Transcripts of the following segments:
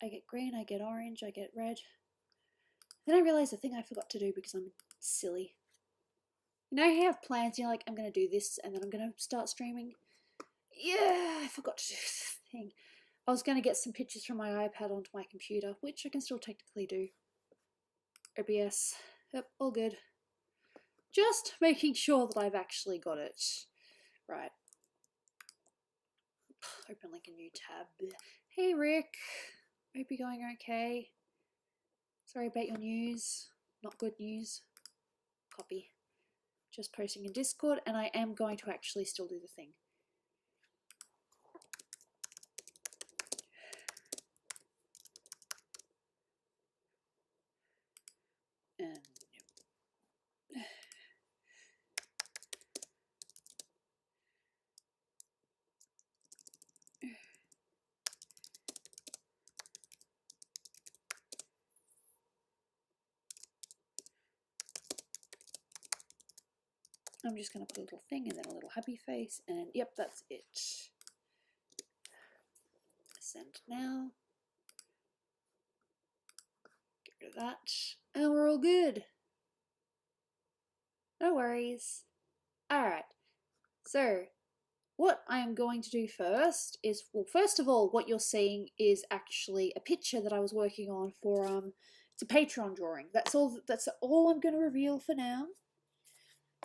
I get green, I get orange, I get red. Then I realised the thing I forgot to do because I'm silly. You know, you have plans, you're like, I'm going to do this and then I'm going to start streaming. Yeah, I forgot to do this thing. I was going to get some pictures from my iPad onto my computer, which I can still technically do. OBS. Yep, all good. Just making sure that I've actually got it. Right. Open like a new tab. Hey Rick. Hope you're going okay. Sorry about your news. Not good news. Copy. Just posting in Discord, and I am going to actually still do the thing. And I'm just going to put a little thing and then a little happy face, and yep, that's it. Send now. Get rid of that. And we're all good. No worries. Alright, so what I am going to do first is, well, first of all, what you're seeing is actually a picture that I was working on for, it's a Patreon drawing. That's all I'm going to reveal for now.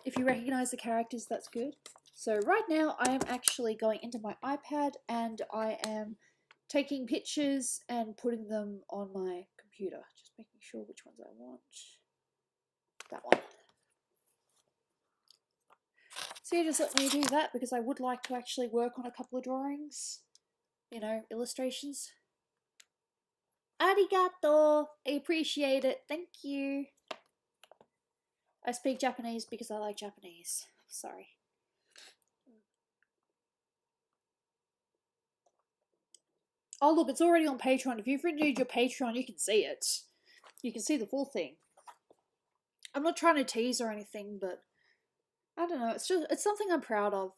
If you recognize the characters, that's good. So right now I am actually going into my iPad and I am taking pictures and putting them on my computer. Just making sure which ones I want. That one. So yeah, just let me do that because I would like to actually work on a couple of drawings. You know, illustrations. Arigato! I appreciate it. Thank you. I speak Japanese because I like Japanese. Sorry. Oh look, it's already on Patreon. If you've renewed your Patreon, you can see it. You can see the full thing. I'm not trying to tease or anything, but I don't know. It's something I'm proud of.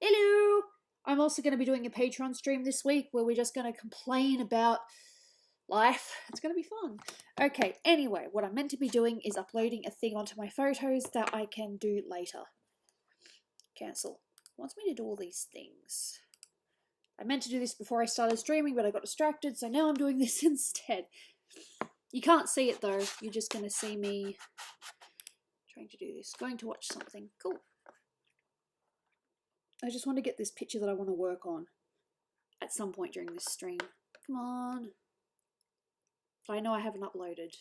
Hello! I'm also going to be doing a Patreon stream this week where we're just going to complain about life. It's going to be fun. Okay, anyway, what I'm meant to be doing is uploading a thing onto my photos that I can do later. Cancel. Wants me to do all these things. I meant to do this before I started streaming, but I got distracted, so now I'm doing this instead. You can't see it though, you're just going to see me trying to do this. Going to watch something. Cool. I just want to get this picture that I want to work on at some point during this stream. Come on. But I know I haven't uploaded.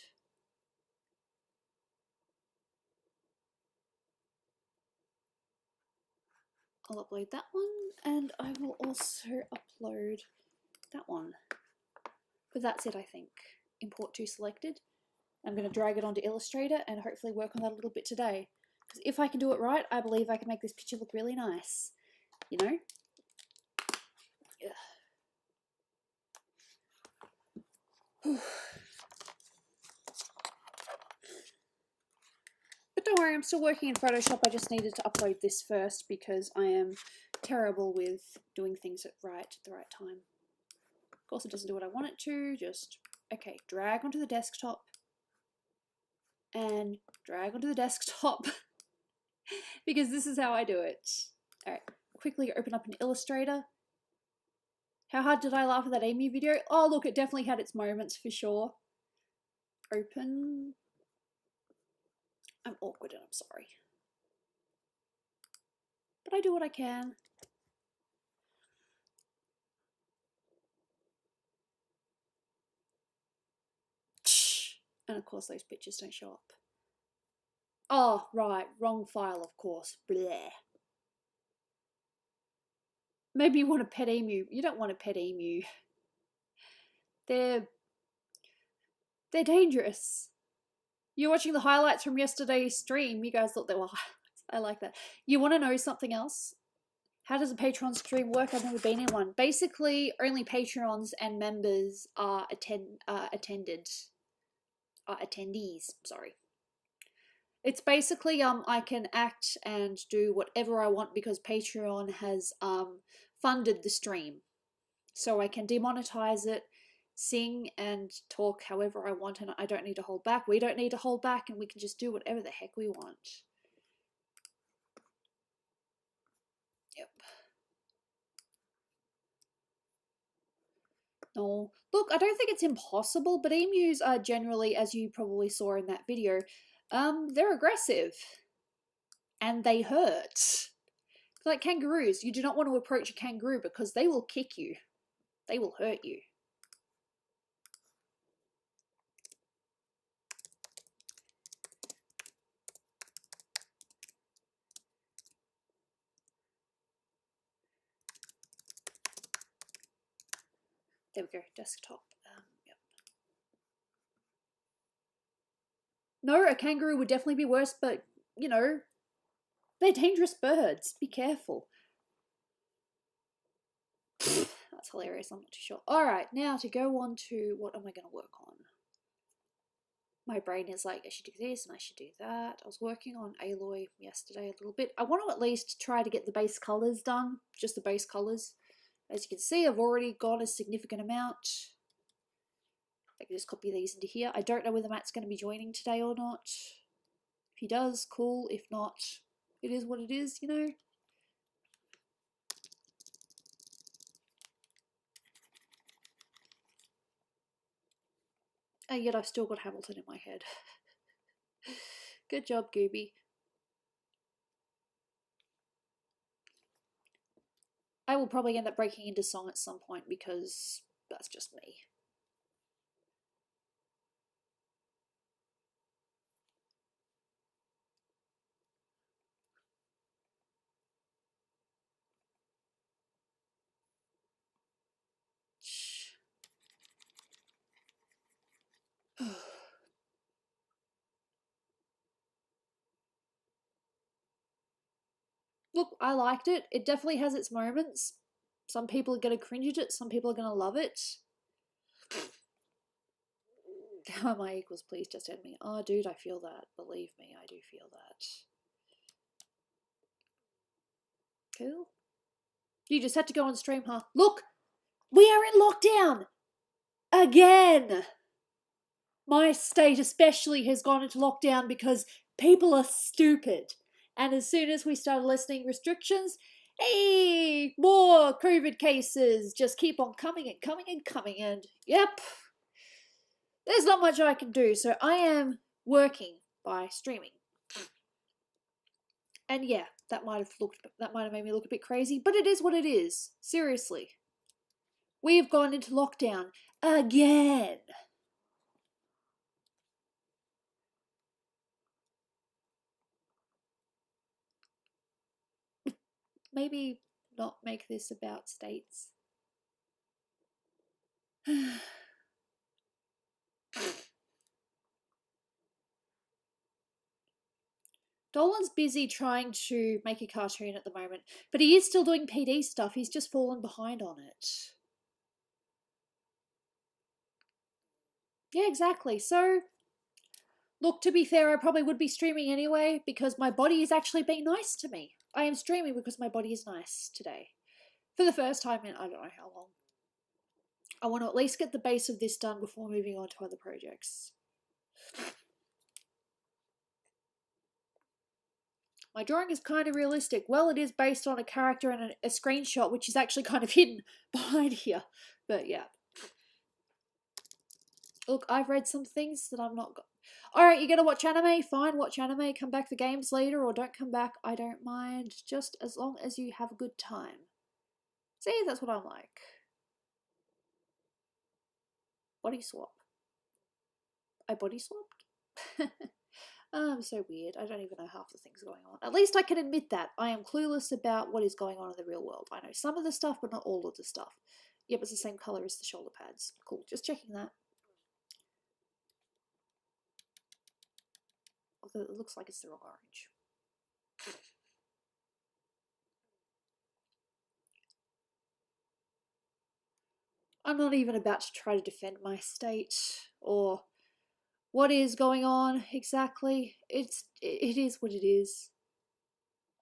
I'll upload that one, and I will also upload that one. But that's it, I think. Import to selected. I'm going to drag it onto Illustrator and hopefully work on that a little bit today. Because if I can do it right, I believe I can make this picture look really nice. You know? Yeah. But don't worry, I'm still working in Photoshop. I just needed to upload this first because I am terrible with doing things at the right time. Of course, it doesn't do what I want it to. Just, okay, drag onto the desktop and drag onto the desktop because this is how I do it. All right, quickly open up an Illustrator. How hard did I laugh at that Amy video? Oh, look, it definitely had its moments for sure. Open. I'm awkward and I'm sorry. But I do what I can. And of course those pictures don't show up. Oh, right, wrong file, of course. Bleh. Maybe you want a pet emu. You don't want a pet emu. They're dangerous. You're watching the highlights from yesterday's stream. You guys thought they were highlights. I like that. You want to know something else? How does a Patreon stream work? I've never been in one. Basically, only Patreons and members are attendees. Sorry. It's basically I can act and do whatever I want because Patreon has funded the stream, so I can demonetize it sing and talk however I want, and I don't need to hold back. We don't need to hold back, and we can just do whatever the heck we want. Yep. No. Look, I don't think it's impossible, but emus are generally, as you probably saw in that video, they're aggressive. And they hurt. Like kangaroos, you do not want to approach a kangaroo because they will kick you. They will hurt you. There we go, desktop. Yep. No, a kangaroo would definitely be worse, but, you know, they're dangerous birds. Be careful. That's hilarious, I'm not too sure. Alright, now to go on to what am I going to work on? My brain is like, I should do this and I should do that. I was working on Aloy yesterday a little bit. I want to at least try to get the base colours done, just the base colours. As you can see, I've already got a significant amount. I can just copy these into here. I don't know whether Matt's going to be joining today or not. If he does, cool. If not, it is what it is, you know. And yet I've still got Hamilton in my head. Good job, Gooby. I will probably end up breaking into song at some point because that's just me. Look, I liked it. It definitely has its moments. Some people are going to cringe at it. Some people are going to love it. How am I equals, please just end me. Oh, dude, I feel that. Believe me, I do feel that. Cool. You just had to go on stream, huh? Look! We are in lockdown! Again! My state especially has gone into lockdown because people are stupid. And as soon as we started lessening restrictions, hey, more COVID cases just keep on coming and coming and coming. And yep, there's not much I can do. So I am working by streaming. And yeah, that might have made me look a bit crazy, but it is what it is. Seriously. We have gone into lockdown again. Maybe not make this about states. Dolan's busy trying to make a cartoon at the moment, but he is still doing PD stuff. He's just fallen behind on it. Yeah, exactly. So, look, to be fair, I probably would be streaming anyway because my body is actually being nice to me. I am streaming because my body is nice today. For the first time in I don't know how long. I want to at least get the base of this done before moving on to other projects. My drawing is kind of realistic. Well, it is based on a character and a screenshot, which is actually kind of hidden behind here. But yeah. Look, I've read some things that I'm not... Alright, you're gonna watch anime? Fine, watch anime. Come back for games later or don't come back. I don't mind. Just as long as you have a good time. See, that's what I'm like. Body swap. I body swapped? I'm so weird. I don't even know half the things going on. At least I can admit that. I am clueless about what is going on in the real world. I know some of the stuff, but not all of the stuff. Yep, it's the same colour as the shoulder pads. Cool, just checking that. Although it looks like it's the wrong orange. I'm not even about to try to defend my state or what is going on exactly. It is what it is.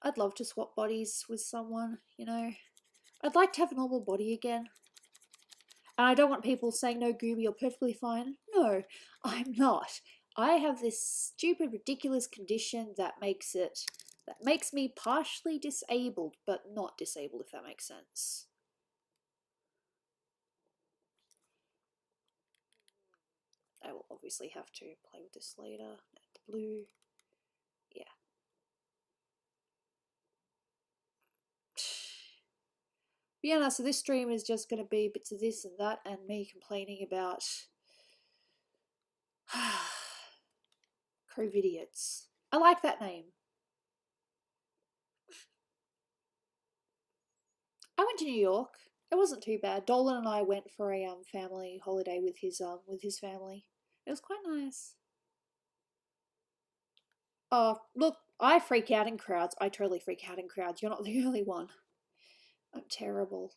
I'd love to swap bodies with someone, you know. I'd like to have a normal body again. And I don't want people saying, no, Gooby, you're perfectly fine. No, I'm not. I have this stupid, ridiculous condition that makes me partially disabled, but not disabled, if that makes sense. I will obviously have to play with this later. The blue. Yeah. But yeah, no, so this stream is just going to be bits of this and that and me complaining about COVIDiots. I like that name. I went to New York. It wasn't too bad. Dolan and I went for a family holiday with his family. It was quite nice. Oh, look, I freak out in crowds. I totally freak out in crowds. You're not the only one. I'm terrible.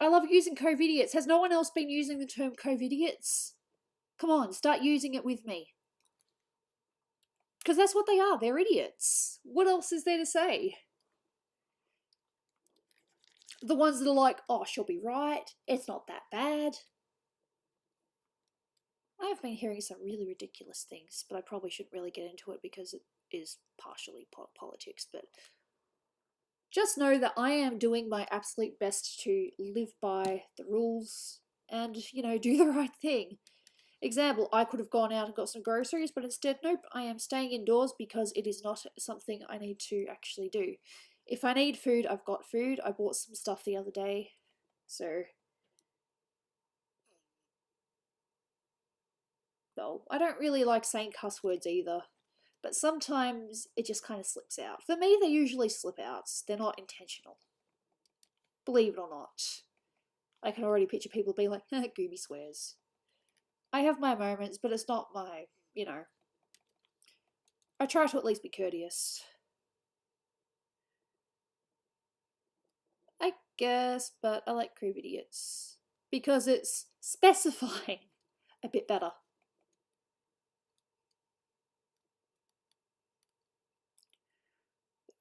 I love using COVIDiots. Has no one else been using the term COVIDiots? Come on, start using it with me. Because that's what they are. They're idiots. What else is there to say? The ones that are like, oh, she'll be right. It's not that bad. I've been hearing some really ridiculous things, but I probably shouldn't really get into it because it is partially politics. But just know that I am doing my absolute best to live by the rules and, do the right thing. Example, I could have gone out and got some groceries, but instead, nope, I am staying indoors because it is not something I need to actually do. If I need food, I've got food. I bought some stuff the other day, so... No, I don't really like saying cuss words either, but sometimes it just kind of slips out. For me, they usually slip out. They're not intentional. Believe it or not. I can already picture people being like, Gooby swears. I have my moments, but it's not my, I try to at least be courteous. I guess, but I like COVIDiots because it's specifying a bit better.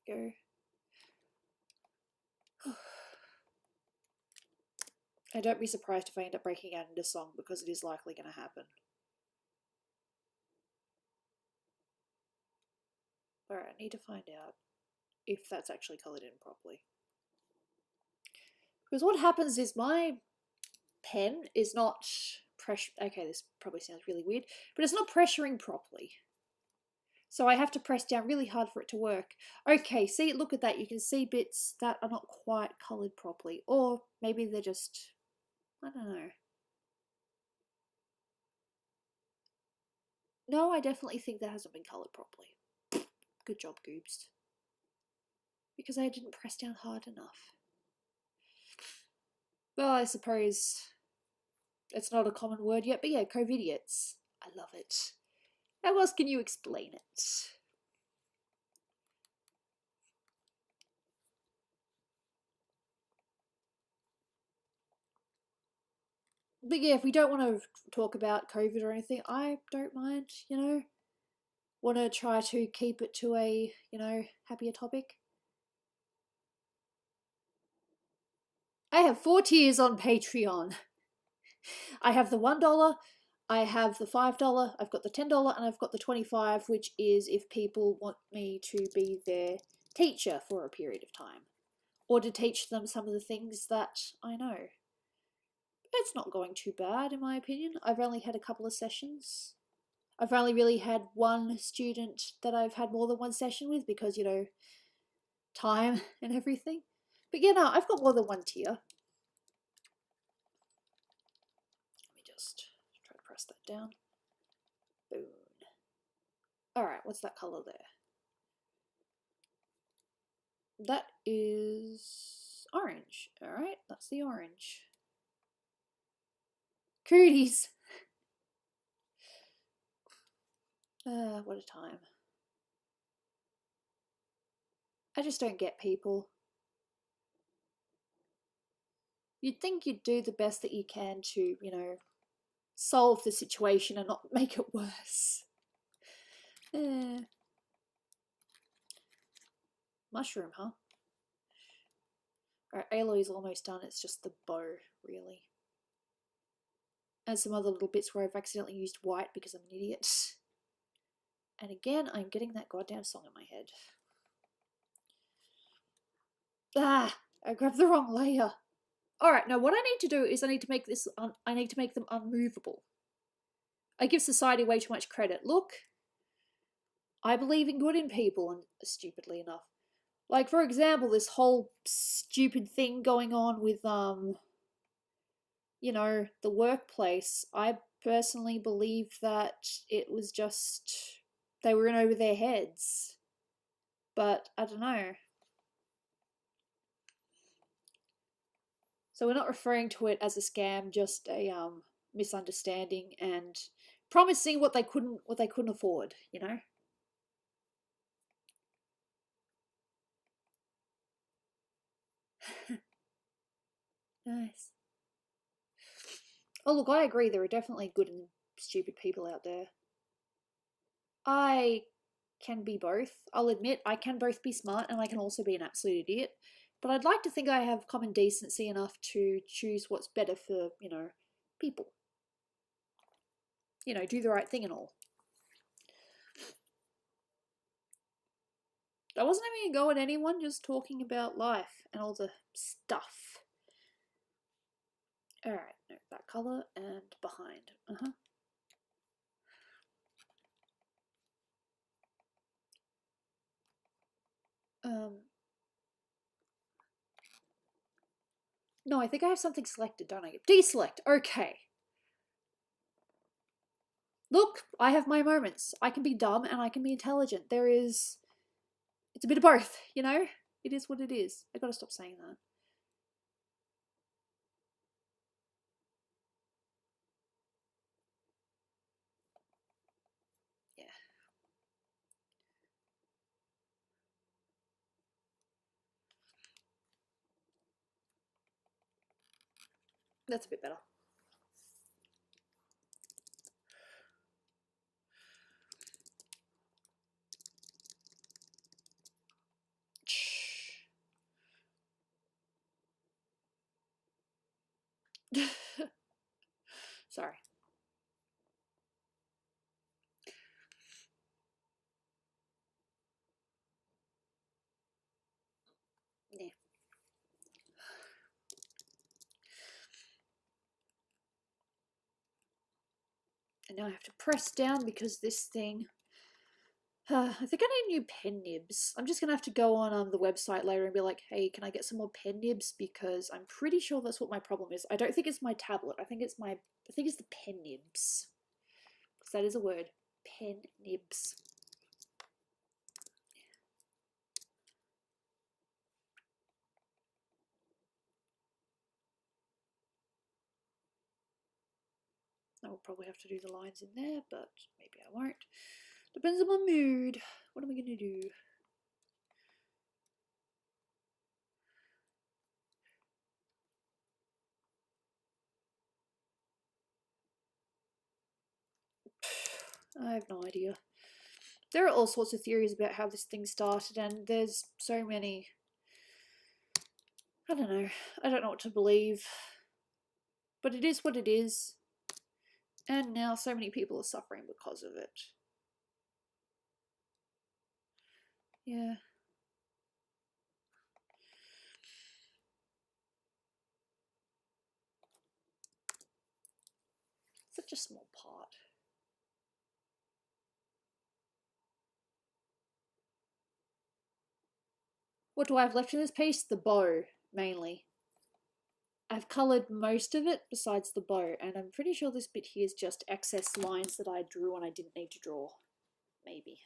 There we go. And don't be surprised if I end up breaking out into song because it is likely going to happen. Alright, I need to find out if that's actually coloured in properly. Because what happens is my pen is not pressure. Okay, this probably sounds really weird, but it's not pressuring properly. So I have to press down really hard for it to work. Okay, see, look at that. You can see bits that are not quite coloured properly. Or maybe they're just, I don't know. No, I definitely think that hasn't been coloured properly. Good job, Goobs. Because I didn't press down hard enough. Well, I suppose it's not a common word yet, but yeah, COVIDiots. I love it. How else can you explain it? But yeah, if we don't want to talk about COVID or anything, I don't mind, Want to try to keep it to a, happier topic. I have 4 tiers on Patreon. I have the $1, I have the $5, I've got the $10, and I've got the $25, which is if people want me to be their teacher for a period of time. Or to teach them some of the things that I know. It's not going too bad, in my opinion. I've only had a couple of sessions. I've only really had one student that I've had more than one session with because, time and everything. But yeah, no, I've got more than one tier. Let me just try to press that down. Boom. Alright, what's that colour there? That is orange. Alright, that's the orange. Cooties! What a time. I just don't get people. You'd think you'd do the best that you can to, solve the situation and not make it worse. Mushroom, huh? Alright, Aloy's almost done. It's just the bow, really. And some other little bits where I've accidentally used white because I'm an idiot. And again, I'm getting that goddamn song in my head. Ah! I grabbed the wrong layer. Alright, now what I need to do is I need to make them unmovable. I give society way too much credit. Look, I believe in good in people, and stupidly enough. Like, for example, this whole stupid thing going on with, you know, the workplace. I personally believe that it was just, they were in over their heads. But, I don't know. So we're not referring to it as a scam, just a, misunderstanding and promising what they couldn't afford, you know? Nice. Oh, look, I agree. There are definitely good and stupid people out there. I can be both. I'll admit I can both be smart and I can also be an absolute idiot. But I'd like to think I have common decency enough to choose what's better for, you know, people. You know, do the right thing and all. I wasn't having a go at anyone, just talking about life and all the stuff. Alright, no, that colour and behind. No, I think I have something selected, don't I? Deselect, okay. Look, I have my moments. I can be dumb and I can be intelligent. It's a bit of both, you know? It is what it is. I gotta stop saying that. Yeah. That's a bit better. Sorry. Yeah. And now I have to press down because this thing... I think I need new pen nibs. I'm just going to have to go on the website later and be like, hey, can I get some more pen nibs? Because I'm pretty sure that's what my problem is. I don't think it's my tablet. I think it's the pen nibs. Because that is a word. Pen nibs. I will probably have to do the lines in there, but maybe I won't. Depends on my mood. What am I going to do? I have no idea. There are all sorts of theories about how this thing started, and there's so many. I don't know. I don't know what to believe. But it is what it is. And now so many people are suffering because of it. Yeah. Such a small part. What do I have left in this piece? The bow, mainly. I've coloured most of it besides the bow, and I'm pretty sure this bit here is just excess lines that I drew and I didn't need to draw. Maybe.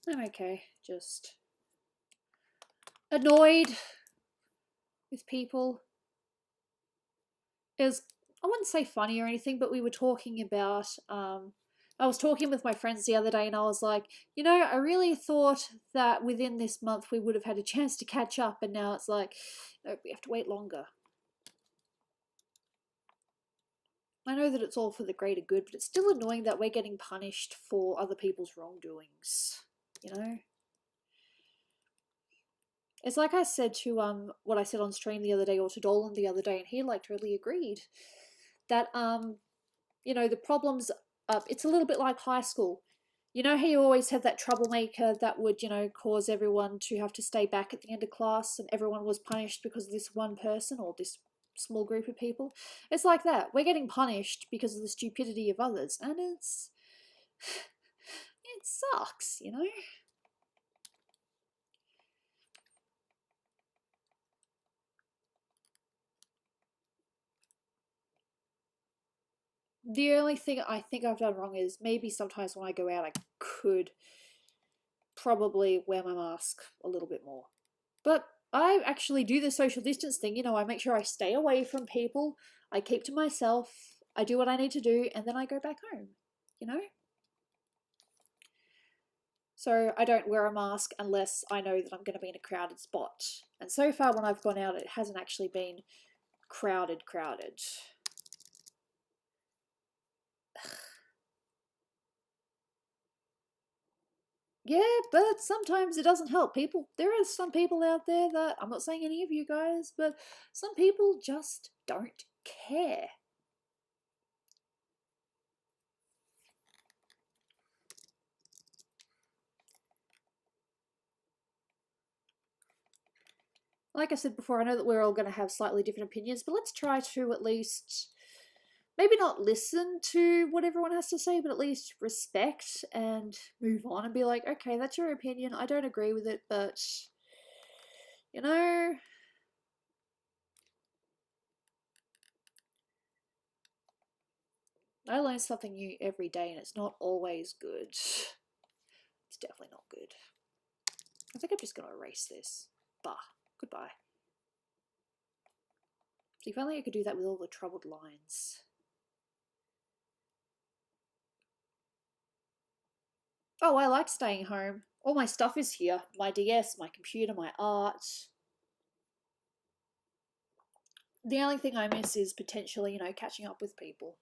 Yeah. I'm okay, just annoyed with people. It was, I wouldn't say funny or anything, but we were talking about, I was talking with my friends the other day and I was like, you know, I really thought that within this month we would have had a chance to catch up, and now it's like, no, we have to wait longer. I know that it's all for the greater good, but it's still annoying that we're getting punished for other people's wrongdoings, you know? It's like I said to what I said on stream the other day, or to Dolan the other day, and he like totally agreed that you know, the problems it's a little bit like high school. You know how you always had that troublemaker that would, you know, cause everyone to have to stay back at the end of class, and everyone was punished because of this one person or this small group of people? It's like that. We're getting punished because of the stupidity of others, and it sucks, you know? The only thing I think I've done wrong is maybe sometimes when I go out I could probably wear my mask a little bit more. But I actually do the social distance thing, you know, I make sure I stay away from people, I keep to myself, I do what I need to do, and then I go back home, you know? So I don't wear a mask unless I know that I'm going to be in a crowded spot. And so far when I've gone out, it hasn't actually been crowded. Yeah, but sometimes it doesn't help. There are some people out there that, I'm not saying any of you guys, but some people just don't care. Like I said before, I know that we're all going to have slightly different opinions, but let's try to at least maybe not listen to what everyone has to say, but at least respect and move on and be like, okay, that's your opinion. I don't agree with it, but, you know, I learn something new every day and it's not always good. It's definitely not good. I think I'm just going to erase this. Bah. Goodbye. See, if only I could do that with all the troubled lines. Oh, I like staying home. All my stuff is here. My DS, my computer, my art. The only thing I miss is potentially, you know, catching up with people.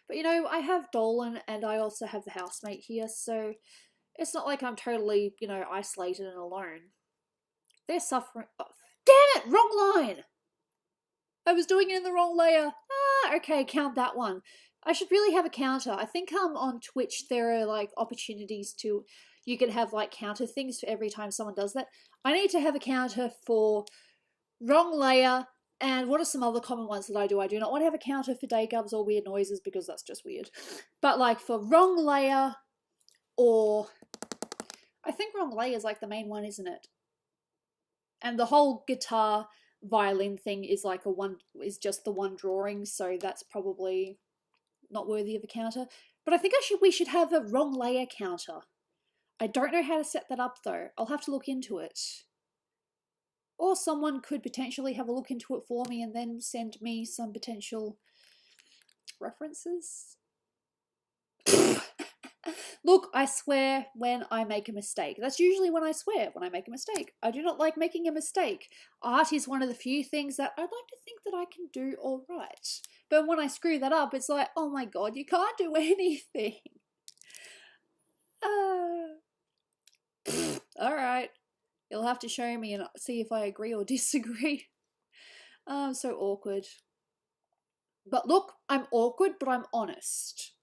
But, you know, I have Dolan and I also have the housemate here, so it's not like I'm totally, you know, isolated and alone. They're suffering. Oh, damn it! Wrong line! I was doing it in the wrong layer. Ah, okay, count that one. I should really have a counter. I think on Twitch there are like opportunities to, you can have like counter things for every time someone does that. I need to have a counter for wrong layer, and what are some other common ones that I do? I do not want to have a counter for day gubs or weird noises because that's just weird. But like for wrong layer, or I think wrong layer is like the main one, isn't it? And the whole guitar violin thing is like is just the one drawing, so that's probably not worthy of a counter. But I think we should have a wrong layer counter. I don't know how to set that up though. I'll have to look into it. Or someone could potentially have a look into it for me and then send me some potential references. Look, I swear when I make a mistake. That's usually when I swear, when I make a mistake. I do not like making a mistake. Art is one of the few things that I'd like to think that I can do all right. But when I screw that up, it's like, oh my god, you can't do anything. Alright. You'll have to show me and see if I agree or disagree. I'm so awkward. But look, I'm awkward, but I'm honest.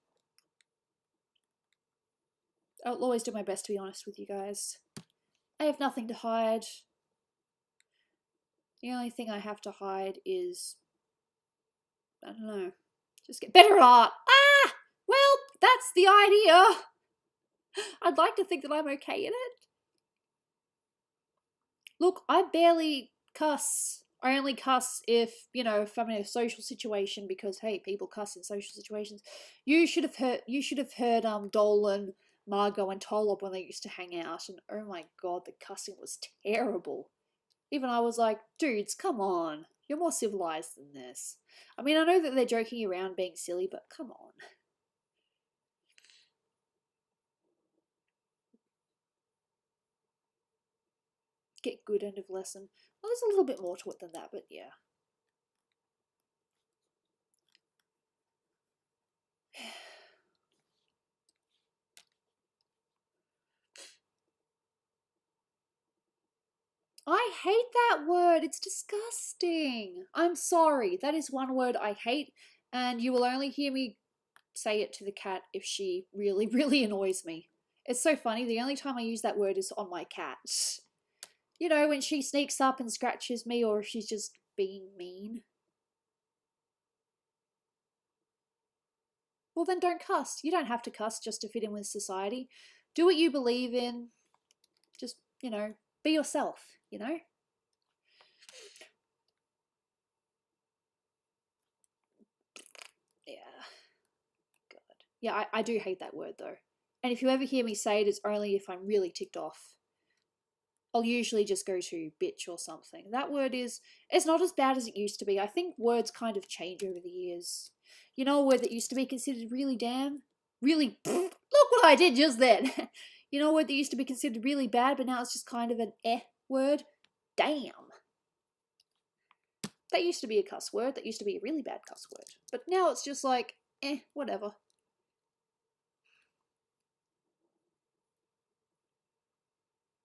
I'll always do my best to be honest with you guys. I have nothing to hide. The only thing I have to hide is, I don't know, just get better at art. Ah! Well, that's the idea. I'd like to think that I'm okay in it. Look, I barely cuss. I only cuss if, you know, if I'm in a social situation because, hey, people cuss in social situations. You should have heard Dolan, Margot and Tolop when they used to hang out, and oh my god, the cussing was terrible. Even I was like, dudes, come on. You're more civilized than this. I mean, I know that they're joking around being silly, but come on. Get good end of lesson. Well, there's a little bit more to it than that, but yeah. I hate that word. It's disgusting. I'm sorry. That is one word I hate, and you will only hear me say it to the cat if she really, really annoys me. It's so funny. The only time I use that word is on my cat. You know, when she sneaks up and scratches me, or if she's just being mean. Well, then don't cuss. You don't have to cuss just to fit in with society. Do what you believe in. Just, you know, be yourself, you know? Yeah. God. Yeah, I do hate that word, though. And if you ever hear me say it, it's only if I'm really ticked off. I'll usually just go to bitch or something. That word is, it's not as bad as it used to be. I think words kind of change over the years. You know, a word that used to be considered really damn? Really, look what I did just then. You know, a word that used to be considered really bad, but now it's just kind of an word? Damn. That used to be a cuss word. That used to be a really bad cuss word. But now it's just like, whatever.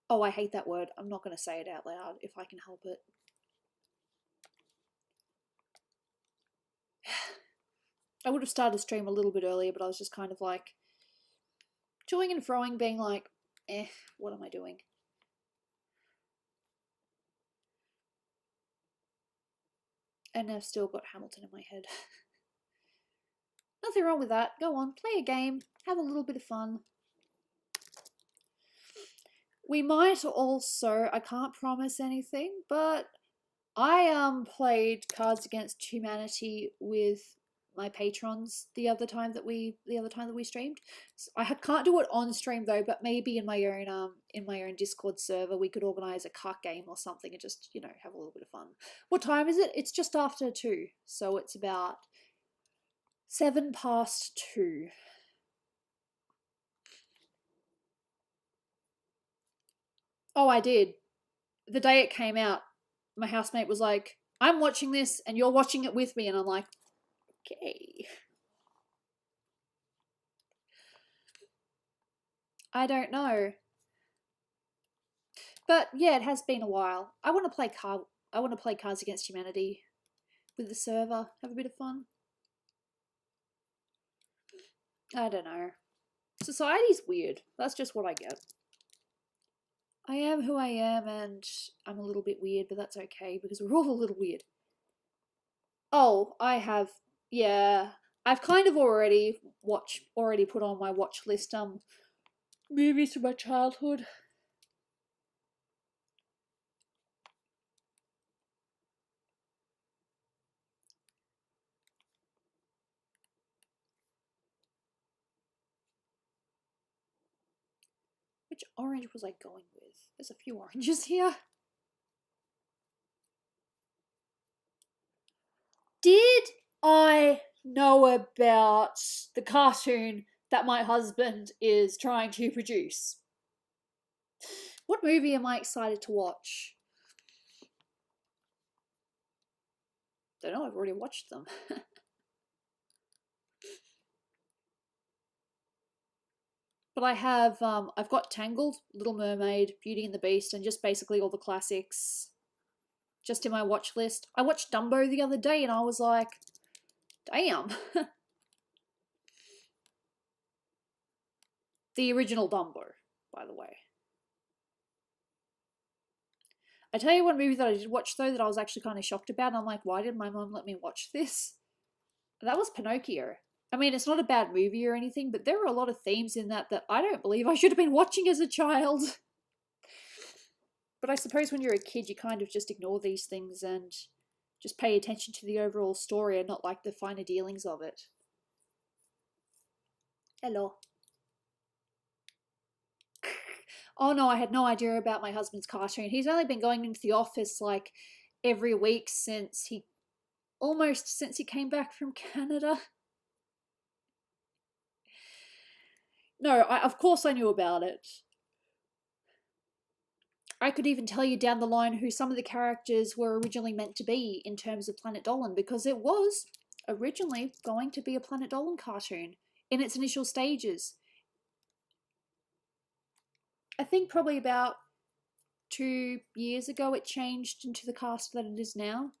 Oh, I hate that word. I'm not going to say it out loud if I can help it. I would have started the stream a little bit earlier, but I was just kind of like toing and froing, being like, what am I doing? And I've still got Hamilton in my head. Nothing wrong with that. Go on, play a game, have a little bit of fun. We might also, I can't promise anything, but I played Cards Against Humanity with my patrons the other time that we streamed. So I can't do it on stream though, but maybe in my own Discord server we could organize a card game or something and just, you know, have a little bit of fun. What time is it? It's just after 2, so it's about 7 past 2. Oh, I did. The day it came out, my housemate was like, "I'm watching this and you're watching it with me," and I'm like, "Okay." I don't know. But yeah, it has been a while. I want to play Cards Against Humanity with the server. Have a bit of fun. I don't know. Society's weird. That's just what I get. I am who I am, and I'm a little bit weird, but that's okay because we're all a little weird. Oh, yeah. I've kind of already put on my watch list movies from my childhood. Which orange was I going with? There's a few oranges here. Did I know about the cartoon that my husband is trying to produce? What movie am I excited to watch? Don't know, I've already watched them. But I've got Tangled, Little Mermaid, Beauty and the Beast, and just basically all the classics just in my watch list. I watched Dumbo the other day and I was like, damn. The original Dumbo, by the way. I tell you one movie that I did watch though that I was actually kind of shocked about, and I'm like, why did my mum let me watch this? That was Pinocchio. I mean, it's not a bad movie or anything, but there are a lot of themes in that I don't believe I should have been watching as a child. But I suppose when you're a kid, you kind of just ignore these things and just pay attention to the overall story and not like the finer dealings of it. Hello. Oh no, I had no idea about my husband's cartoon. He's only been going into the office like every week since he came back from Canada. No, of course I knew about it. I could even tell you down the line who some of the characters were originally meant to be in terms of Planet Dolan, because it was originally going to be a Planet Dolan cartoon in its initial stages. I think probably about 2 years ago it changed into the cast that it is now,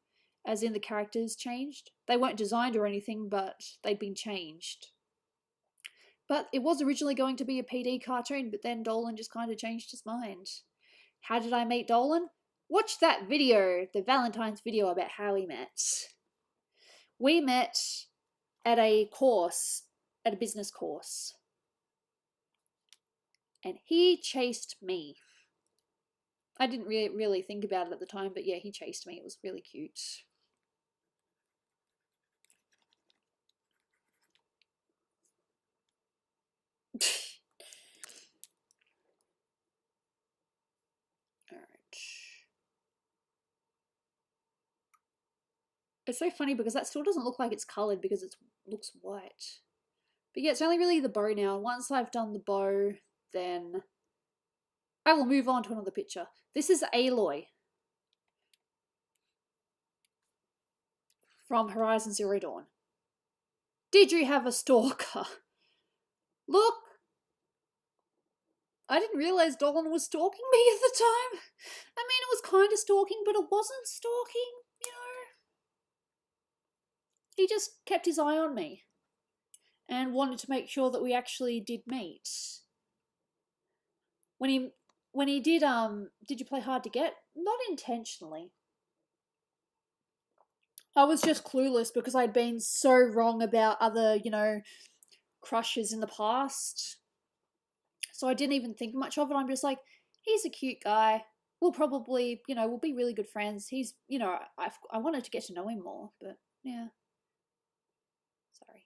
as in the characters changed. They weren't designed or anything, but they'd been changed. But it was originally going to be a PD cartoon, but then Dolan just kind of changed his mind. How did I meet Dolan? Watch that video, the Valentine's video about how we met. We met at a course, at a business course. And he chased me. I didn't really think about it at the time, but yeah, he chased me. It was really cute. Alright. It's so funny because that still doesn't look like it's coloured because it looks white. But yeah, it's only really the bow now. Once I've done the bow, then I will move on to another picture. This is Aloy from Horizon Zero Dawn. Did you have a stalker? Look! I didn't realise Dolan was stalking me at the time. I mean, it was kind of stalking, but it wasn't stalking, you know. He just kept his eye on me and wanted to make sure that we actually did meet. When he did you play Hard to Get? Not intentionally. I was just clueless because I'd been so wrong about other, you know, crushes in the past. So I didn't even think much of it. I'm just like, he's a cute guy. We'll probably, you know, we'll be really good friends. He's, you know, I wanted to get to know him more, but yeah. Sorry.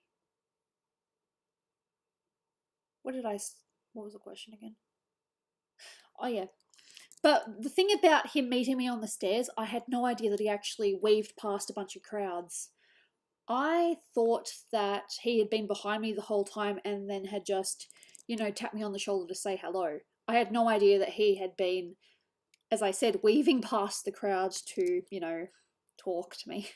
What was the question again? Oh yeah. But the thing about him meeting me on the stairs, I had no idea that he actually weaved past a bunch of crowds. I thought that he had been behind me the whole time and then had just, you know, tapped me on the shoulder to say hello. I had no idea that he had been, as I said, weaving past the crowds to, you know, talk to me.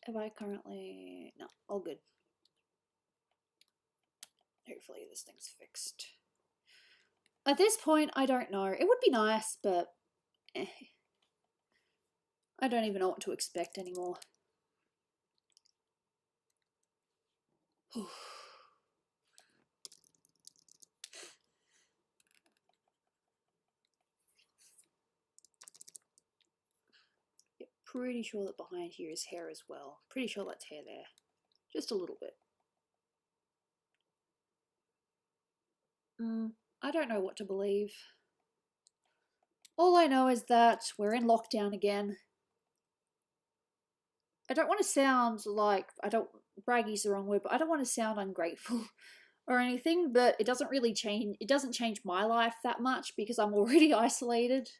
Have I currently... No, all good. Hopefully this thing's fixed. At this point, I don't know. It would be nice, but I don't even know what to expect anymore. Yeah, pretty sure that behind here is hair as well. Pretty sure that's hair there. Just a little bit. I don't know what to believe. All I know is that we're in lockdown again. I don't want to sound like, braggy's the wrong word, but I don't want to sound ungrateful or anything, but it doesn't change my life that much because I'm already isolated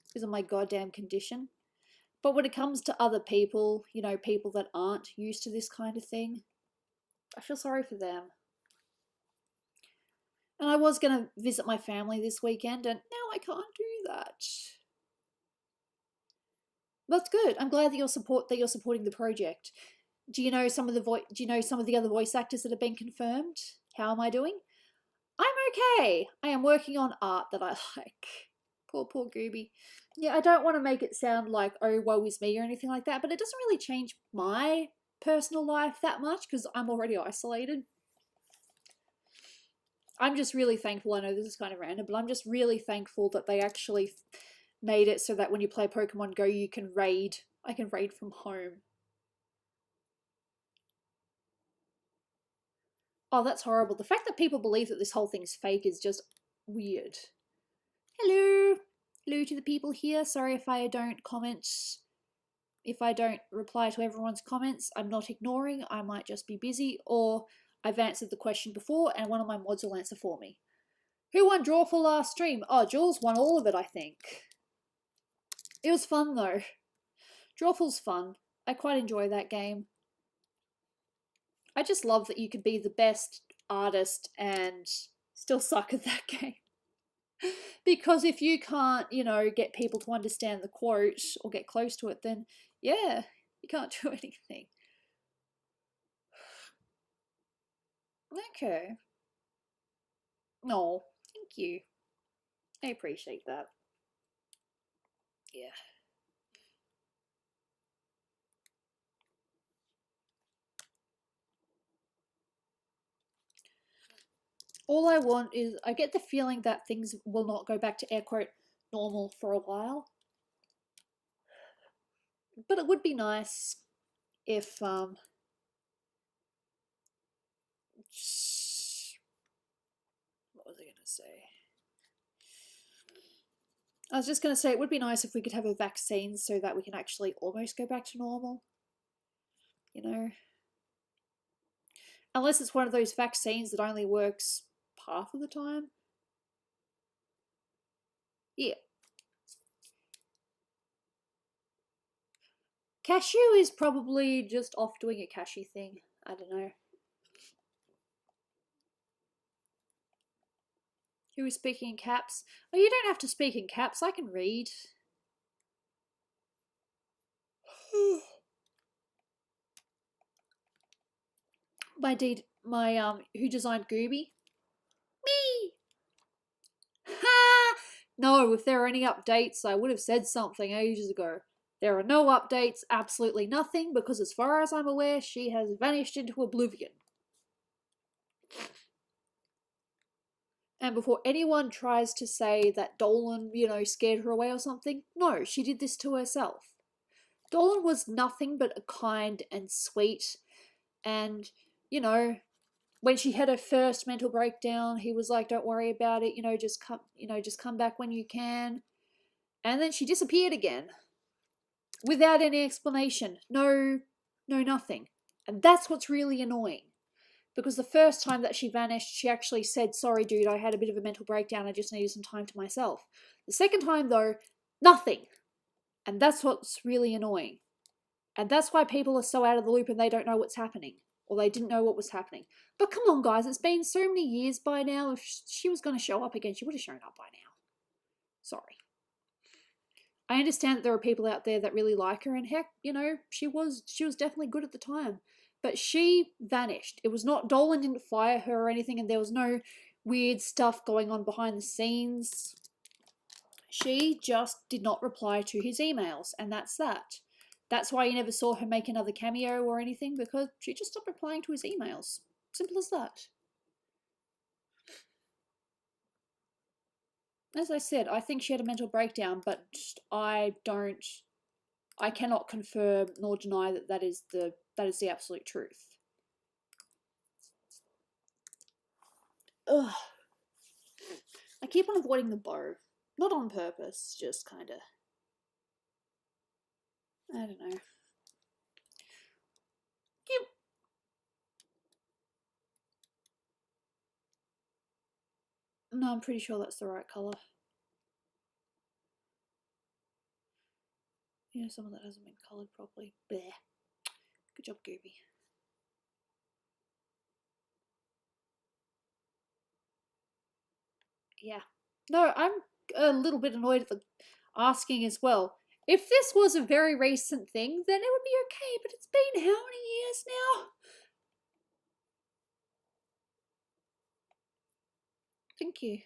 because of my goddamn condition. But when it comes to other people, you know, people that aren't used to this kind of thing, I feel sorry for them. And I was going to visit my family this weekend, and now I can't do that. That's good. I'm glad that you're supporting the project. Do you know some of the other voice actors that have been confirmed? How am I doing? I'm okay. I am working on art that I like. Poor Gooby. Yeah, I don't want to make it sound like, oh, woe is me or anything like that, but it doesn't really change my personal life that much because I'm already isolated. I'm just really thankful. I know this is kind of random, but I'm just really thankful that they actually made it so that when you play Pokemon Go, you can raid. I can raid from home. Oh, that's horrible. The fact that people believe that this whole thing's fake is just weird. Hello. Hello to the people here. Sorry if I don't comment. If I don't reply to everyone's comments, I'm not ignoring. I might just be busy, or I've answered the question before and one of my mods will answer for me. Who won Drawful last stream? Oh, Jules won all of it, I think. It was fun though. Drawful's fun. I quite enjoy that game. I just love that you could be the best artist and still suck at that game. Because if you can't, you know, get people to understand the quote or get close to it, then yeah, you can't do anything. Okay. No, thank you. I appreciate that. Yeah. All I want is, I get the feeling that things will not go back to air quote normal for a while. But it would be nice if what was I gonna say? I was just gonna say it would be nice if we could have a vaccine so that we can actually almost go back to normal. You know? Unless it's one of those vaccines that only works half of the time. Yeah. Cashew is probably just off doing a cashew thing. I don't know. Who is speaking in caps? Oh, you don't have to speak in caps. I can read. my who designed Gooby? Me. Ha! No, if there are any updates, I would have said something ages ago. There are no updates, absolutely nothing, because as far as I'm aware, she has vanished into oblivion. And before anyone tries to say that Dolan, scared her away or something, no, she did this to herself. Dolan was nothing but a kind and sweet, and, when she had her first mental breakdown, he was like, "Don't worry about it, just come back when you can." And then she disappeared again without any explanation. No, nothing. And that's what's really annoying. Because the first time that she vanished, she actually said, "Sorry, dude, I had a bit of a mental breakdown. I just needed some time to myself." The second time, though, nothing. And that's what's really annoying. And that's why people are so out of the loop and they don't know what's happening. Or they didn't know what was happening. But come on, guys, it's been so many years by now. If she was going to show up again, she would have shown up by now. Sorry. I understand that there are people out there that really like her, and heck, she was definitely good at the time. But she vanished. It was not, Dolan didn't fire her or anything, and there was no weird stuff going on behind the scenes. She just did not reply to his emails, and that's that. That's why you never saw her make another cameo or anything, because she just stopped replying to his emails. Simple as that. As I said, I think she had a mental breakdown, but I cannot confirm nor deny that that is the absolute truth. Ugh. I keep on avoiding the bow. Not on purpose, just kind of. I don't know. Yep. No, I'm pretty sure that's the right colour. Yeah, some of that hasn't been coloured properly. Bleh. Good job, Gooby. Yeah. No, I'm a little bit annoyed at the asking as well. If this was a very recent thing, then it would be okay, but it's been how many years now? Thank you.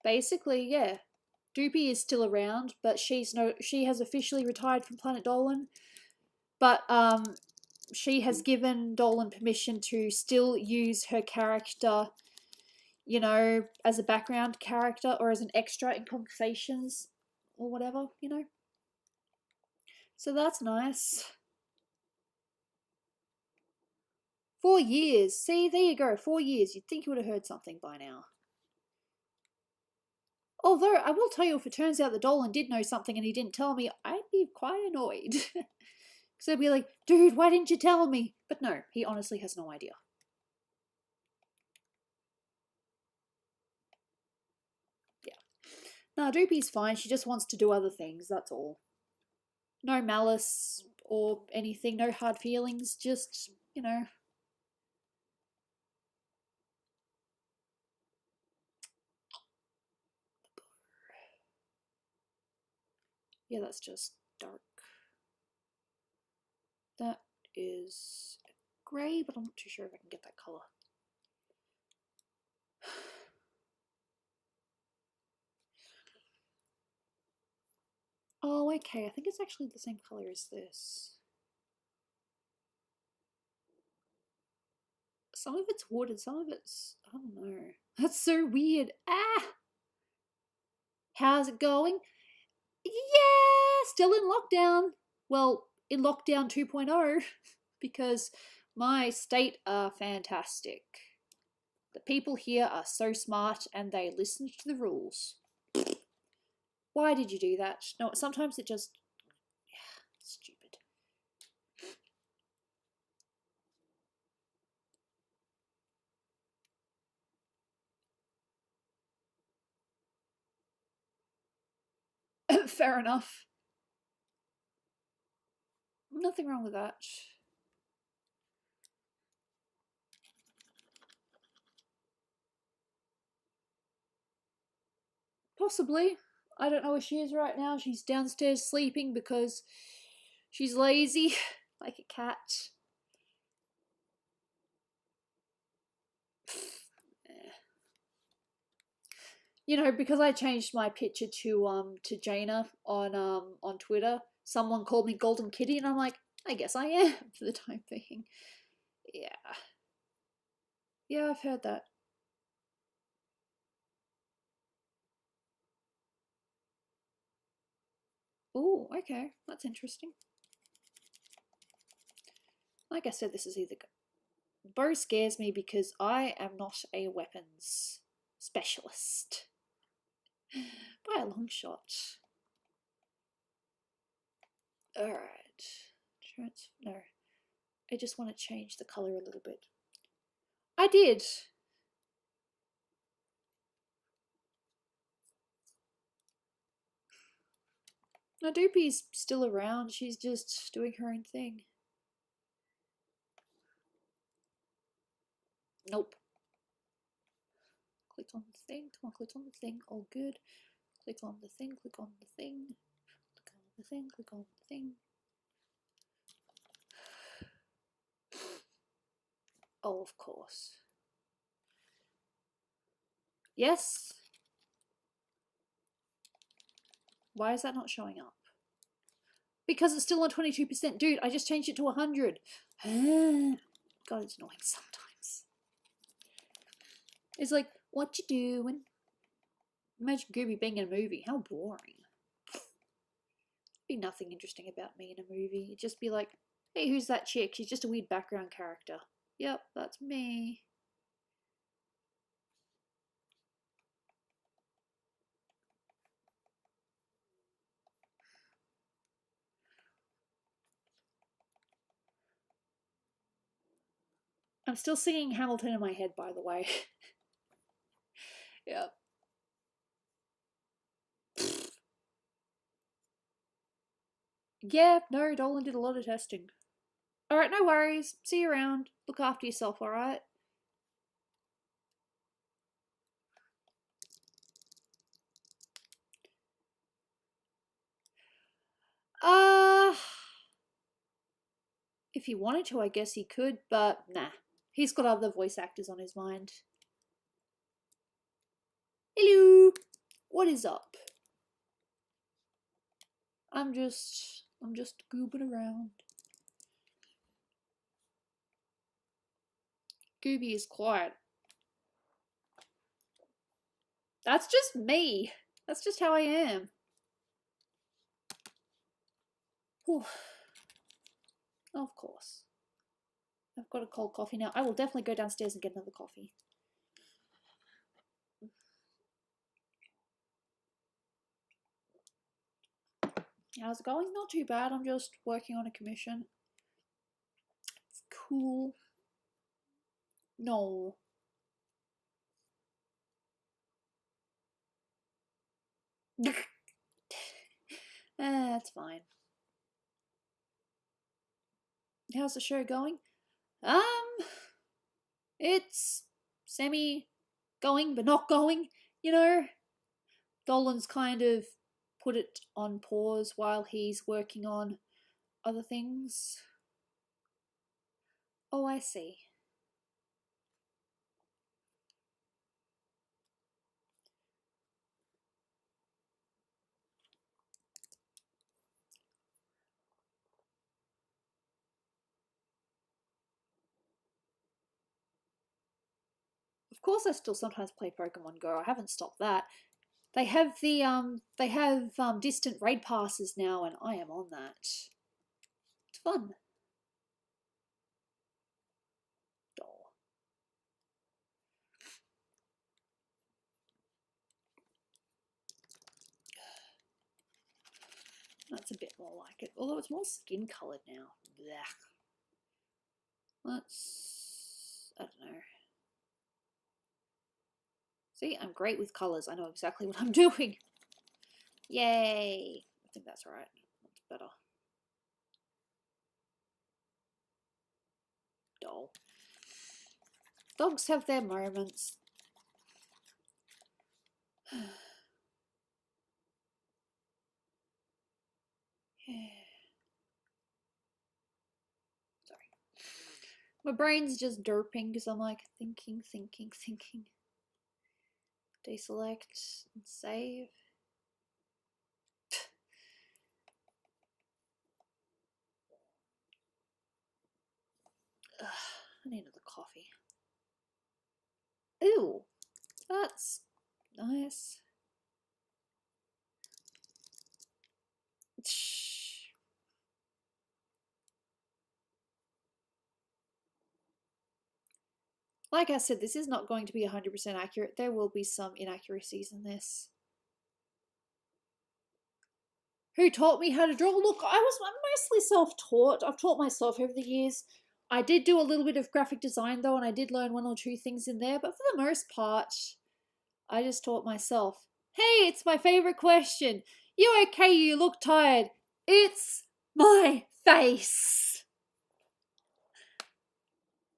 Basically, yeah. Doopy is still around, but she has officially retired from Planet Dolan. But she has given Dolan permission to still use her character, as a background character or as an extra in conversations or whatever, So that's nice. 4 years. See, there you go. 4 years. You'd think you would have heard something by now. Although, I will tell you, if it turns out that Dolan did know something and he didn't tell me, I'd be quite annoyed. Because I'd be like, "Dude, why didn't you tell me?" But no, he honestly has no idea. Yeah. No, Droopy's fine. She just wants to do other things, that's all. No malice or anything, no hard feelings, just, Yeah, that's just dark. That is grey, but I'm not too sure if I can get that colour. okay. I think it's actually the same color as this. Some of it's wood and some of it's, I don't know. That's so weird. Ah! How's it going? Yeah, still in lockdown. Well, in lockdown 2.0 because my state are fantastic. The people here are so smart and they listen to the rules. Why did you do that? No, sometimes it just... Yeah, stupid. Fair enough. Nothing wrong with that. Possibly. I don't know where she is right now. She's downstairs sleeping because she's lazy, like a cat. You know, because I changed my picture to Jaina on Twitter, someone called me Golden Kitty, and I'm like, I guess I am for the time being. Yeah. Yeah, I've heard that. Oh, okay. That's interesting. Like I said, this is either... Bow scares me because I am not a weapons specialist. By a long shot. Alright. No. I just want to change the colour a little bit. I did. Now Doopy's still around. She's just doing her own thing. Nope. Click on the thing. Come on, click on the thing. All good. Click on the thing. Click on the thing. Click on the thing. Click on the thing. Oh, of course. Yes. Why is that not showing up? Because it's still on 22%. Dude, I just changed it to 100. God, it's annoying sometimes. It's like, what you doing? Imagine Gooby being in a movie. How boring. Be nothing interesting about me in a movie. It'd just be like, hey, who's that chick? She's just a weird background character. Yep, that's me. I'm still singing Hamilton in my head, by the way. Yep. Yeah, no, Dolan did a lot of testing. Alright, no worries. See you around. Look after yourself, alright? If he wanted to, I guess he could, but nah. He's got other voice actors on his mind. Hello! What is up? I'm just goobing around. Gooby is quiet. That's just me. That's just how I am. Whew. Of course. I've got a cold coffee now. I will definitely go downstairs and get another coffee. How's it going? Not too bad. I'm just working on a commission. It's cool. No. That's fine. How's the show going? It's semi going, but not going, you know? Dolan's kind of put it on pause while he's working on other things. Oh, I see. course I still sometimes play Pokemon Go. I haven't stopped that. They have distant raid passes now, and I am on that. It's fun. Doll. That's a bit more like it, although it's more skin coloured now. Blech. I don't know. See, I'm great with colours. I know exactly what I'm doing. Yay! I think that's right. That's better. Doll. Dogs have their moments. Sorry. My brain's just derping because I'm like thinking. Deselect and save. Ugh, I need another coffee. Ooh, that's nice. Like I said, this is not going to be 100% accurate. There will be some inaccuracies in this. Who taught me how to draw? Look, I'm mostly self-taught. I've taught myself over the years. I did do a little bit of graphic design though, and I did learn one or two things in there, but for the most part, I just taught myself. Hey, it's my favorite question. You okay? You look tired. It's my face.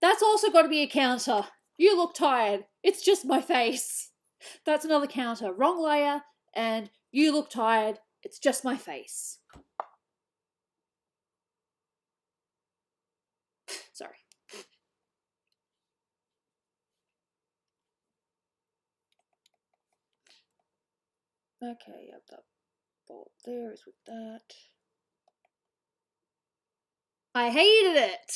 That's also got to be a counter. You look tired. It's just my face. That's another counter. Wrong layer, and you look tired. It's just my face. Sorry. Okay, yep, that bolt there is with that. I hated it.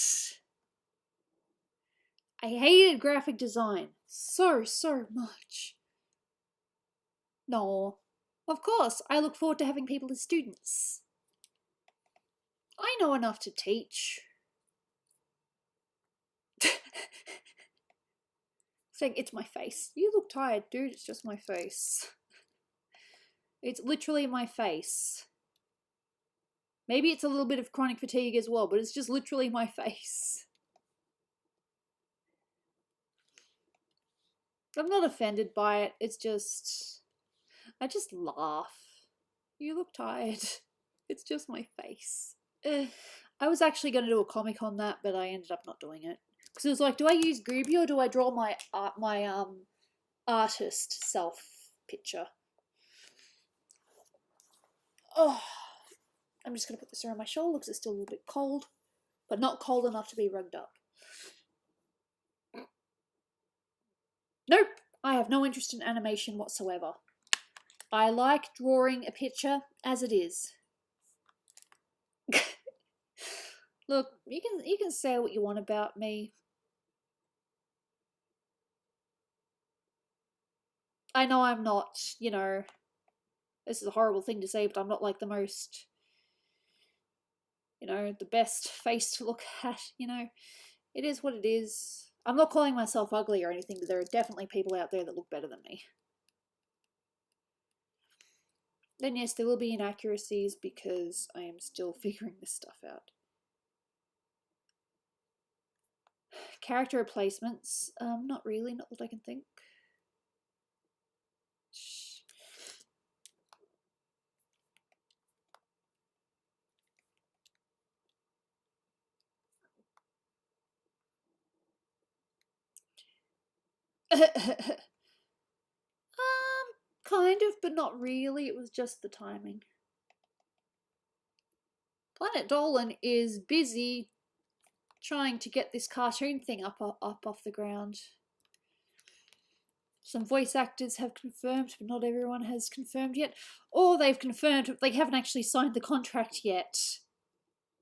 I hated graphic design so much. No, of course, I look forward to having people as students. I know enough to teach. Saying it's my face. You look tired, dude. It's just my face. It's literally my face. Maybe it's a little bit of chronic fatigue as well, but it's just literally my face. I'm not offended by it. It's just... I just laugh. You look tired. It's just my face. I was actually going to do a comic on that, but I ended up not doing it. Because it was like, do I use Groovy or do I draw my artist self picture? Oh, I'm just going to put this around my shoulder because it's still a little bit cold, but not cold enough to be rugged up. Nope, I have no interest in animation whatsoever. I like drawing a picture as it is. Look, you can say what you want about me. I know I'm not, you know, this is a horrible thing to say, but I'm not like the most, you know, the best face to look at, you know. It is what it is. I'm not calling myself ugly or anything, but there are definitely people out there that look better than me. Then yes, there will be inaccuracies because I am still figuring this stuff out. Character replacements, not really, not that I can think. Kind of, but not really. It was just the timing. Planet Dolan is busy trying to get this cartoon thing up off the ground. Some voice actors have confirmed, but not everyone has confirmed yet. Or they've confirmed, but they haven't actually signed the contract yet.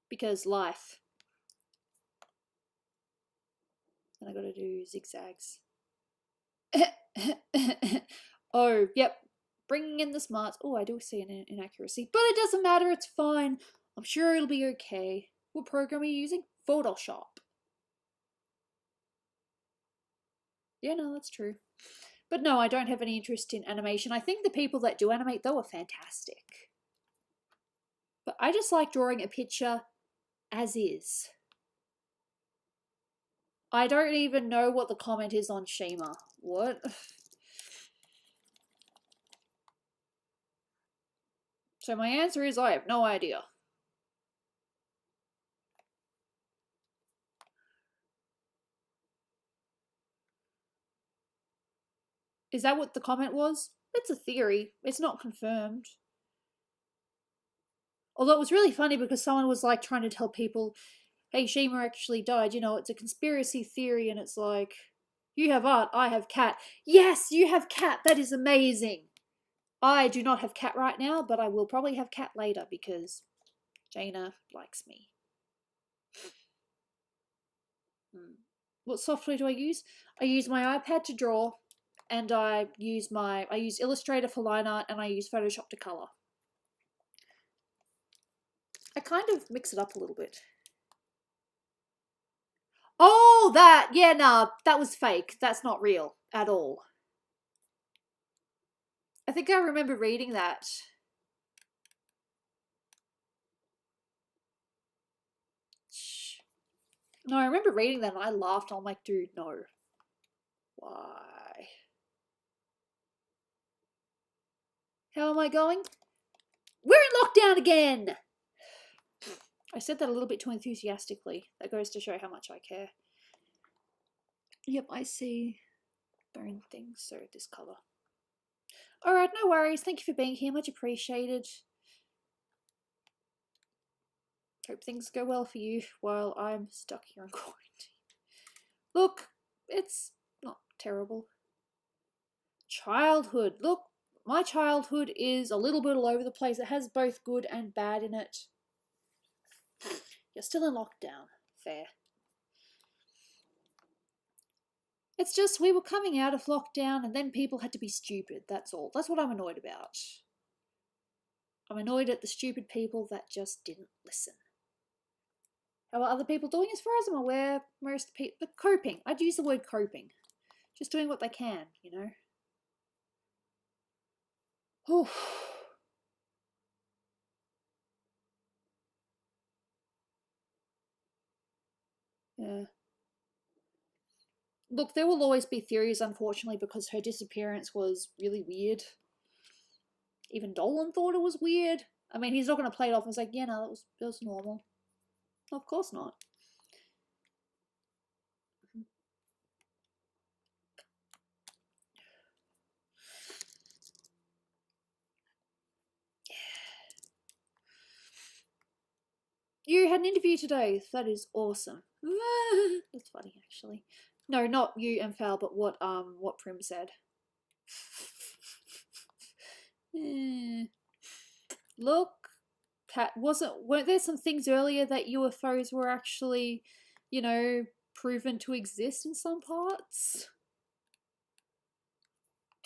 Because life. And I gotta do zigzags. Oh, yep. Bringing in the smarts. Oh, I do see an inaccuracy. But it doesn't matter, it's fine. I'm sure it'll be okay. What program are you using? Photoshop. Yeah, no, that's true. But no, I don't have any interest in animation. I think the people that do animate, though, are fantastic. But I just like drawing a picture as is. I don't even know what the comment is on Shima. What? So my answer is I have no idea. Is that what the comment was? It's a theory. It's not confirmed. Although it was really funny because someone was like trying to tell people, hey, Shima actually died. You know, it's a conspiracy theory. And it's like, you have art, I have cat. Yes, you have cat. That is amazing. I do not have cat right now, but I will probably have cat later because Jaina likes me. What software do I use? I use my iPad to draw, and I use Illustrator for line art, and I use Photoshop to color. I kind of mix it up a little bit. Oh, that! Yeah, nah, that was fake. That's not real at all. I think I remember reading that. No, I remember reading that and I laughed. I'm like, dude, no. Why? How am I going? We're in lockdown again! I said that a little bit too enthusiastically. That goes to show how much I care. Yep, I see bone things, so this colour. Alright, no worries. Thank you for being here. Much appreciated. Hope things go well for you while I'm stuck here in quarantine. Look, it's not terrible. Childhood. Look, my childhood is a little bit all over the place. It has both good and bad in it. You're still in lockdown. Fair. It's just we were coming out of lockdown and then people had to be stupid. That's all. That's what I'm annoyed about. I'm annoyed at the stupid people that just didn't listen. How are other people doing? As far as I'm aware, most people coping. I'd use the word coping. Just doing what they can, you know. Oh. Yeah. Look, there will always be theories, unfortunately, because her disappearance was really weird. Even Dolan thought it was weird. I mean, he's not going to play it off and say, yeah, no, that was normal. Of course not. You had an interview today. That is awesome. That's funny, actually. No, not you and Fal, but what Prim said. Look, weren't there some things earlier that UFOs were actually, you know, proven to exist in some parts?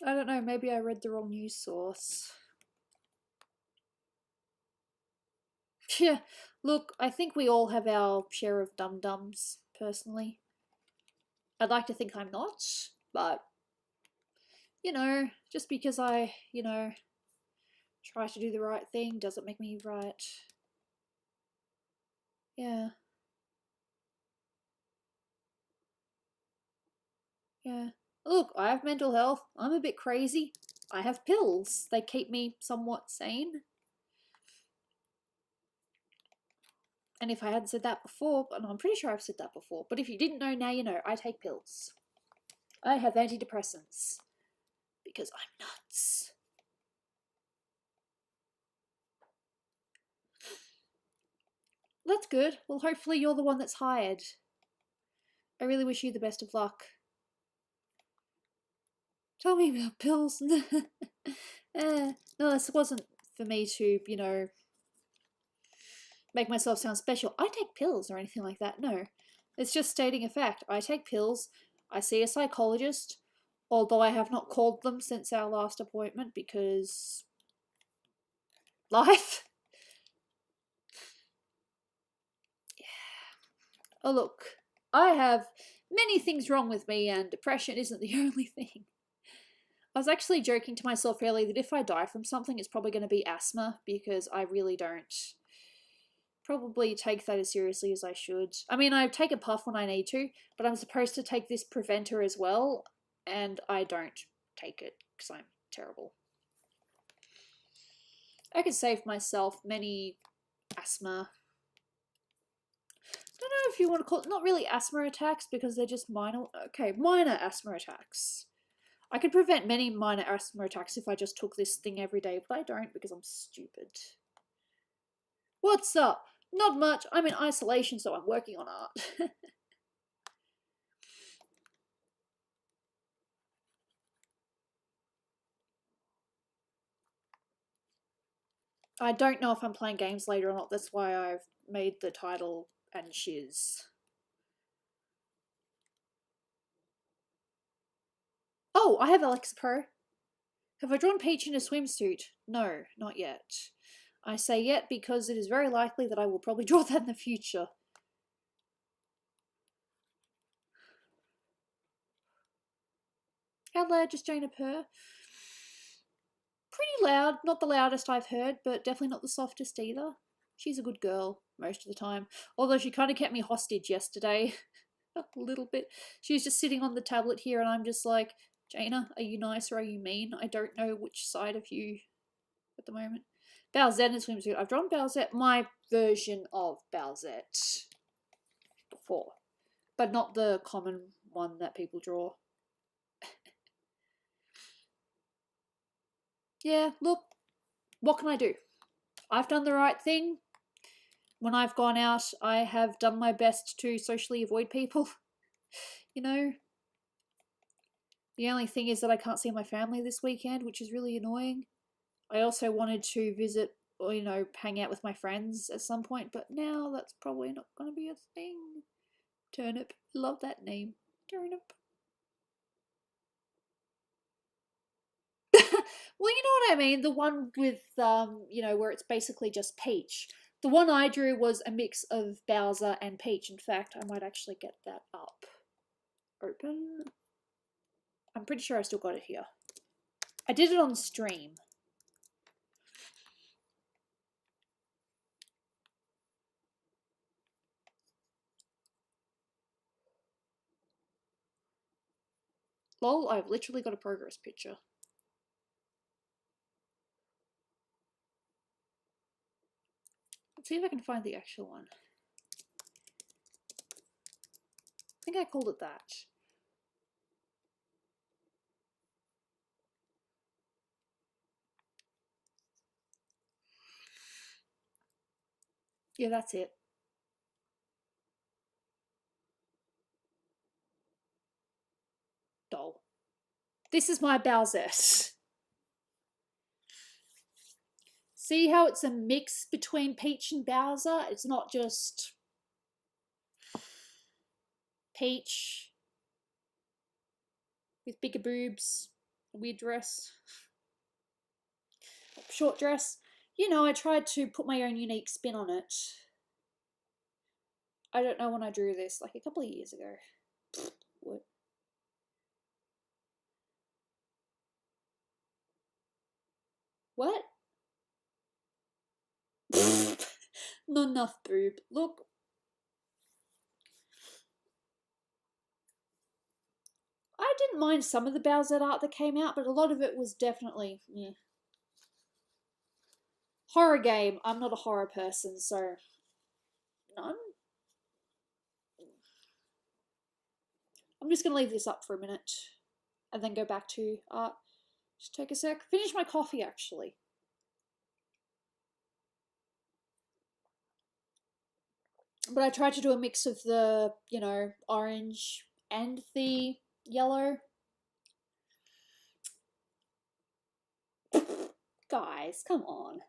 I don't know, maybe I read the wrong news source. Yeah, look, I think we all have our share of dum-dums, personally. I'd like to think I'm not, but, you know, just because I, you know, try to do the right thing doesn't make me right. Yeah. Yeah. Look, I have mental health. I'm a bit crazy. I have pills. They keep me somewhat sane. And if I hadn't said that before, and I'm pretty sure I've said that before, but if you didn't know, now you know, I take pills. I have antidepressants. Because I'm nuts. That's good. Well, hopefully you're the one that's hired. I really wish you the best of luck. Tell me about pills. No, this wasn't for me to, you know, make myself sound special. I take pills or anything like that. No. It's just stating a fact. I take pills. I see a psychologist. Although I have not called them since our last appointment because life. Oh, look, I have many things wrong with me, and depression isn't the only thing. I was actually joking to myself earlier that if I die from something, it's probably going to be asthma, because I really don't probably take that as seriously as I should. I mean, I take a puff when I need to, but I'm supposed to take this preventer as well, and I don't take it because I'm terrible. I could save myself many asthma. I don't know if you want to call it, not really asthma attacks because they're just minor. Okay, minor asthma attacks. I could prevent many minor asthma attacks if I just took this thing every day, but I don't because I'm stupid. What's up? Not much. I'm in isolation, so I'm working on art. I don't know if I'm playing games later or not. That's why I've made the title and shizz. Oh, I have Alexa Pro. Have I drawn Peach in a swimsuit? No, not yet. I say yet because it is very likely that I will probably draw that in the future. How loud is Jane purr? Pretty loud. Not the loudest I've heard, but definitely not the softest either. She's a good girl most of the time. Although she kind of kept me hostage yesterday. A little bit. She was just sitting on the tablet here and I'm just like, Jaina, are you nice or are you mean? I don't know which side of you at the moment. Bowsette in a swimsuit. I've drawn Bowsette, my version of Bowsette before. But not the common one that people draw. Yeah, look, what can I do? I've done the right thing. When I've gone out, I have done my best to socially avoid people. You know, the only thing is that I can't see my family this weekend, which is really annoying. I also wanted to visit or, you know, hang out with my friends at some point, but now that's probably not going to be a thing. Turnip. Love that name. Turnip. Well, you know what I mean? The one with, you know, where it's basically just Peach. The one I drew was a mix of Bowser and Peach. In fact, I might actually get that up. Open. I'm pretty sure I still got it here. I did it on stream. Lol, I've literally got a progress picture. Let's see if I can find the actual one. I think I called it that. Yeah, that's it. Doll. This is my Bowsette. See how it's a mix between Peach and Bowser? It's not just Peach with bigger boobs, a weird dress, short dress. You know, I tried to put my own unique spin on it. I don't know when I drew this, like a couple of years ago. What? What? Not enough boob. Look. I didn't mind some of the Bowsette art that came out, but a lot of it was definitely, yeah. Horror game. I'm not a horror person, so none. I'm just going to leave this up for a minute and then go back to art. Just take a sec. Finish my coffee, actually. But I tried to do a mix of the, you know, orange and the yellow. Guys, come on.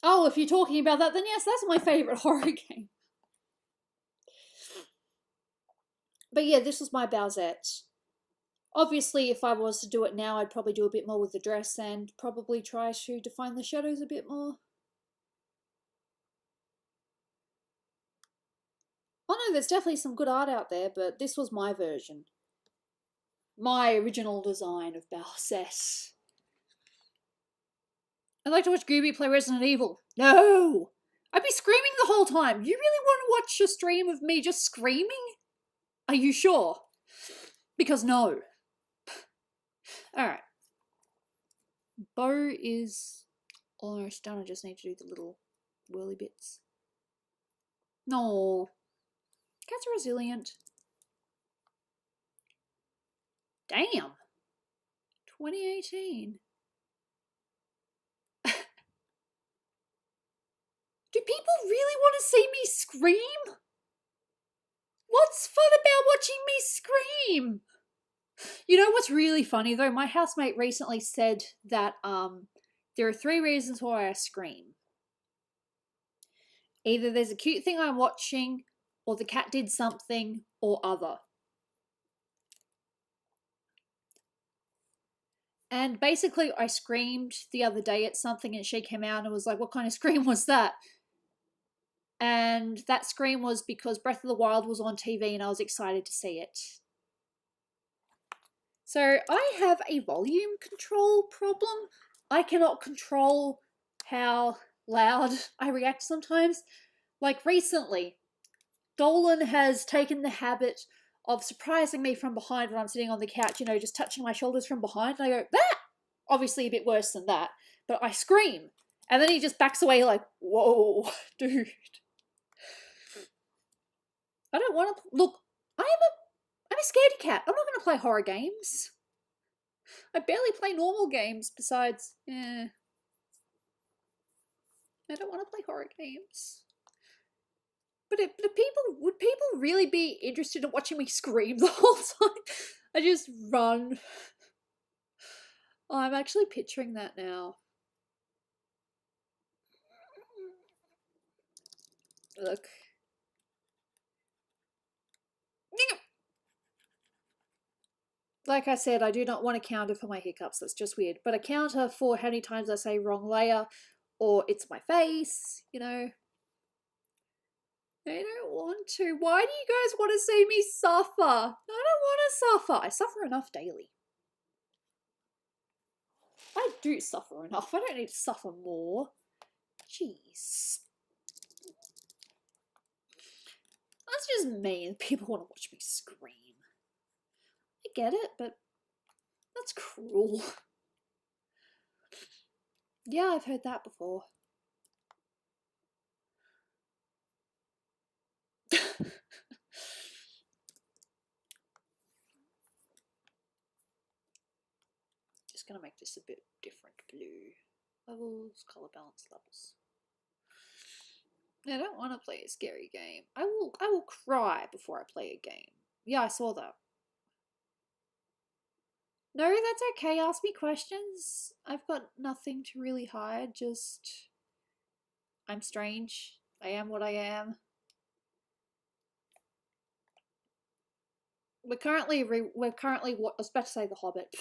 Oh, if you're talking about that, then yes, that's my favourite horror game. But yeah, this was my Bowsette. Obviously, if I was to do it now, I'd probably do a bit more with the dress and probably try to define the shadows a bit more. Oh no, there's definitely some good art out there, but this was my version. My original design of Bowsette. I'd like to watch Gooby play Resident Evil. No! I'd be screaming the whole time. You really want to watch a stream of me just screaming? Are you sure? Because no. Alright. Bow is almost done. I just need to do the little whirly bits. No. Cats are resilient. Damn. 2018. Do people really want to see me scream? What's fun about watching me scream? You know what's really funny though? My housemate recently said that there are 3 reasons why I scream. Either there's a cute thing I'm watching, or the cat did something, or other. And basically I screamed the other day at something and she came out and was like, what kind of scream was that? And that scream was because Breath of the Wild was on TV and I was excited to see it. So I have a volume control problem. I cannot control how loud I react sometimes. Like recently, Dolan has taken the habit of surprising me from behind when I'm sitting on the couch, you know, just touching my shoulders from behind. And I go, ah! Obviously a bit worse than that. But I scream. And then he just backs away like, whoa, dude. I don't want to... Look, I'm a scaredy cat. I'm not going to play horror games. I barely play normal games besides... I don't want to play horror games. But would people really be interested in watching me scream the whole time? I just run. Oh, I'm actually picturing that now. Look. Like I said, I do not want a counter for my hiccups. That's just weird. But a counter for how many times I say wrong layer or it's my face, you know. I don't want to. Why do you guys want to see me suffer? I don't want to suffer. I suffer enough daily. I do suffer enough. I don't need to suffer more. Jeez. That's just mean. People want to watch me scream. I get it, but that's cruel. Yeah, I've heard that before. Just gonna make this a bit different blue. Levels, color balance levels. I don't want to play a scary game. I will cry before I play a game. Yeah, I saw that. No, that's okay. Ask me questions. I've got nothing to really hide. Just I'm strange. I am what I am. We're currently I was about to say The Hobbit.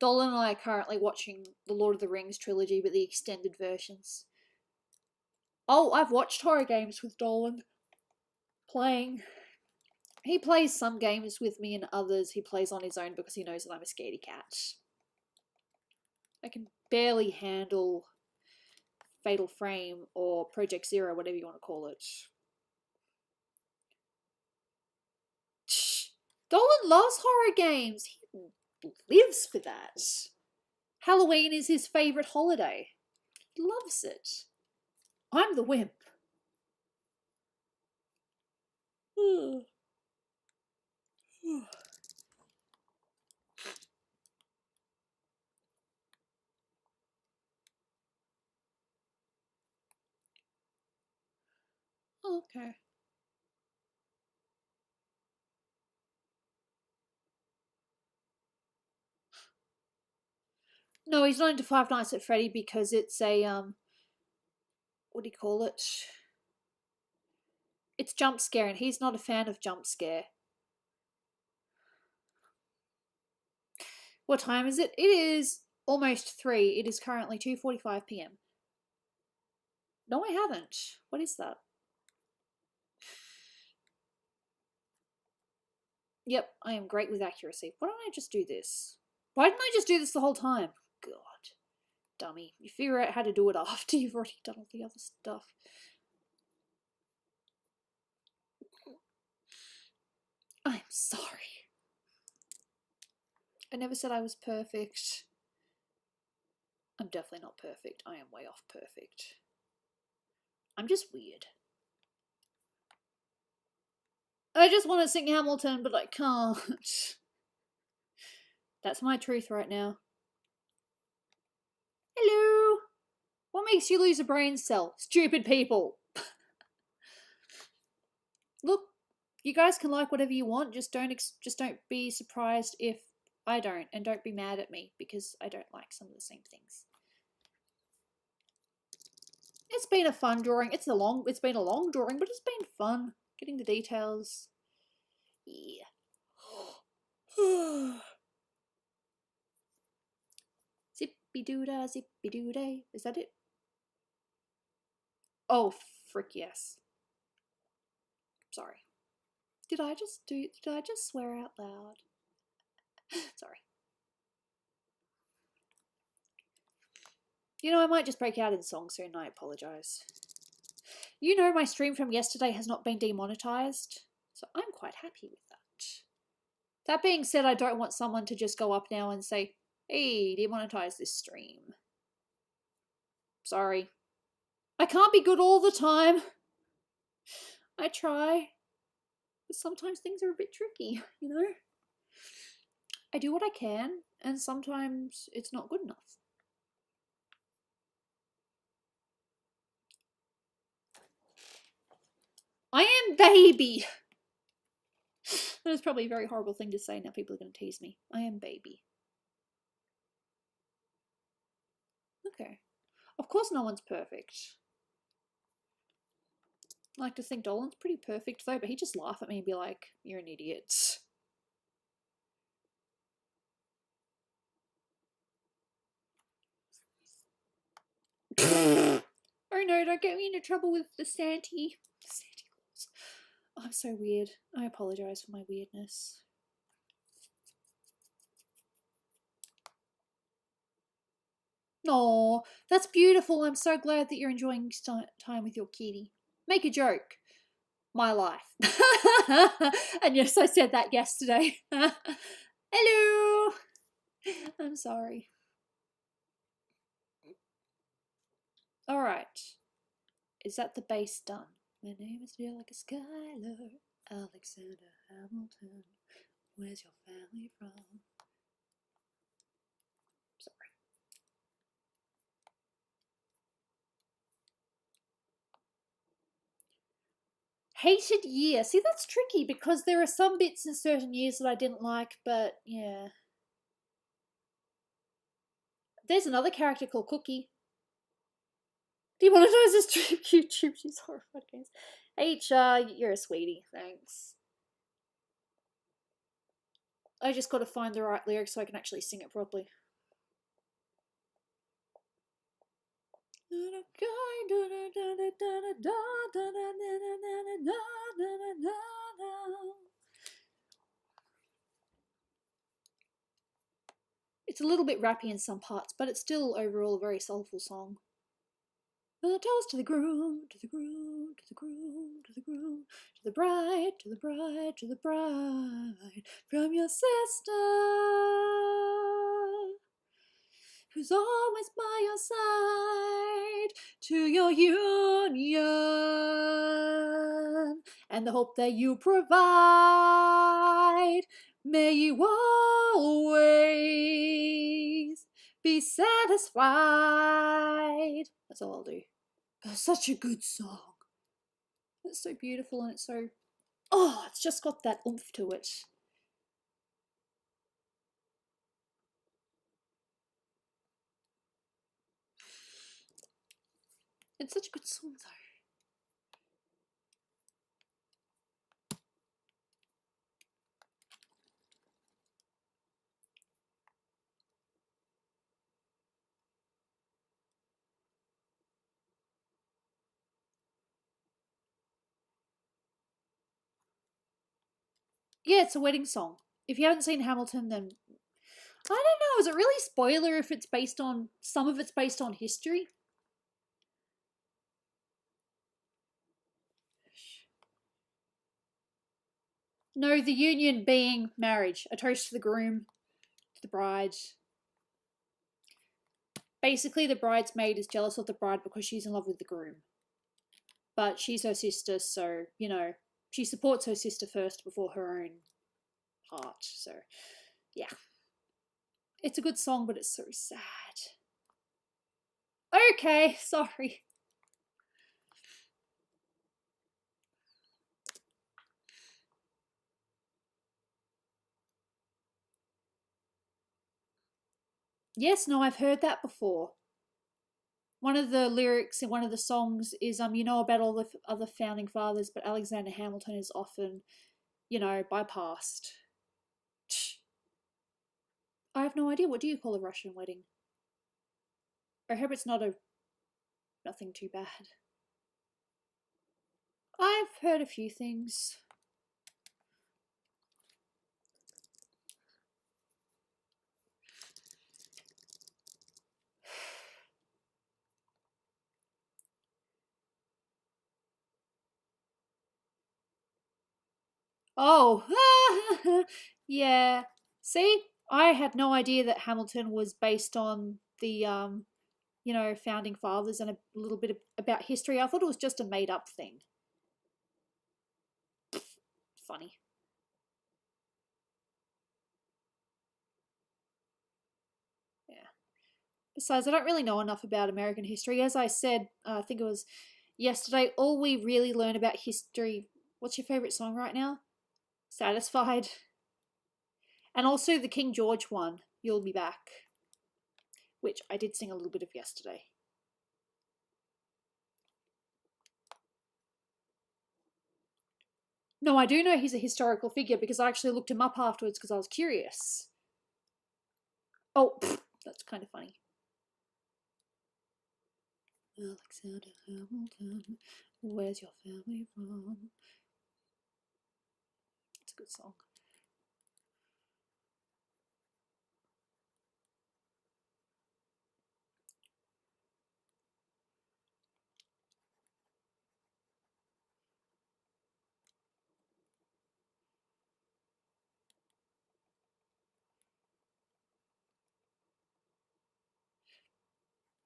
Dolan and I are currently watching the Lord of the Rings trilogy, but the extended versions. Oh, I've watched horror games with Dolan. Playing. He plays some games with me and others he plays on his own because he knows that I'm a scaredy cat. I can barely handle Fatal Frame or Project Zero, whatever you want to call it. Dolan loves horror games. He lives for that. Halloween is his favourite holiday. He loves it. I'm the wimp. Okay. No, he's not into Five Nights at Freddy because it's a what do you call it? It's jump scare, and he's not a fan of jump scare. What time is it? It is almost 3. It is currently 2:45 p.m. No, I haven't. What is that? Yep, I am great with accuracy. Why don't I just do this? Why didn't I just do this the whole time? God. Dummy. You figure out how to do it after you've already done all the other stuff. I'm sorry. I never said I was perfect. I'm definitely not perfect. I am way off perfect. I'm just weird. I just want to sing Hamilton, but I can't. That's my truth right now. Hello! What makes you lose a brain cell? Stupid people. Look, you guys can like whatever you want. Just don't be surprised if I don't, and don't be mad at me because I don't like some of the same things. It's been a fun drawing. It's been a long drawing, but it's been fun getting the details. Yeah. Zippy doo dah, zippy doo day. Is that it? Oh, frick yes. Sorry. Did I just swear out loud? Sorry. You know, I might just break out in song soon, I apologise. You know, my stream from yesterday has not been demonetized, so I'm quite happy with that. That being said, I don't want someone to just go up now and say, hey, demonetize this stream. Sorry. I can't be good all the time. I try. But sometimes things are a bit tricky, you know? I do what I can, and sometimes it's not good enough. I am baby! That is probably a very horrible thing to say, now people are going to tease me. I am baby. Okay. Of course no one's perfect. I like to think Dolan's pretty perfect though, but he'd just laugh at me and be like, you're an idiot. Oh no, don't get me into trouble with the Santa Claus. Oh, I'm so weird. I apologise for my weirdness. Aw, that's beautiful. I'm so glad that you're enjoying time with your kitty. Make a joke. My life. And yes, I said that yesterday. Hello. I'm sorry. All right. Is that the base done? My name is Angelica Schuyler, Alexander Hamilton. Where's your family from? Sorry. Hated year. See, that's tricky because there are some bits in certain years that I didn't like, but yeah. There's another character called Cookie. Demonetizes YouTube. She's horrified games. HR, you're a sweetie. Thanks. I just got to find the right lyrics so I can actually sing it properly. It's a little bit rappy in some parts, but it's still overall a very soulful song. A toast to the groom, to the groom, to the groom, to the groom, to the bride, to the bride, to the bride, from your sister, who's always by your side, to your union, and the hope that you provide. May you always be satisfied. That's all I'll do. It's such a good song. It's so beautiful and it's so... Oh, it's just got that oomph to it. It's such a good song though. Yeah, it's a wedding song. If you haven't seen Hamilton, then I don't know. Is it really spoiler if it's based on some of it's based on history? No, the union being marriage, a toast to the groom, to the bride. Basically, the bridesmaid is jealous of the bride because she's in love with the groom. But she's her sister, so, you know, she supports her sister first before her own heart. So, yeah. It's a good song, but it's so sad. Okay, sorry. Yes, no, I've heard that before. One of the lyrics in one of the songs is, you know about all the other founding fathers, but Alexander Hamilton is often, you know, bypassed. I have no idea. What do you call a Russian wedding? I hope it's not a nothing too bad. I've heard a few things. Oh, yeah. See, I had no idea that Hamilton was based on the you know, founding fathers and a little bit about history. I thought it was just a made up thing. Funny. Yeah. Besides, I don't really know enough about American history. As I said, I think it was yesterday, all we really learn about history. What's your favorite song right now? Satisfied. And also the King George one, You'll Be Back, which I did sing a little bit of yesterday. No, I do know he's a historical figure because I actually looked him up afterwards because I was curious. Oh, that's kind of funny. Alexander Hamilton, where's your family from? It's a good song.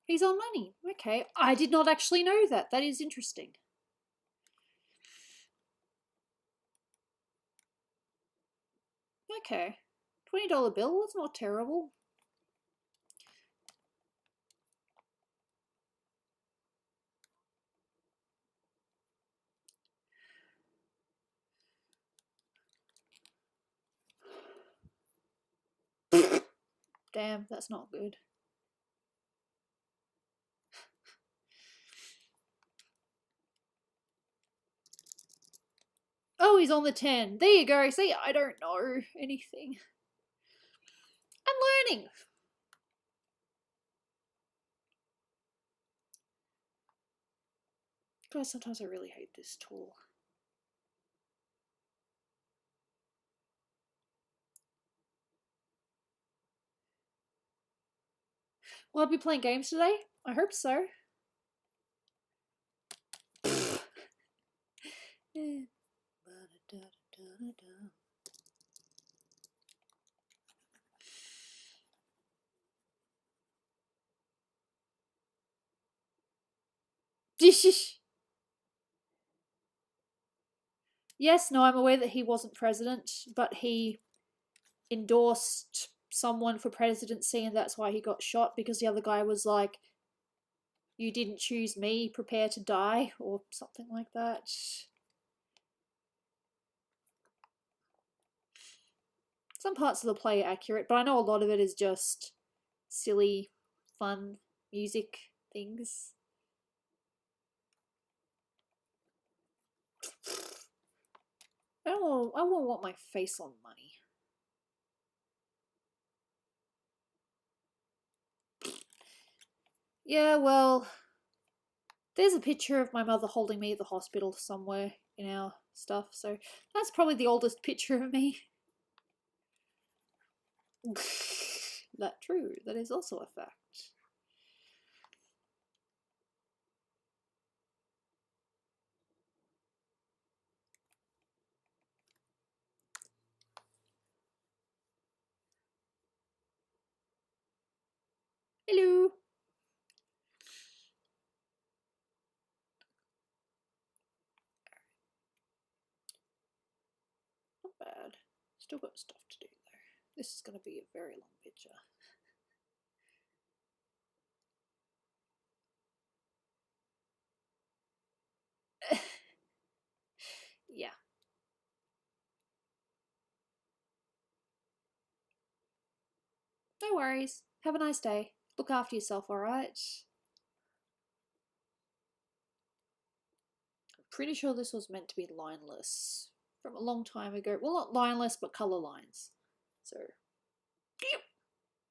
He's on money. Okay. I did not actually know that. That is interesting. Okay. $20 bill? That's not terrible. Damn, that's not good. Oh, he's on the 10. There you go. See, I don't know anything. I'm learning. God, sometimes I really hate this tool. Will I be playing games today? I hope so. Yes, no, I'm aware that he wasn't president, but he endorsed someone for presidency and that's why he got shot because the other guy was like, you didn't choose me, prepare to die, or something like that. Some parts of the play are accurate, but I know a lot of it is just silly, fun music things. I won't want my face on money. Yeah, well, there's a picture of my mother holding me at the hospital somewhere in our stuff. So that's probably the oldest picture of me. That true. That is also a fact. Hello. Not bad. Still got stuff to do though. This is going to be a very long picture. Yeah. No worries. Have a nice day. Look after yourself, alright? I'm pretty sure this was meant to be lineless from a long time ago. Well, not lineless, but color lines. So,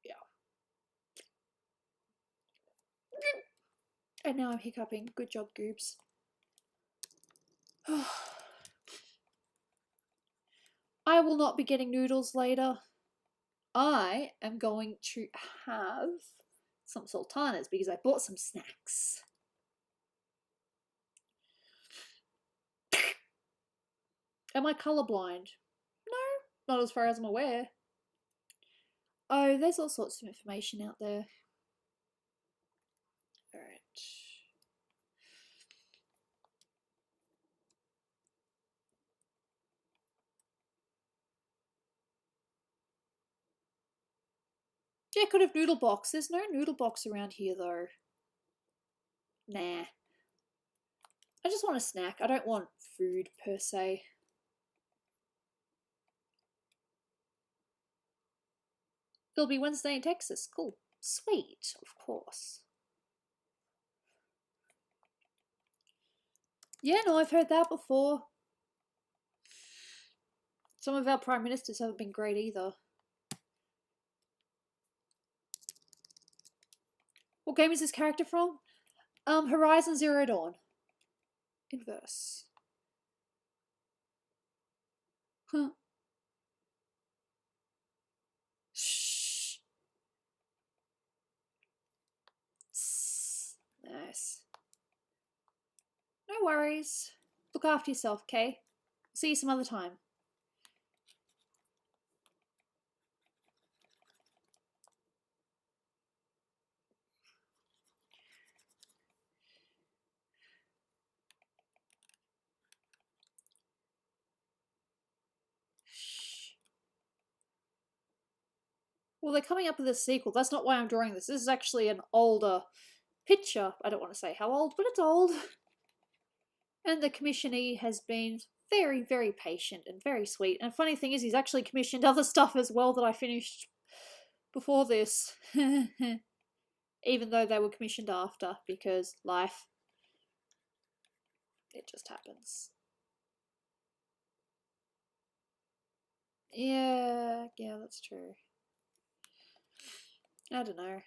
yeah. And now I'm hiccuping. Good job, Goobs. I will not be getting noodles later. I am going to have some sultanas because I bought some snacks. Am I colourblind? No, not as far as I'm aware. Oh, there's all sorts of information out there. Alright. Yeah, could have noodle box. There's no noodle box around here though. Nah. I just want a snack. I don't want food per se. It'll be Wednesday in Texas. Cool. Sweet, of course. Yeah, no, I've heard that before. Some of our prime ministers haven't been great either. What game is this character from? Horizon Zero Dawn. Inverse. Huh. Shh. Nice. No worries. Look after yourself, okay? See you some other time. Well, they're coming up with a sequel. That's not why I'm drawing this. This is actually an older picture. I don't want to say how old, but it's old. And the commissionee has been very, very patient and very sweet. And funny thing is, he's actually commissioned other stuff as well that I finished before this. Even though they were commissioned after, because life. It just happens. Yeah, that's true. I don't know.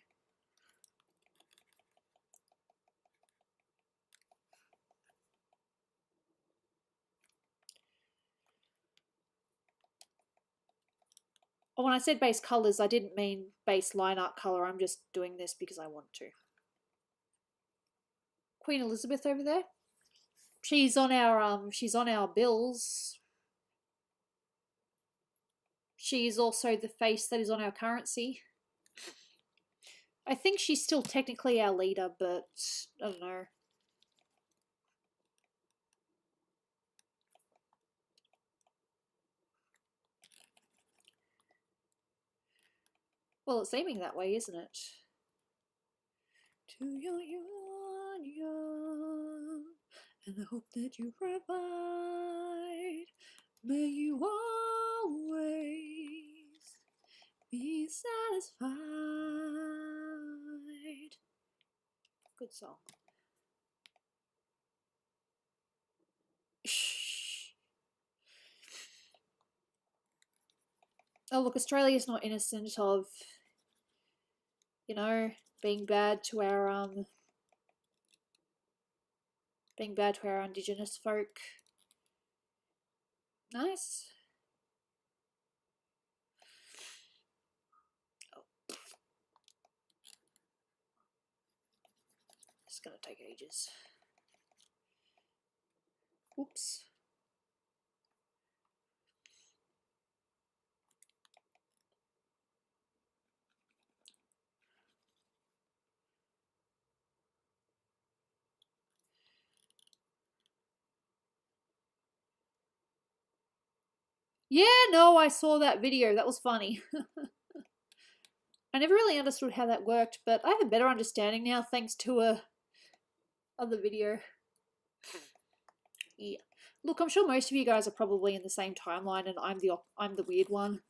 When I said base colours, I didn't mean base line art colour. I'm just doing this because I want to. Queen Elizabeth over there. She's on our bills. She's also the face that is on our currency. I think she's still technically our leader, but I don't know. Well, it's seeming that way, isn't it? To your young, and I hope that you provide. May you always be satisfied. Good song. Shh. Oh, look, Australia's not innocent of, you know, being bad to our Indigenous folk. Nice. Oh. It's gonna take ages. Oops. Yeah, no, I saw that video. That was funny. I never really understood how that worked, but I have a better understanding now thanks to a other video. Yeah. Look, I'm sure most of you guys are probably in the same timeline, and I'm the weird one.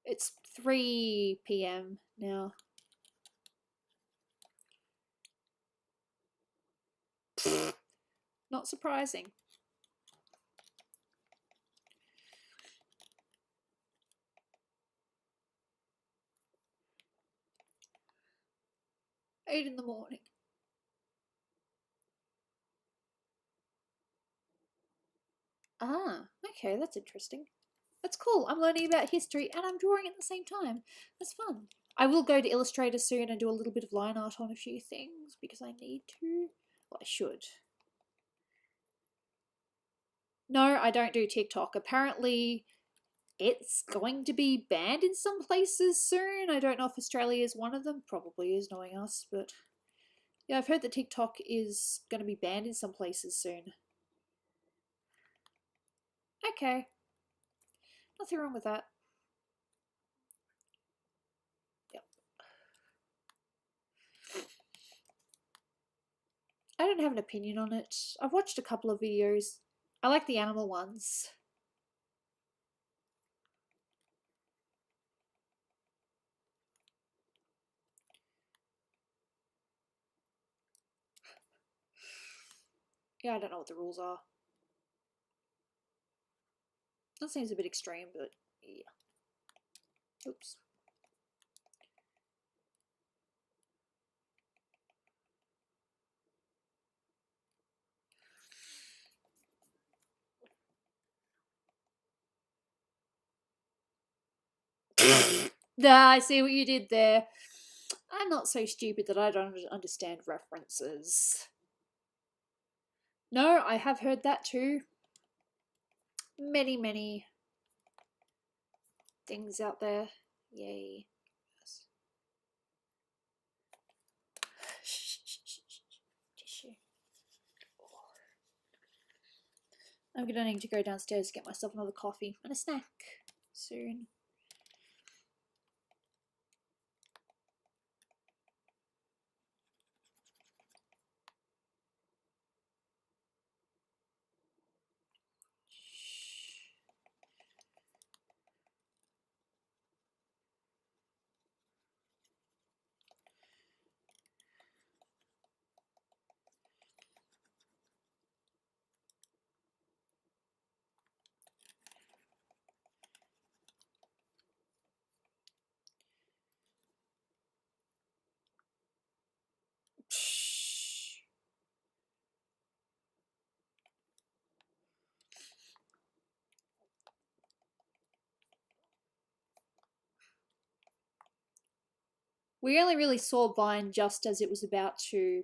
It's 3 p.m. now. Not surprising. Eight in the morning. Ah, okay, that's interesting. That's cool. I'm learning about history and I'm drawing at the same time. That's fun. I will go to Illustrator soon and do a little bit of line art on a few things because I need to. Well, I should. No, I don't do TikTok. Apparently, it's going to be banned in some places soon. I don't know if Australia is one of them. Probably is, knowing us, but yeah, I've heard that TikTok is going to be banned in some places soon. Okay. Nothing wrong with that. Yep. I don't have an opinion on it. I've watched a couple of videos. I like the animal ones. Yeah, I don't know what the rules are. That seems a bit extreme, but yeah. Oops. I see what you did there. I'm not so stupid that I don't understand references. No, I have heard that too. Many, many things out there. Yay. Tissue. I'm gonna need to go downstairs to get myself another coffee and a snack soon. We only really saw Vine just as it was about to,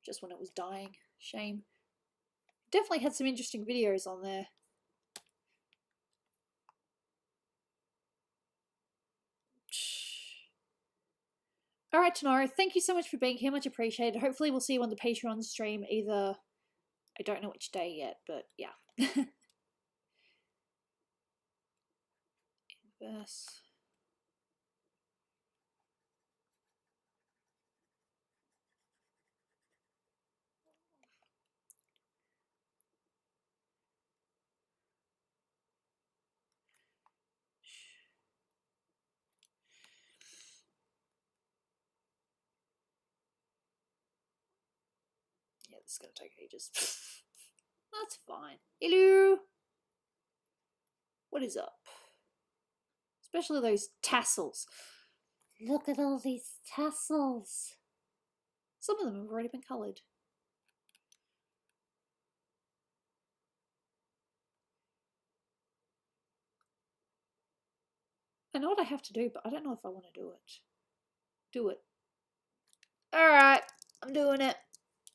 just when it was dying. Shame. Definitely had some interesting videos on there. Alright, Tenaro, thank you so much for being here. Much appreciated. Hopefully we'll see you on the Patreon stream either. I don't know which day yet, but yeah. Inverse. Yeah, this is gonna take ages. That's fine. Hello! What is up? Especially those tassels. Look at all these tassels. Some of them have already been coloured. I know what I have to do, but I don't know if I want to do it. Do it. Alright, I'm doing it.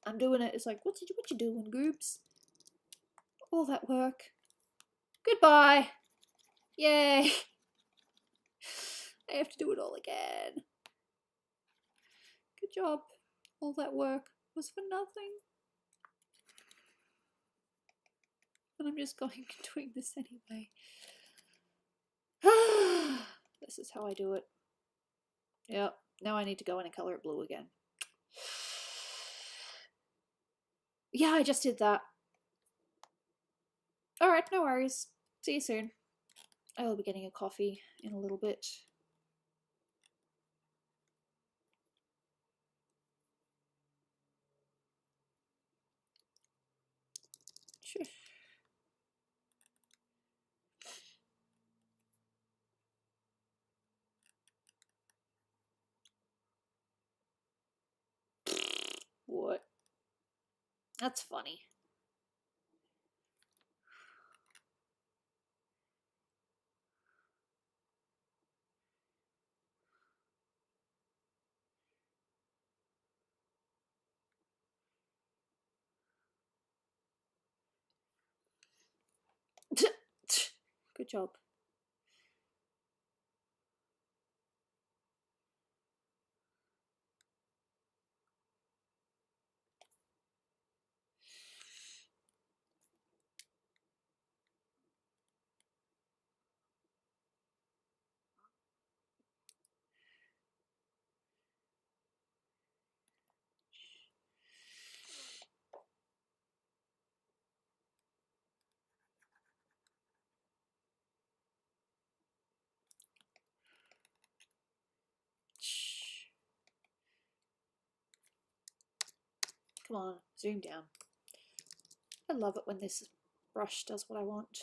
I'm doing it. It's like, what you doing, groups? All that work. Goodbye. Yay. I have to do it all again. Good job. All that work was for nothing. And I'm just going and doing this anyway. This is how I do it. Yep. Now I need to go in and color it blue again. Yeah, I just did that. Alright, no worries. See you soon. I will be getting a coffee in a little bit. Sure. What? That's funny. Good job. Come on, zoom down. I love it when this brush does what I want.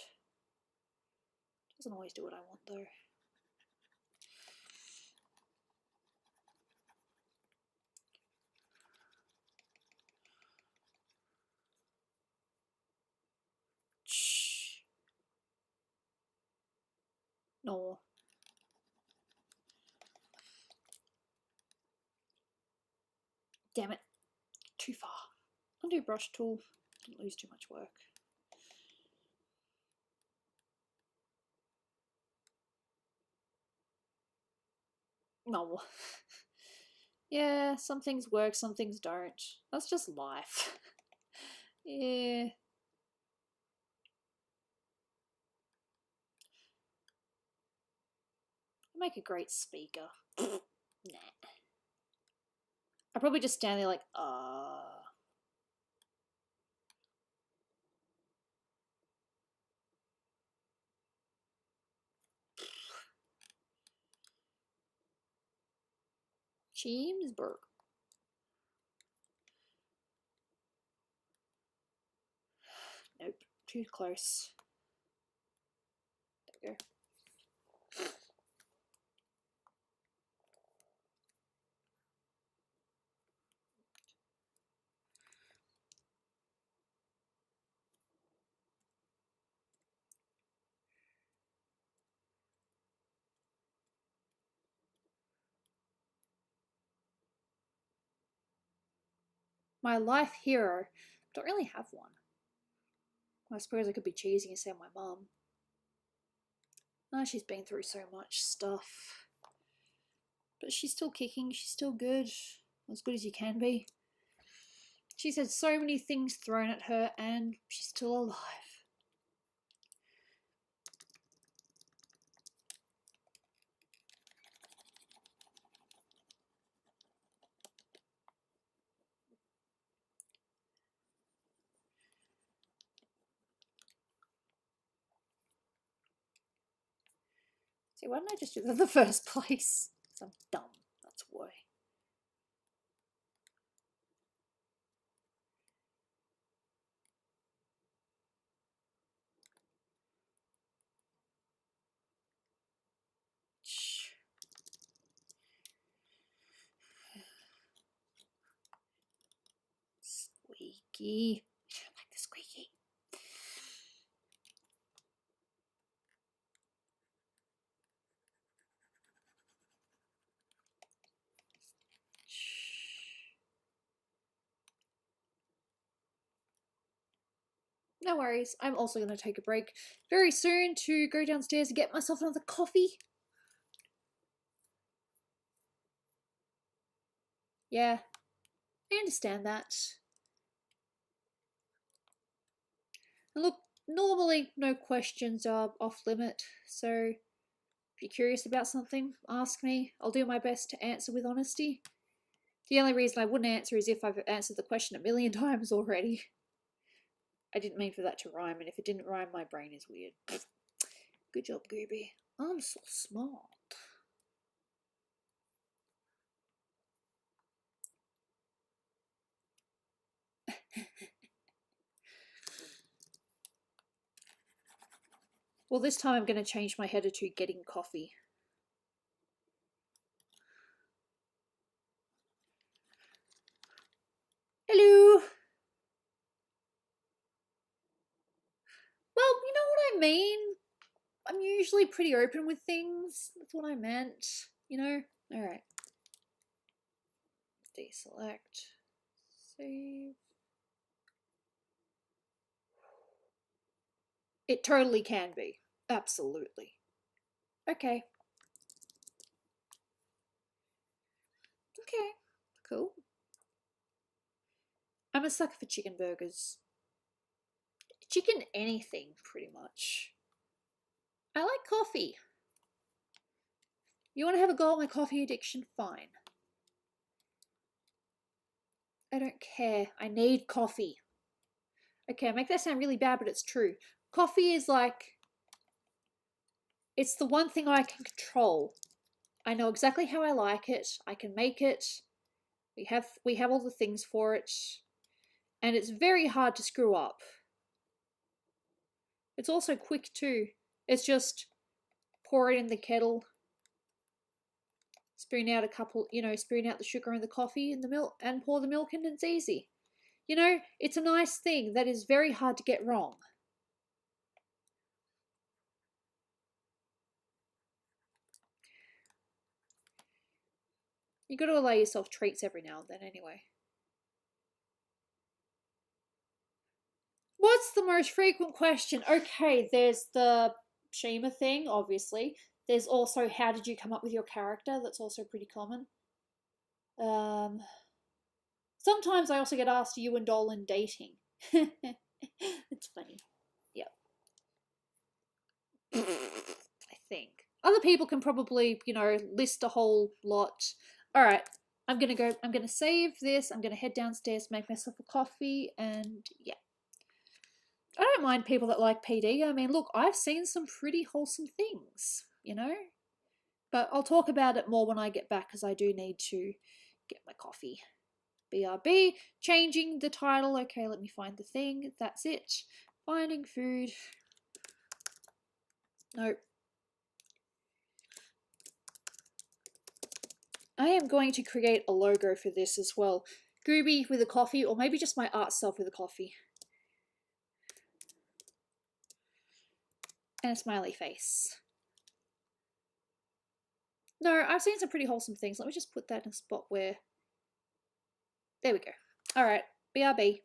Doesn't always do what I want though. No. Damn it. Too far. Undo brush tool. Didn't lose too much work. No. Yeah, some things work, some things don't. That's just life. Yeah. I make a great speaker. Nah. I probably just stand there like, Jamesburg. Nope, too close. There we go. My life hero. Don't really have one. I suppose I could be cheesy and say my mum. Oh, she's been through so much stuff. But she's still kicking, she's still good. As good as you can be. She's had so many things thrown at her and she's still alive. See, why didn't I just do that in the first place? Because I'm dumb, that's why. Squeaky. I don't like the squeaky. no worries. I'm also going to take a break very soon to go downstairs and get myself another coffee. Yeah, I understand that. And look, normally no questions are off limit, so if you're curious about something, ask me. I'll do my best to answer with honesty. The only reason I wouldn't answer is if I've answered the question a million times already. I didn't mean for that to rhyme, and if it didn't rhyme, my brain is weird. Good job, Gooby. I'm so smart. Well, this time I'm going to change my header to getting coffee. Hello! Well, you know what I mean? I'm usually pretty open with things. That's what I meant, you know? Alright. Deselect. Save. It totally can be. Absolutely. Okay. Okay. Cool. I'm a sucker for chicken burgers. Chicken anything, pretty much. I like coffee. You want to have a go at my coffee addiction? Fine. I don't care. I need coffee. Okay, I make that sound really bad, but it's true. Coffee is like... It's the one thing I can control. I know exactly how I like it. I can make it. We have all the things for it. And it's very hard to screw up. It's also quick too. It's just pour it in the kettle, spoon out a couple, spoon out the sugar and the coffee and the milk, and pour the milk in, and it's easy. You know, it's a nice thing that is very hard to get wrong. You got to allow yourself treats every now and then anyway. What's the most frequent question? Okay, there's the Shima thing, obviously. There's also how did you come up with your character? That's also pretty common. Sometimes I also get asked, are you and Dolan dating? It's funny. Yep. I think. Other people can probably, list a whole lot. Alright, I'm gonna save this, I'm gonna head downstairs, make myself a coffee, and yeah. I don't mind people that like PD. I mean, look, I've seen some pretty wholesome things, But I'll talk about it more when I get back, because I do need to get my coffee. BRB, changing the title. Okay, let me find the thing. That's it. Finding food. Nope. I am going to create a logo for this as well. Gooby with a coffee, or maybe just my art self with a coffee. And a smiley face. No, I've seen some pretty wholesome things. Let me just put that in a spot where... There we go. Alright, BRB.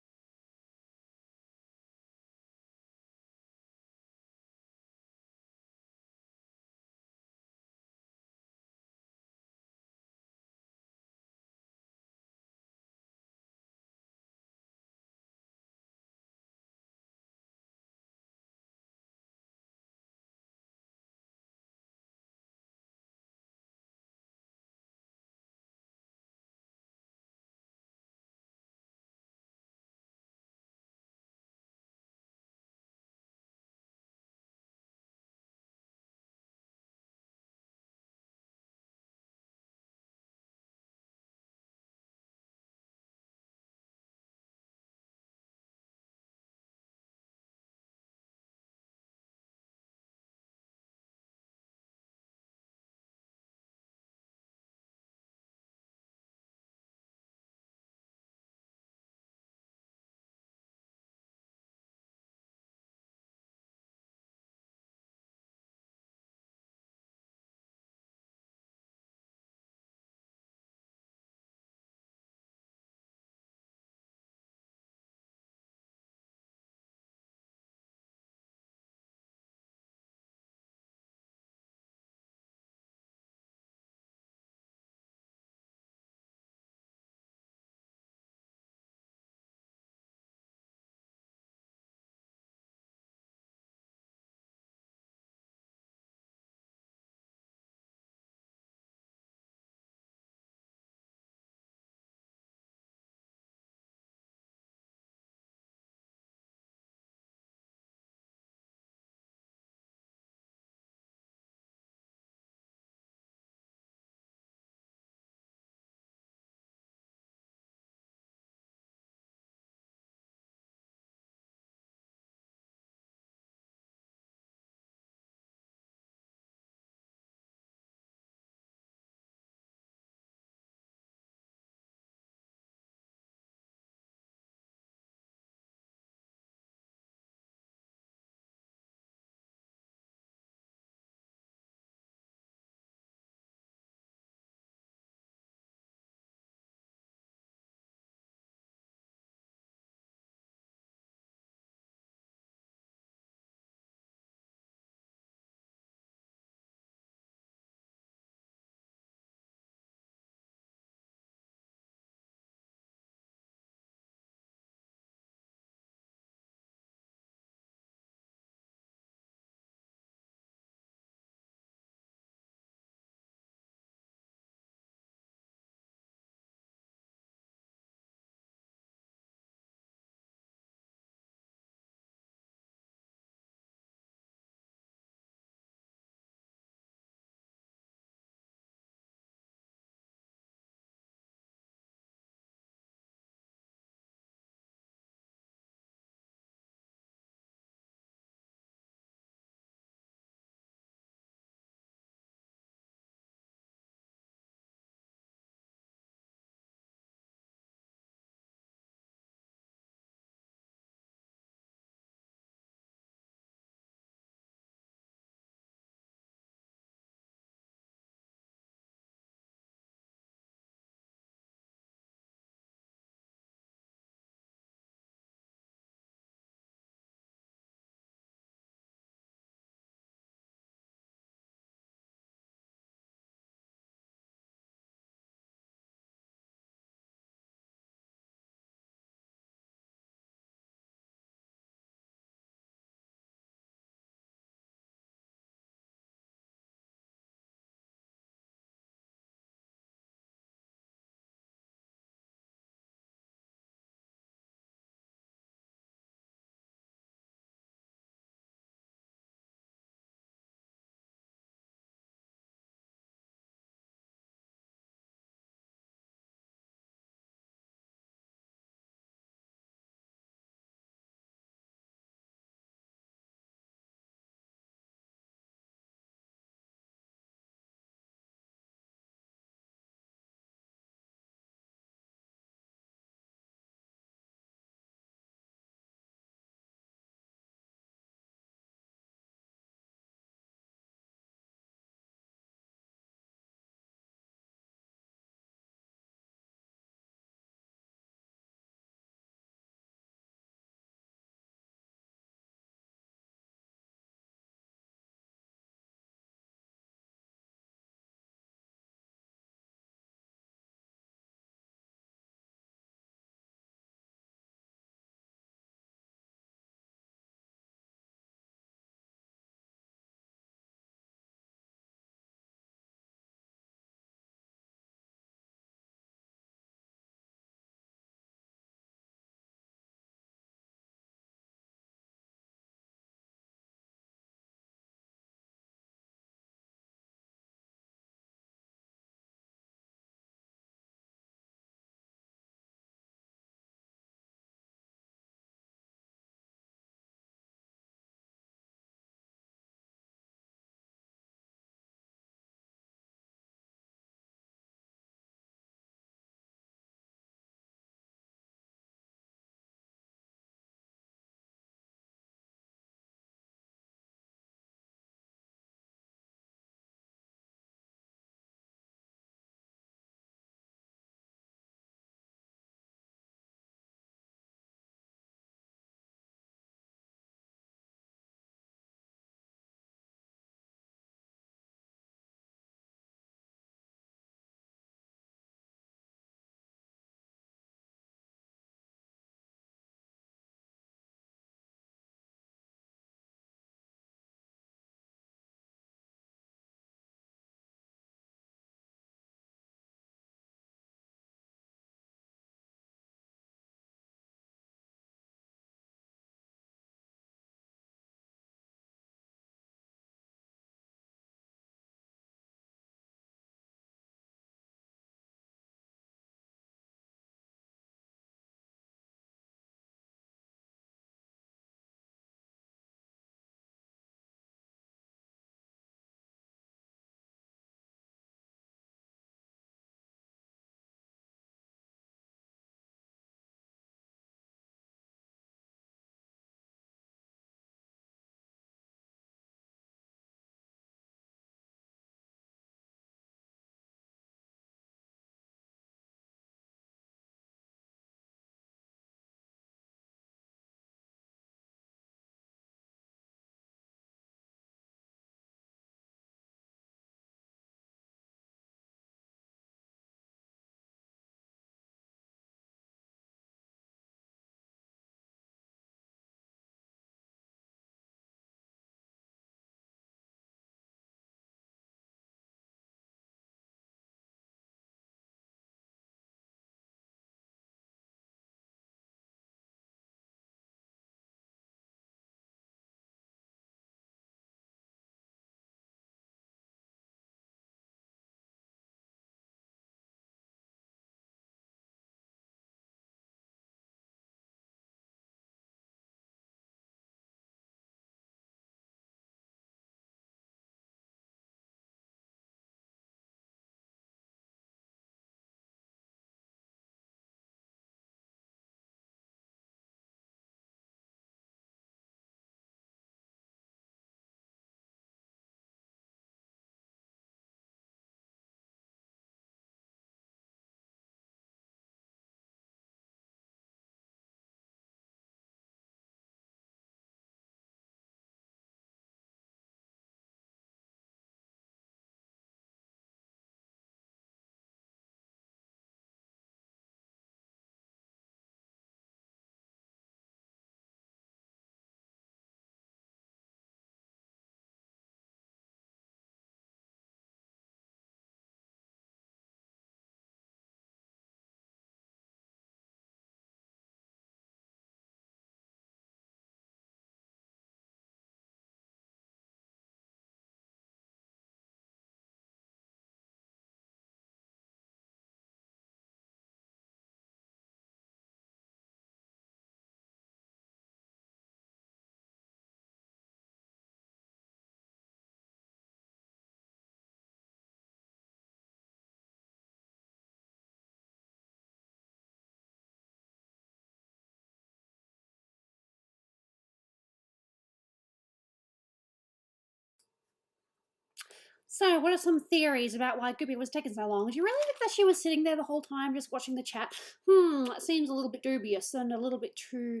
So, what are some theories about why Goopy was taking so long? Do you really think that she was sitting there the whole time just watching the chat? That seems a little bit dubious and a little bit too,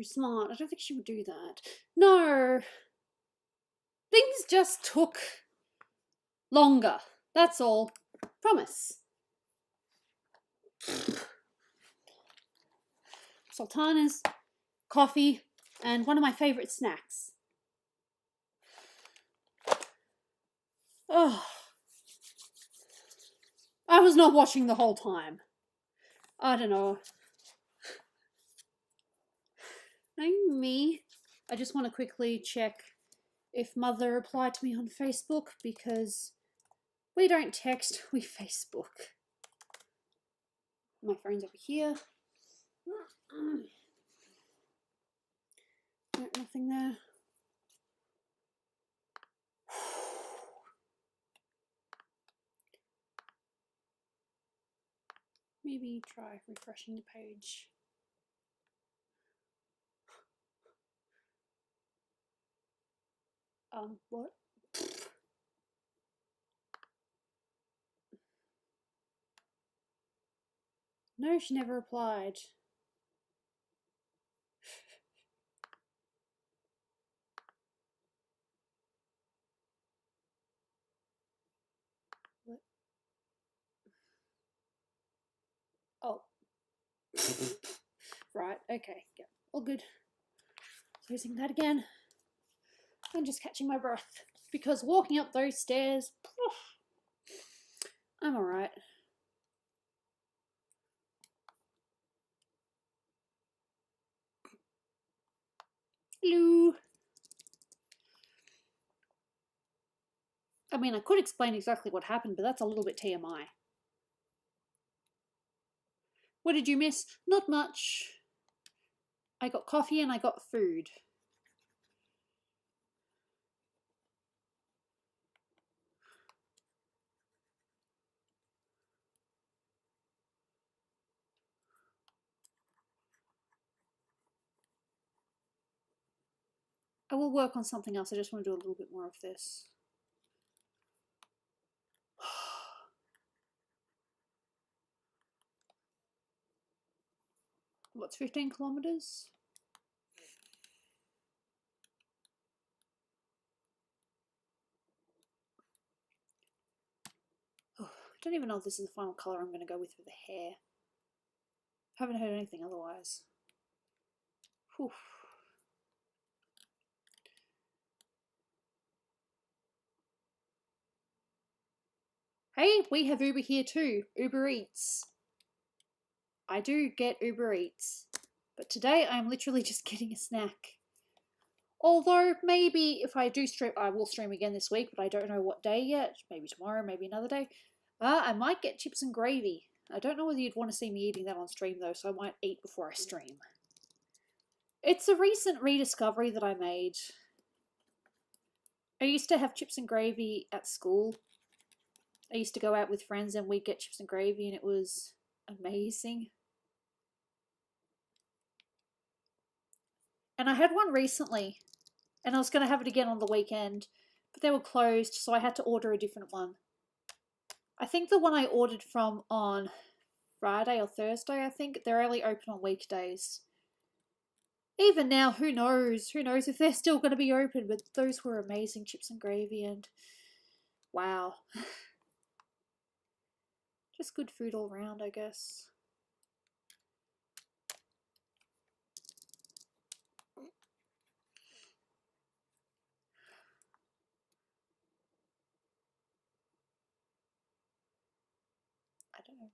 smart. I don't think she would do that. No. Things just took longer. That's all. Promise. Sultanas, coffee, and one of my favourite snacks. Oh. I was not watching the whole time. I don't know. Me. I just want to quickly check if Mother replied to me on Facebook because we don't text, we Facebook. My phone's over here. No, nothing there. Maybe try refreshing the page. What? No, she never replied. What? Oh. Right, okay, yeah, all good. Using that again. I'm just catching my breath because walking up those stairs, I'm alright. Hello. I mean, I could explain exactly what happened, but that's a little bit TMI. What did you miss? Not much. I got coffee and I got food. I will work on something else. I just want to do a little bit more of this. What's 15 kilometers? Oh, I don't even know if this is the final colour I'm going to go with for the hair. Haven't heard anything otherwise. Whew. Hey, we have Uber here too. Uber Eats. I do get Uber Eats. But today I'm literally just getting a snack. Although, maybe if I do stream, I will stream again this week, but I don't know what day yet. Maybe tomorrow, maybe another day. I might get chips and gravy. I don't know whether you'd want to see me eating that on stream though, so I might eat before I stream. It's a recent rediscovery that I made. I used to have chips and gravy at school. I used to go out with friends and we'd get chips and gravy and it was amazing. And I had one recently and I was going to have it again on the weekend, but they were closed, so I had to order a different one. I think the one I ordered from on Friday or Thursday, I think, they're only open on weekdays. Even now, who knows? Who knows if they're still going to be open, but those were amazing chips and gravy and wow. Just good food all around, I guess. I don't know.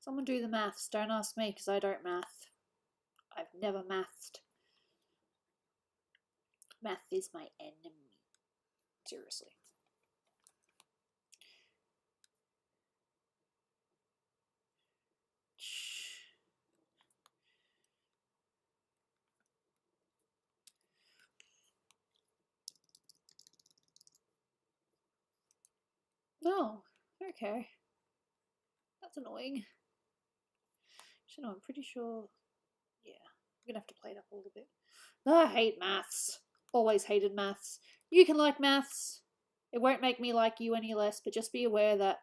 Someone do the maths. Don't ask me because I don't math. I've never mathed. Math is my enemy. Seriously. Oh, okay. That's annoying. Actually, no, I'm pretty sure. Yeah, I'm gonna have to play it up a little bit. I hate maths. Always hated maths. You can like maths. It won't make me like you any less, but just be aware that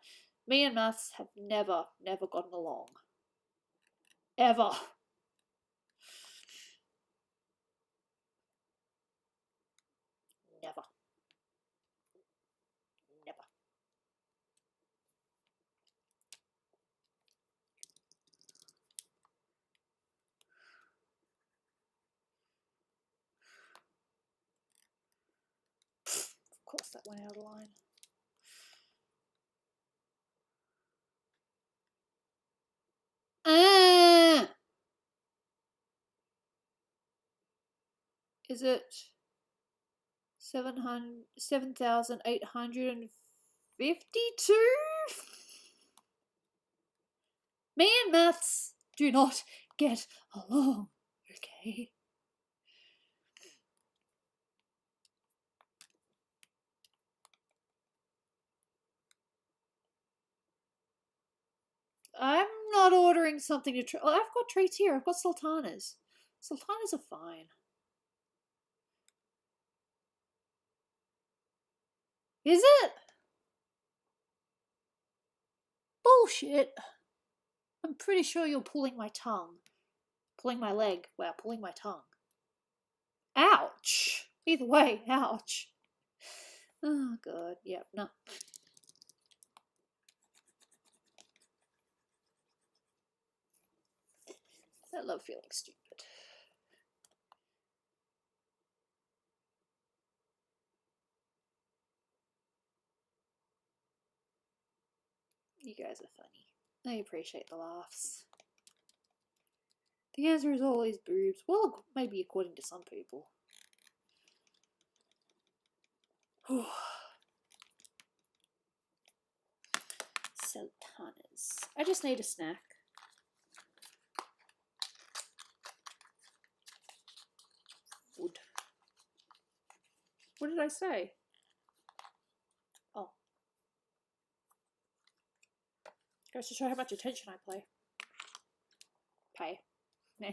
me and maths have never gotten along. Ever. Never. Never. Of course that went out of line. Is it 7,852? Me and maths do not get along, okay? I'm not ordering something to try. I've got treats here. I've got sultanas. Sultanas are fine. Is it? Bullshit. I'm pretty sure you're pulling my tongue. Pulling my leg. Wow, pulling my tongue. Ouch. Either way, ouch. Oh, God. Yep, no. I love feeling stupid. You guys are funny. I appreciate the laughs. The answer is always boobs. Well, maybe according to some people. Sultanas. I just need a snack. Wood. What did I say? Oh. Goes to show how much attention I pay. Nah.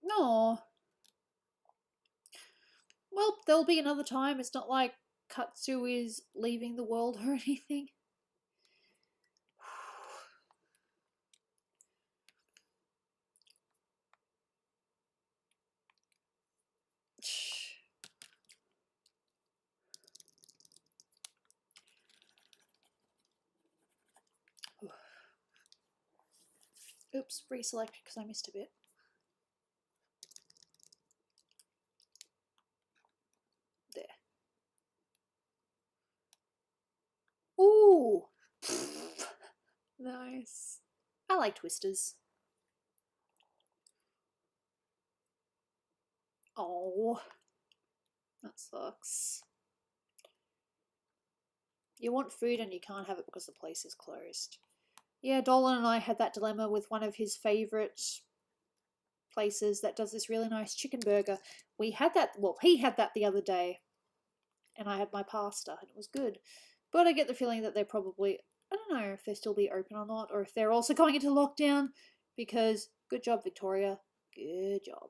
No. Well, there'll be another time. It's not like Katsu is leaving the world or anything. Oops, reselect because I missed a bit. There. Ooh! Nice. I like twisters. Oh. That sucks. You want food and you can't have it because the place is closed. Yeah, Dolan and I had that dilemma with one of his favourite places that does this really nice chicken burger. We had that, well, he had that the other day, and I had my pasta, and it was good. But I get the feeling that they're probably, I don't know if they'll still be open or not, or if they're also going into lockdown, because good job, Victoria. Good job.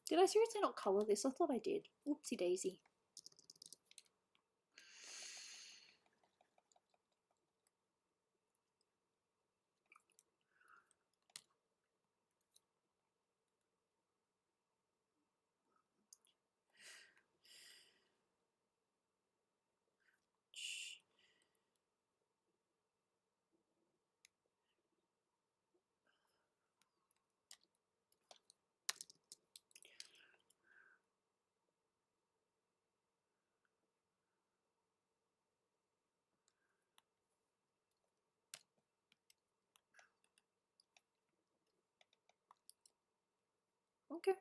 Did I seriously not colour this? I thought I did. Whoopsie daisy. Okay.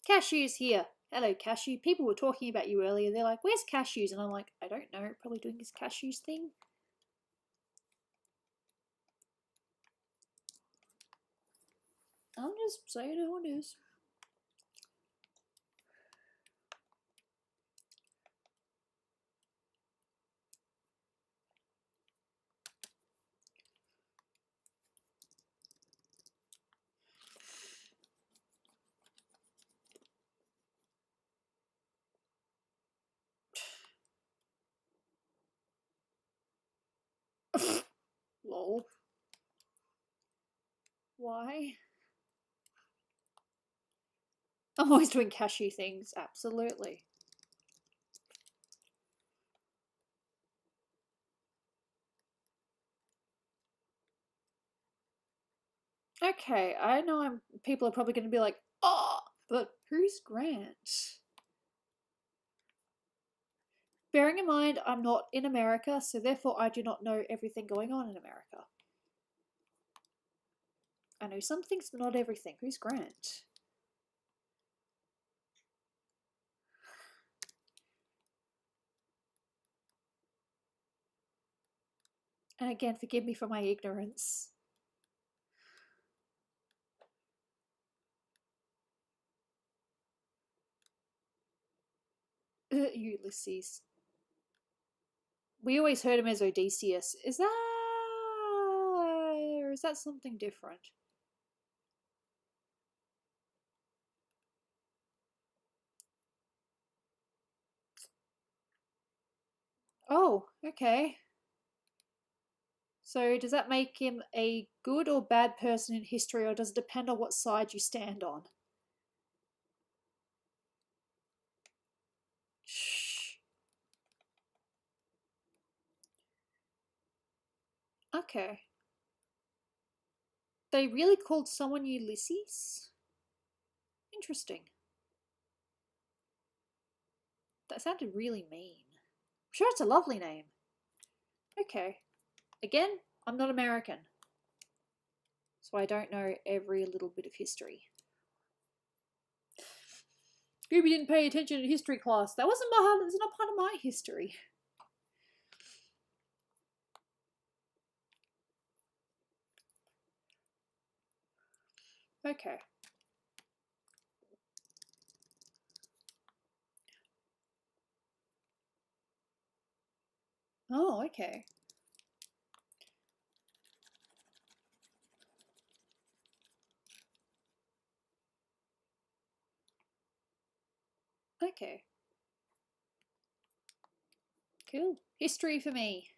Cashews here. Hello, Cashew. People were talking about you earlier. They're like, where's Cashews? And I'm like, I don't know. Probably doing his Cashews thing. I'm just saying who it is. Lol. Why? I'm always doing cashew things, absolutely. Okay, I know people are probably going to be like, oh, but who's Grant? Bearing in mind, I'm not in America, so therefore I do not know everything going on in America. I know some things, but not everything. Who's Grant? And again, forgive me for my ignorance. Ulysses. We always heard him as Odysseus. Is that... or is that something different? Oh, okay. So does that make him a good or bad person in history, or does it depend on what side you stand on? Shh. Okay. They really called someone Ulysses? Interesting. That sounded really mean. I'm sure it's a lovely name. Okay. Again, I'm not American, so I don't know every little bit of history. Scooby didn't pay attention in history class. That wasn't that's not part of my history. Okay. Oh, okay. Okay. Cool. History for me.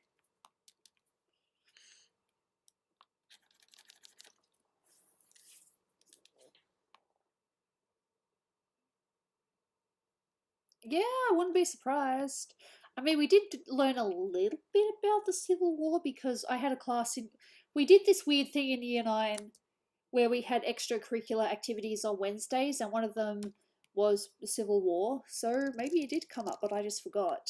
Yeah, I wouldn't be surprised. I mean, we did learn a little bit about the Civil War because I had a class in. We did this weird thing in Year 9 where we had extracurricular activities on Wednesdays, and one of them was the Civil War. So maybe it did come up, but I just forgot.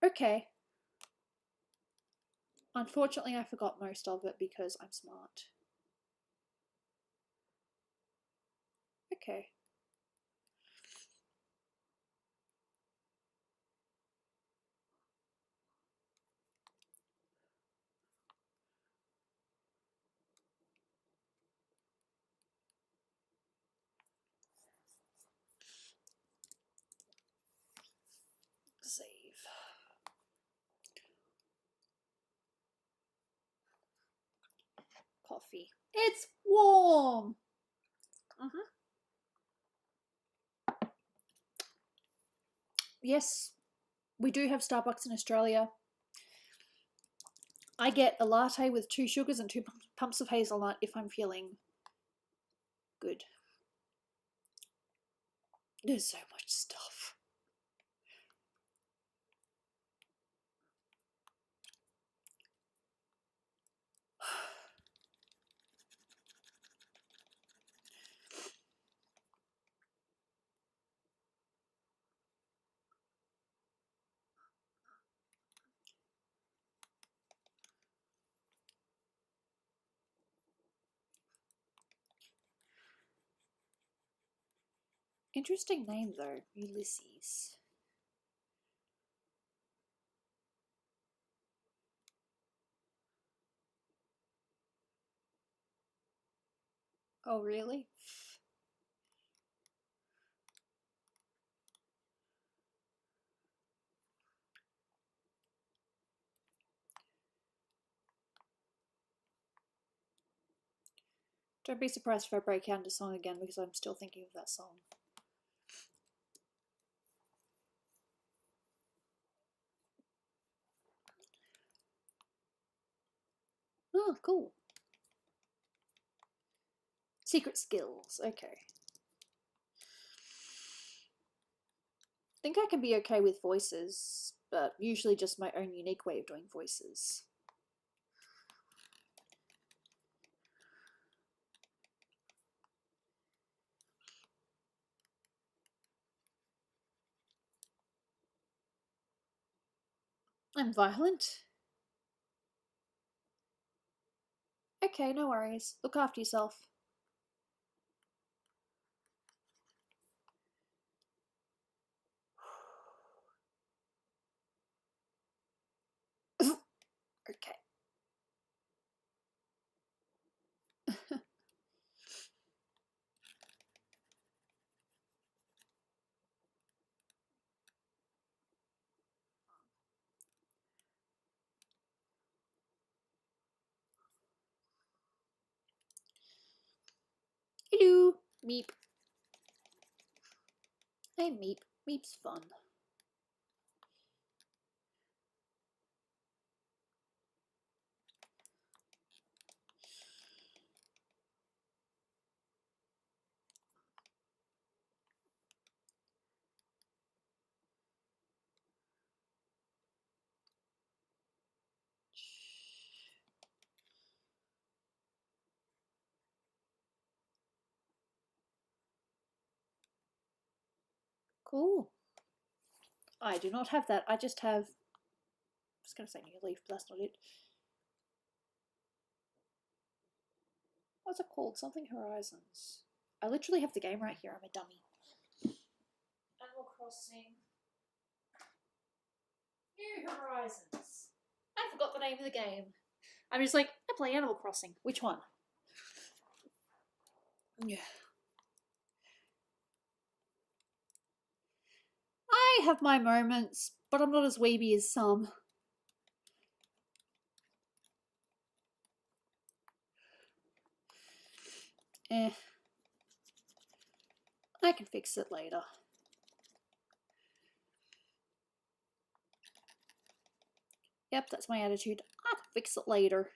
Okay. Unfortunately, I forgot most of it because I'm smart. Okay. Save. Coffee. It's warm! Yes, we do have Starbucks in Australia. I get a latte with 2 sugars and 2 pumps of hazelnut if I'm feeling good. There's so much stuff. Interesting name though, Ulysses. Oh, really? Don't be surprised if I break out into song again because I'm still thinking of that song. Oh, cool. Secret skills, okay. I think I can be okay with voices, but usually just my own unique way of doing voices. I'm violent. Okay, no worries. Look after yourself. Okay. Hello, Meep. Hey, Meep. Meep's fun. Cool. I do not have that. I just have. I was going to say New Leaf, but that's not it. What's it called? Something Horizons. I literally have the game right here. I'm a dummy. Animal Crossing. New Horizons. I forgot the name of the game. I'm just like, I play Animal Crossing. Which one? Yeah. I have my moments, but I'm not as weeby as some. Eh. I can fix it later. Yep, that's my attitude. I can fix it later.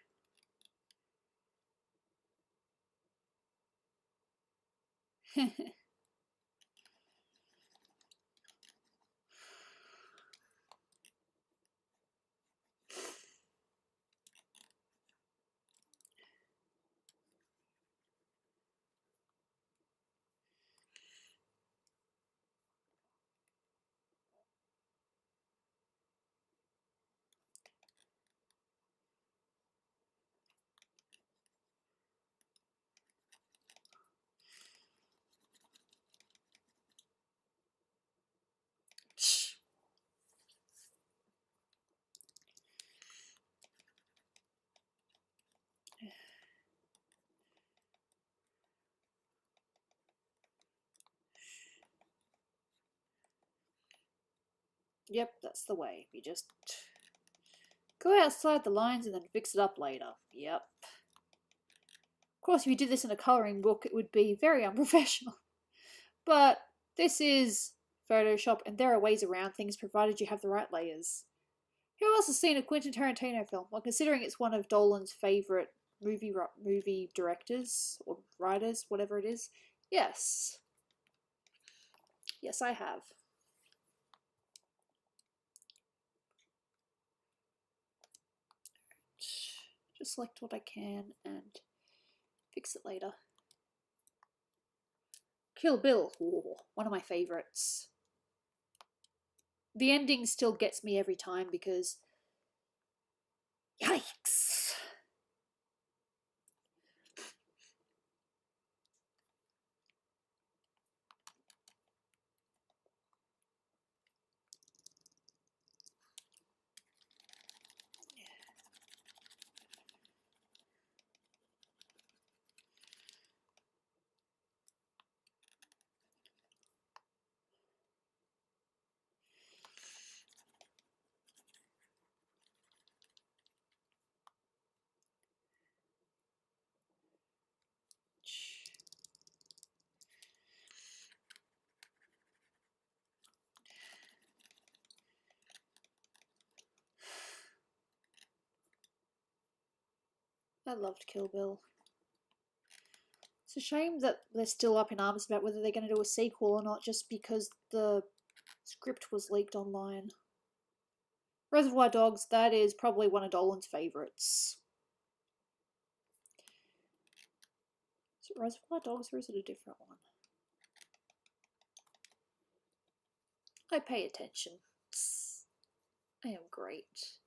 Yep, that's the way. You just go outside the lines and then fix it up later. Yep. Of course, if you did this in a colouring book, it would be very unprofessional. But this is Photoshop, and there are ways around things provided you have the right layers. Who else has seen a Quentin Tarantino film? Well, considering it's one of Dolan's favourite movie directors or writers, whatever it is. Yes. Yes, I have. Just select what I can and fix it later. Kill Bill. Ooh, one of my favourites. The ending still gets me every time because... Yikes! I loved Kill Bill. It's a shame that they're still up in arms about whether they're going to do a sequel or not, just because the script was leaked online. Reservoir Dogs, that is probably one of Dolan's favourites. Is it Reservoir Dogs or is it a different one? I pay attention. I am great.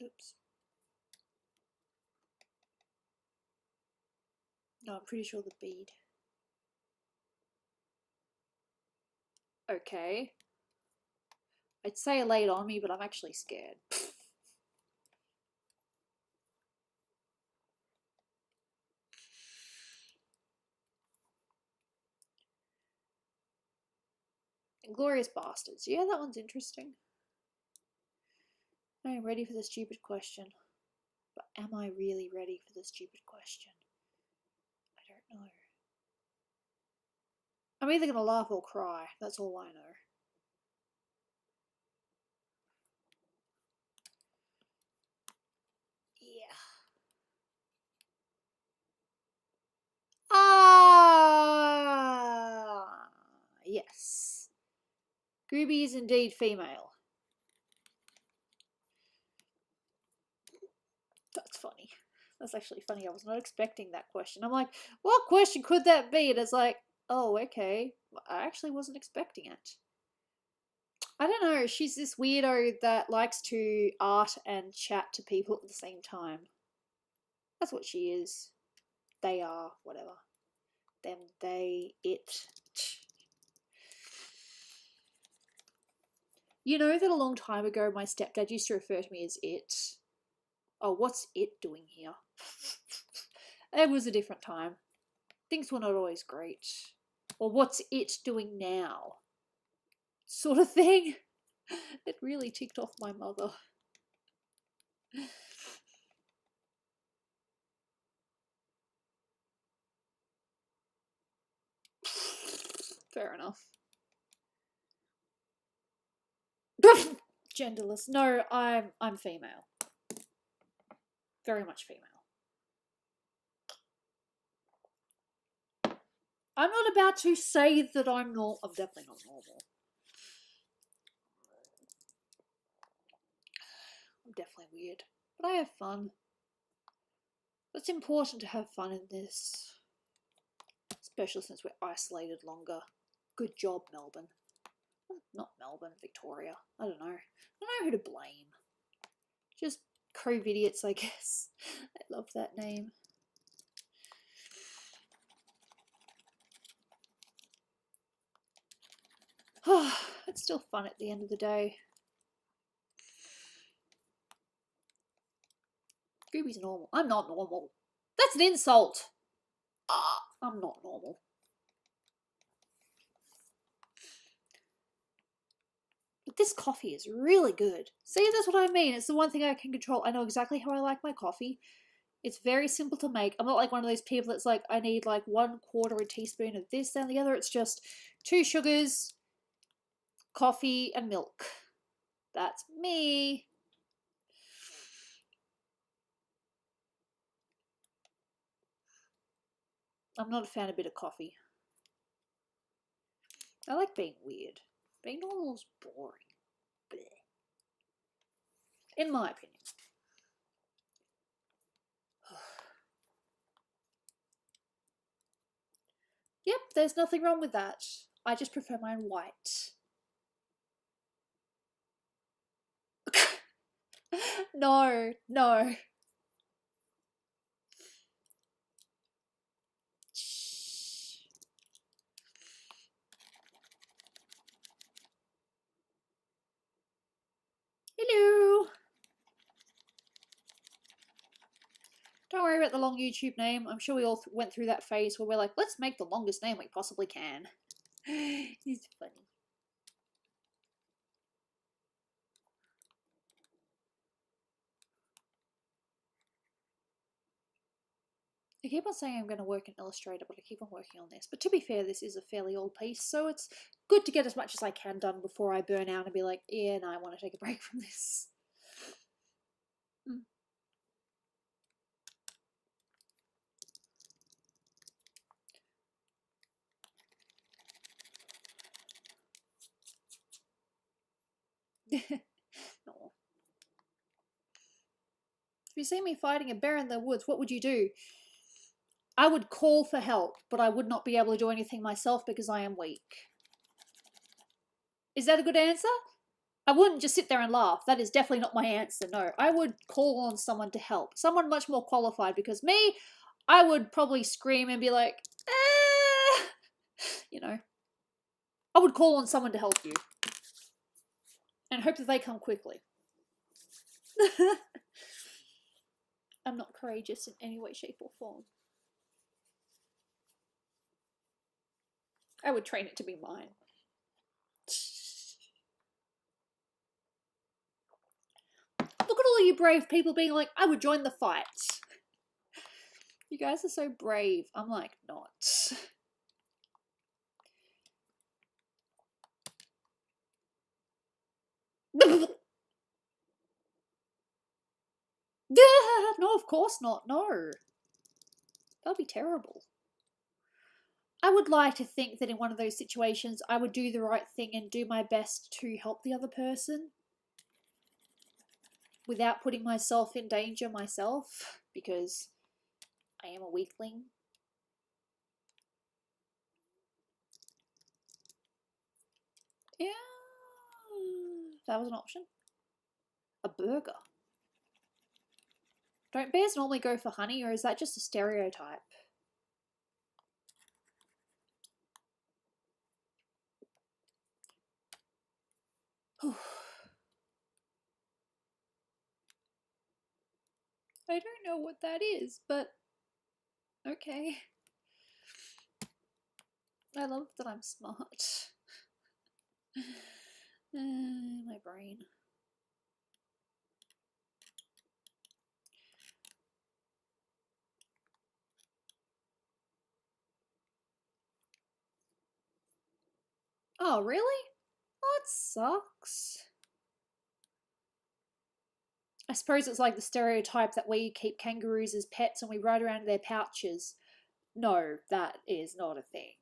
Oops. No, I'm pretty sure the bead. Okay. I'd say lay it on me, but I'm actually scared. Inglorious Bastards. Yeah, that one's interesting. I am ready for the stupid question. But am I really ready for the stupid question? I don't know. I'm either going to laugh or cry. That's all I know. Yeah. Ah, yes. Gooby is indeed female. That's funny. That's actually funny. I was not expecting that question. I'm like, what question could that be? And it's like, oh, okay. I actually wasn't expecting it. I don't know. She's this weirdo that likes to art and chat to people at the same time. That's what she is. They are, whatever. Them, they, it. You know that a long time ago my stepdad used to refer to me as it. Oh, what's it doing here? It was a different time. Things were not always great. Or what's it doing now? Sort of thing. It really ticked off my mother. Fair enough. Genderless. No, I'm female. Very much female. I'm not about to say that I'm not. I'm definitely not normal. I'm definitely weird. But I have fun. It's important to have fun in this. Especially since we're isolated longer. Good job, Melbourne. Not Melbourne, Victoria. I don't know. I don't know who to blame. Just COVIDiots, I guess. I love that name. It's still fun at the end of the day. Gooby's normal. I'm not normal. That's an insult. I'm not normal. But this coffee is really good. See, that's what I mean. It's the one thing I can control. I know exactly how I like my coffee. It's very simple to make. I'm not like one of those people that's like, I need like 1/4 teaspoon of this and the other. It's just 2 sugars, coffee, and milk. That's me. I'm not a fan of bitter coffee. I like being weird. Being normal is boring. Blech. In my opinion. Yep, there's nothing wrong with that. I just prefer mine white. No, no. about the long YouTube name. I'm sure we all went through that phase where we're like, let's make the longest name we possibly can. It's funny. I keep on saying I'm going to work in Illustrator, but I keep on working on this. But to be fair, this is a fairly old piece, so it's good to get as much as I can done before I burn out and be like, yeah, no, I want to take a break from this. No. If you see me fighting a bear in the woods, what would you do? I would call for help, but I would not be able to do anything myself because I am weak. Is that a good answer? I wouldn't just sit there and laugh. That is definitely not my answer, no. I would call on someone to help. Someone much more qualified, because me, I would probably scream and be like, ah! You know. I would call on someone to help you. And hope that they come quickly. I'm not courageous in any way, shape, or form. I would train it to be mine. Look at all you brave people being like, I would join the fight. You guys are so brave. I'm like, not. No, of course not. No. That would be terrible. I would like to think that in one of those situations, I would do the right thing and do my best to help the other person without putting myself in danger myself, because I am a weakling. Yeah, that was an option. A burger. Don't bears normally go for honey, or is that just a stereotype? I don't know what that is, but okay. I love that I'm smart. My brain. Oh, really? Oh, it sucks. I suppose it's like the stereotype that we keep kangaroos as pets and we ride around in their pouches. No, that is not a thing.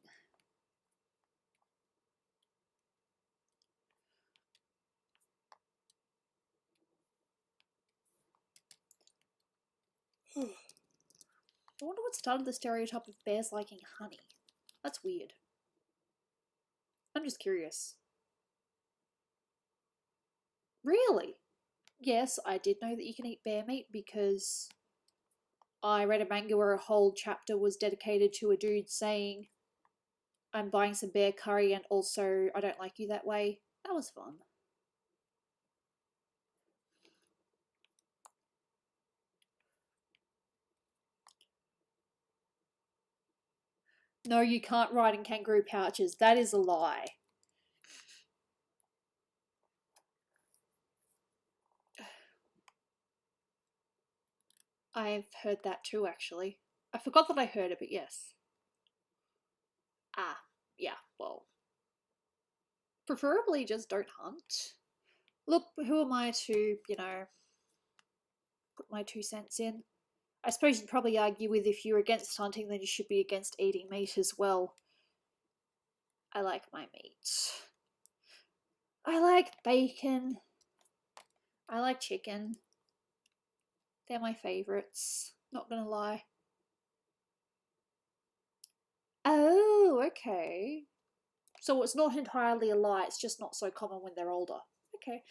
I wonder what started the stereotype of bears liking honey. That's weird. I'm just curious. Really? Yes, I did know that you can eat bear meat because I read a manga where a whole chapter was dedicated to a dude saying, I'm buying some bear curry and also I don't like you that way. That was fun. No, you can't ride in kangaroo pouches. That is a lie. I've heard that too, actually. I forgot that I heard it, but yes. Ah, yeah, well. Preferably just don't hunt. Look, who am I to, you know, put my 2 cents in? I suppose you'd probably argue with if you're against hunting, then you should be against eating meat as well. I like my meat. I like bacon. I like chicken. They're my favourites. Not gonna lie. Oh, okay. So it's not entirely a lie, it's just not so common when they're older. Okay.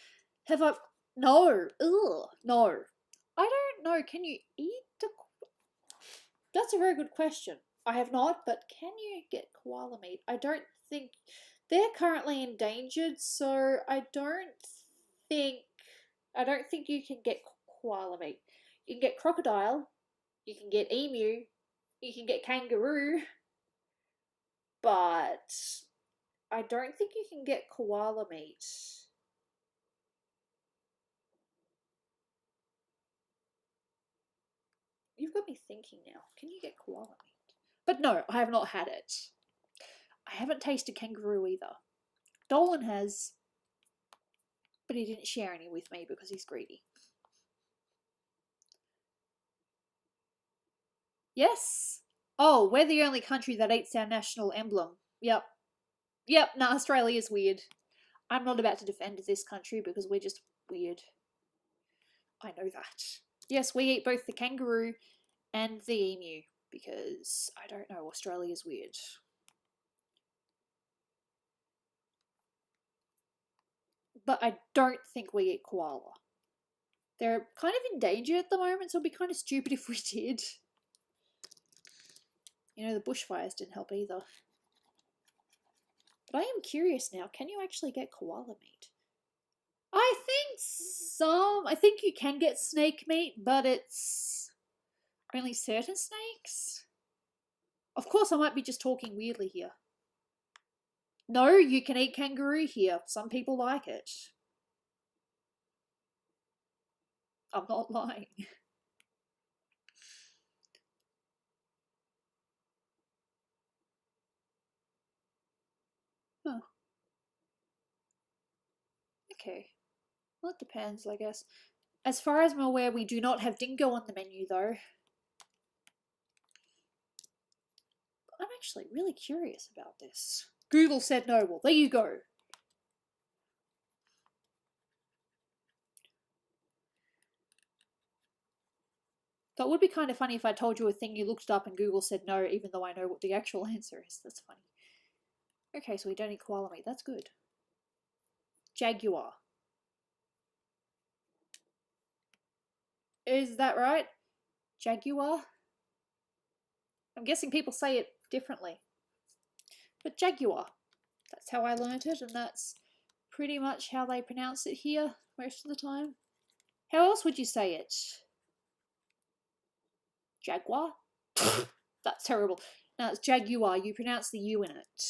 Have I... No. Ugh. No. I don't know. Can you eat the... That's a very good question. I have not, but can you get koala meat? I don't think... They're currently endangered, so I don't think... I don't think you can get koala meat. You can get crocodile. You can get emu. You can get kangaroo. But I don't think you can get koala meat. You've got me thinking now. Can you get koala meat? But no, I have not had it. I haven't tasted kangaroo either. Dolan has, but he didn't share any with me because he's greedy. Yes. Oh, we're the only country that eats our national emblem. Yep. Yep, nah, Australia's weird. I'm not about to defend this country because we're just weird. I know that. Yes, we eat both the kangaroo and the emu because, I don't know, Australia's weird. But I don't think we eat koala. They're kind of endangered at the moment, so it'd be kind of stupid if we did. You know, the bushfires didn't help either. But I am curious now, can you actually get koala meat? I think you can get snake meat, but it's only certain snakes. Of course, I might be just talking weirdly here. No, you can eat kangaroo here. Some people like it. I'm not lying. Huh. Okay. Well, it depends, I guess. As far as I'm aware, we do not have dingo on the menu, though. I'm actually really curious about this. Google said no. Well, there you go. That would be kind of funny if I told you a thing, you looked it up and Google said no, even though I know what the actual answer is. That's funny. Okay, so we don't eat koala meat. That's good. Jaguar. Is that right? Jaguar? I'm guessing people say it differently. But jaguar. That's how I learnt it, and that's pretty much how they pronounce it here most of the time. How else would you say it? Jaguar? That's terrible. No, it's jaguar. You pronounce the U in it.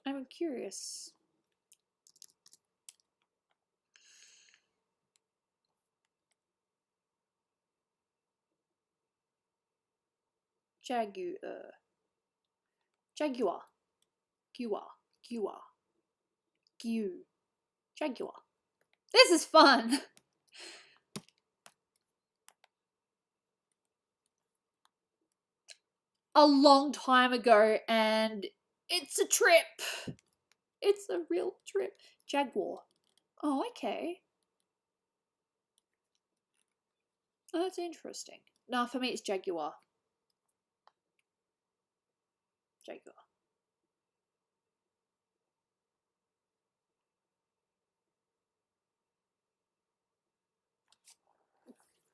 I'm curious. Jaguar. Jaguar. Guar. Guar. Gu. Jaguar. This is fun! A long time ago, and it's a trip. It's a real trip. Jaguar. Oh, okay. Oh, that's interesting. No, for me it's jaguar. Jaguar.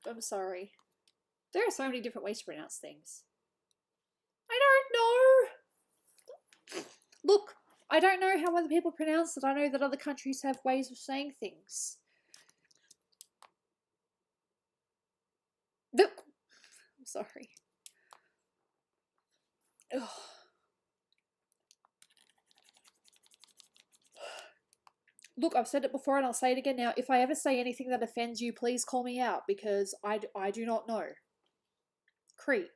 I'm sorry. There are so many different ways to pronounce things. I don't know. Look, I don't know how other people pronounce it. I know that other countries have ways of saying things. Look. I'm sorry. Ugh. Look, I've said it before and I'll say it again now. If I ever say anything that offends you, please call me out because I do not know. Creek.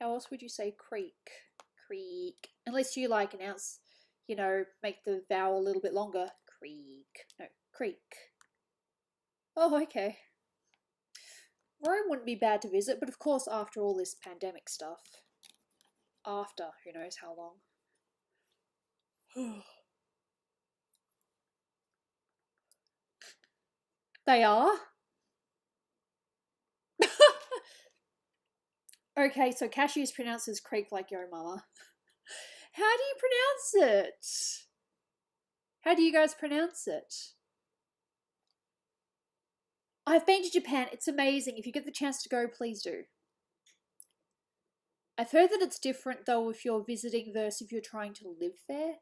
How else would you say creek? Creek. Unless you like announce, you know, make the vowel a little bit longer. Creek. No, creek. Oh, okay. Rome wouldn't be bad to visit, but of course after all this pandemic stuff. After, who knows how long. They are? Okay, so cashews pronounces creek like yo mama. How do you pronounce it? How do you guys pronounce it? I've been to Japan. It's amazing. If you get the chance to go, please do. I've heard that it's different though if you're visiting versus if you're trying to live there.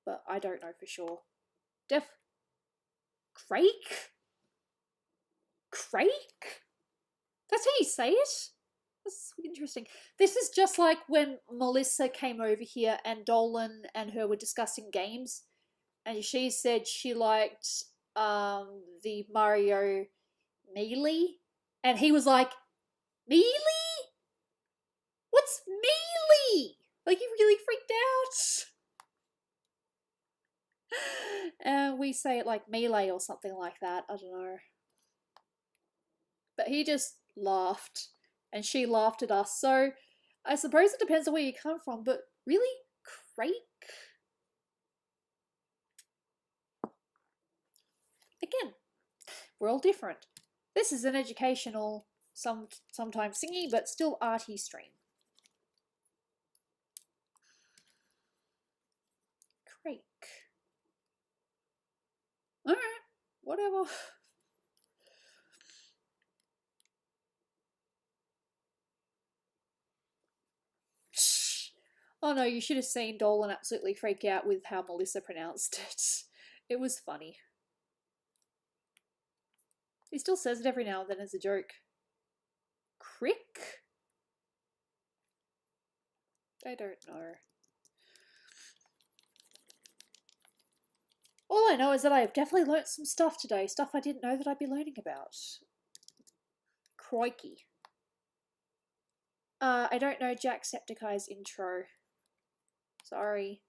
But I don't know for sure. Crake? Crake? That's how you say it? That's interesting. This is just like when Melissa came over here and Dolan and her were discussing games, and she said she liked the Mario Melee, and he was like, Melee? What's Melee? Like, he really freaked out. And we say it like melee or something like that. I don't know. But he just laughed, and she laughed at us. So I suppose it depends on where you come from. But really, Crake? Again, we're all different. This is an educational, sometimes singing, but still arty stream. Crake. Alright, whatever. Oh no, you should have seen Dolan absolutely freak out with how Melissa pronounced it. It was funny. He still says it every now and then as a joke. Crick? I don't know. All I know is that I've definitely learnt some stuff today. Stuff I didn't know that I'd be learning about. Crikey. I don't know Jacksepticeye's intro. Sorry.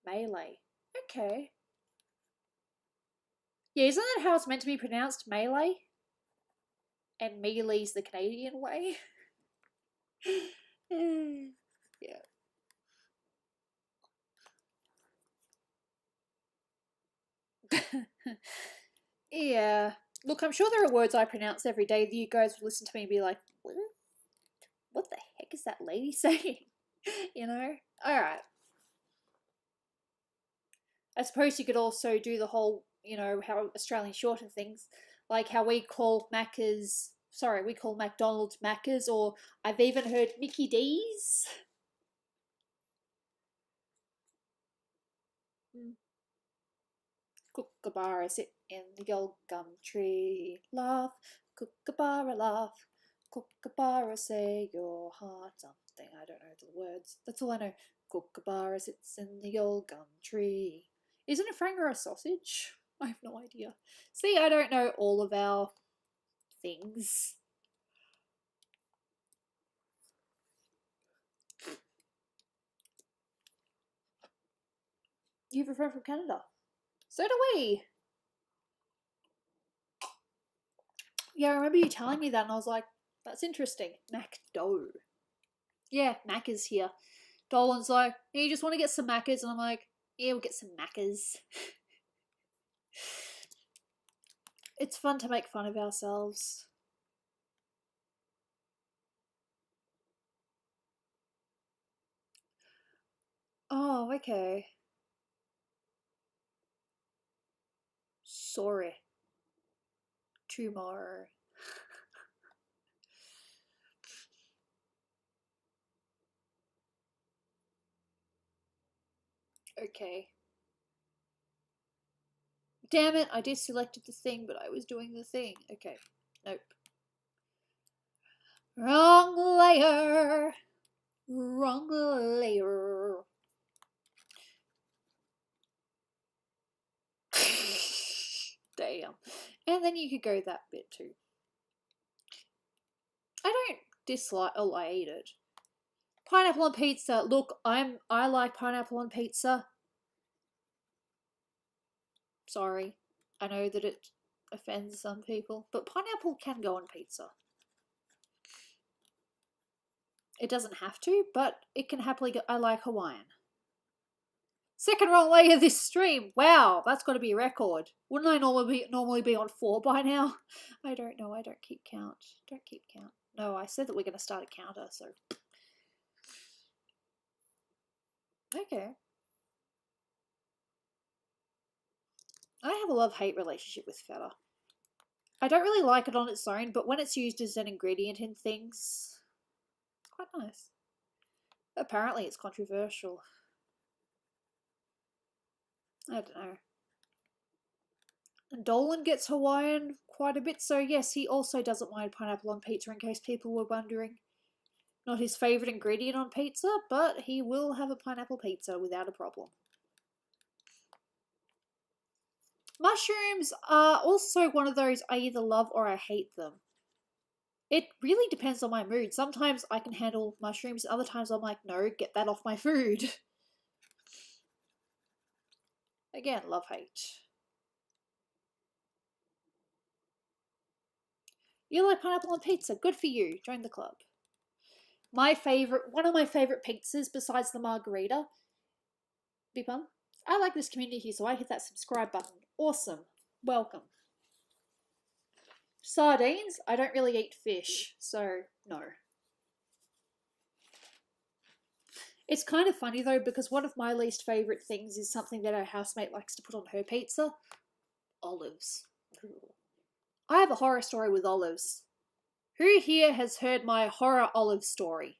Melee. Okay. Yeah, isn't that how it's meant to be pronounced? Melee? And melee's the Canadian way? Yeah. Yeah. Look, I'm sure there are words I pronounce every day that you guys would listen to me and be like, what the heck is that lady saying? You know? Alright. I suppose you could also do the whole, you know, how Australian shorten things, like how we call Macca's, sorry, we call McDonald's Macca's, or I've even heard Mickey D's. Kookaburra sit in the old gum tree, laugh, kookaburra laugh, kookaburra say your heart something. I don't know the words. That's all I know. Kookaburra sits in the old gum tree. Isn't a franger a sausage? I have no idea. See, I don't know all of our things. You have a friend from Canada. So do we. Yeah, I remember you telling me that, and I was like, that's interesting. Macdo. Yeah, Macca's here. Dolan's like, yeah, you just want to get some Maccas? And I'm like, yeah, we'll get some Maccas. It's fun to make fun of ourselves. Oh, okay. Sorry. Tomorrow. Okay. Damn it, I deselected the thing, but I was doing the thing. Okay. Nope. Wrong layer. Wrong layer. Damn. And then you could go that bit too. I don't dislike. Oh, I ate it. Pineapple on pizza. Look, I like pineapple on pizza. Sorry, I know that it offends some people, but pineapple can go on pizza. It doesn't have to, but it can happily go. I like Hawaiian. Second wrong way of this stream. Wow, that's got to be a record. Wouldn't I normally be on 4 by now? I don't know. I don't keep count. Don't keep count. No, I said that we're going to start a counter, so. Okay. I have a love-hate relationship with feta. I don't really like it on its own, but when it's used as an ingredient in things, it's quite nice. Apparently it's controversial. I don't know. And Dolan gets Hawaiian quite a bit, so yes, he also doesn't mind pineapple on pizza in case people were wondering. Not his favourite ingredient on pizza, but he will have a pineapple pizza without a problem. Mushrooms are also one of those I either love or I hate them. It really depends on my mood. Sometimes I can handle mushrooms, other times I'm like, no, get that off my food. Again, love-hate. You like pineapple on pizza? Good for you. Join the club. One of my favourite pizzas besides the margarita. Big one. I like this community, so I hit that subscribe button. Awesome. Welcome. Sardines? I don't really eat fish, so no. It's kind of funny though, because one of my least favourite things is something that our housemate likes to put on her pizza. Olives. I have a horror story with olives. Who here has heard my horror olive story?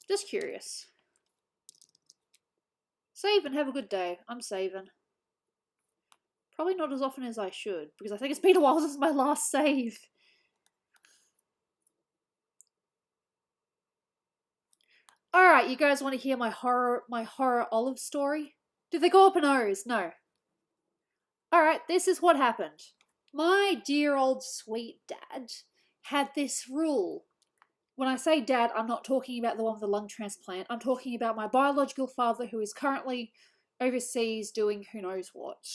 Just curious. Save and have a good day. I'm saving. Probably not as often as I should, because I think it's been a while since my last save. Alright, you guys want to hear my horror olive story? Did they go up a nose? No. Alright, this is what happened. My dear old sweet dad had this rule. When I say dad, I'm not talking about the one with the lung transplant. I'm talking about my biological father who is currently overseas doing who knows what.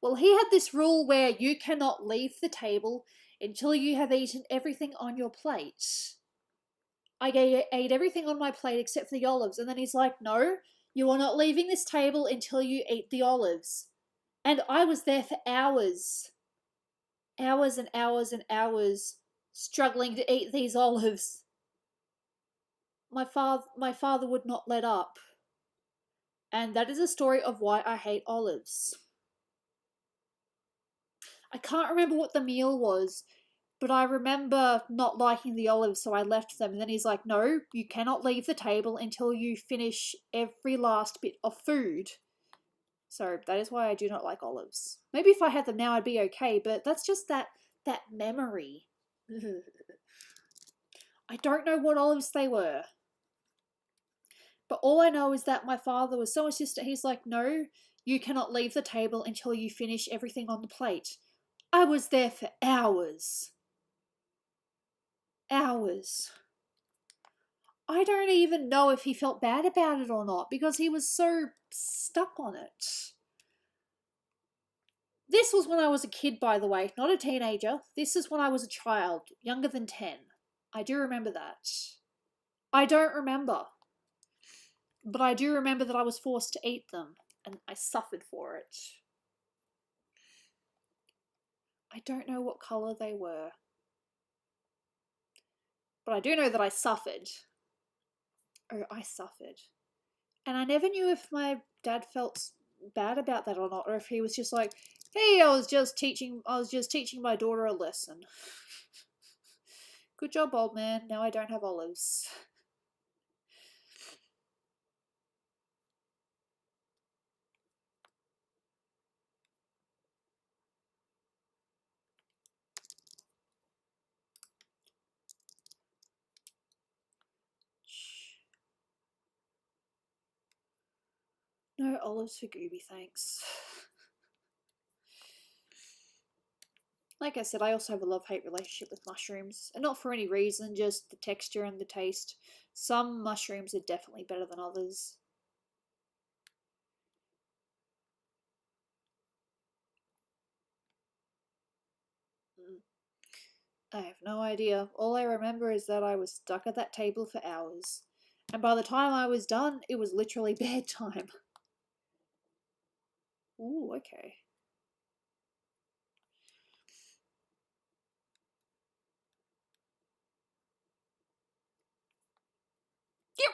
Well, he had this rule where you cannot leave the table until you have eaten everything on your plate. I ate everything on my plate except for the olives, and then he's like, no, you are not leaving this table until you eat the olives. And I was there for hours. Hours and hours and hours struggling to eat these olives. My father would not let up. And that is a story of why I hate olives. I can't remember what the meal was, but I remember not liking the olives, so I left them. And then he's like, no, you cannot leave the table until you finish every last bit of food. So that is why I do not like olives. Maybe if I had them now, I'd be okay, but that's just that memory. I don't know what olives they were. But all I know is that my father was so insistent. He's like, no, you cannot leave the table until you finish everything on the plate. I was there for hours. Hours. I don't even know if he felt bad about it or not because he was so stuck on it. This was when I was a kid, by the way, not a teenager. This is when I was a child, younger than 10. I do remember that. I don't remember. But I do remember that I was forced to eat them, and I suffered for it. I don't know what colour they were. But I do know that I suffered. Oh, I suffered. And I never knew if my dad felt bad about that or not, or if he was just like, hey, I was just teaching my daughter a lesson. Good job, old man. Now I don't have olives. No olives for Gooby, thanks. Like I said, I also have a love-hate relationship with mushrooms. And not for any reason, just the texture and the taste. Some mushrooms are definitely better than others. I have no idea. All I remember is that I was stuck at that table for hours. And by the time I was done, it was literally bedtime. Ooh, okay. Yep.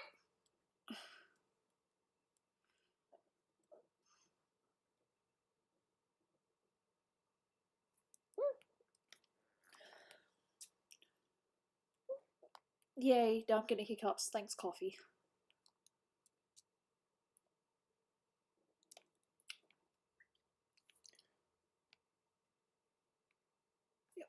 Yay, now I'm getting hiccups. Thanks, coffee. Yep.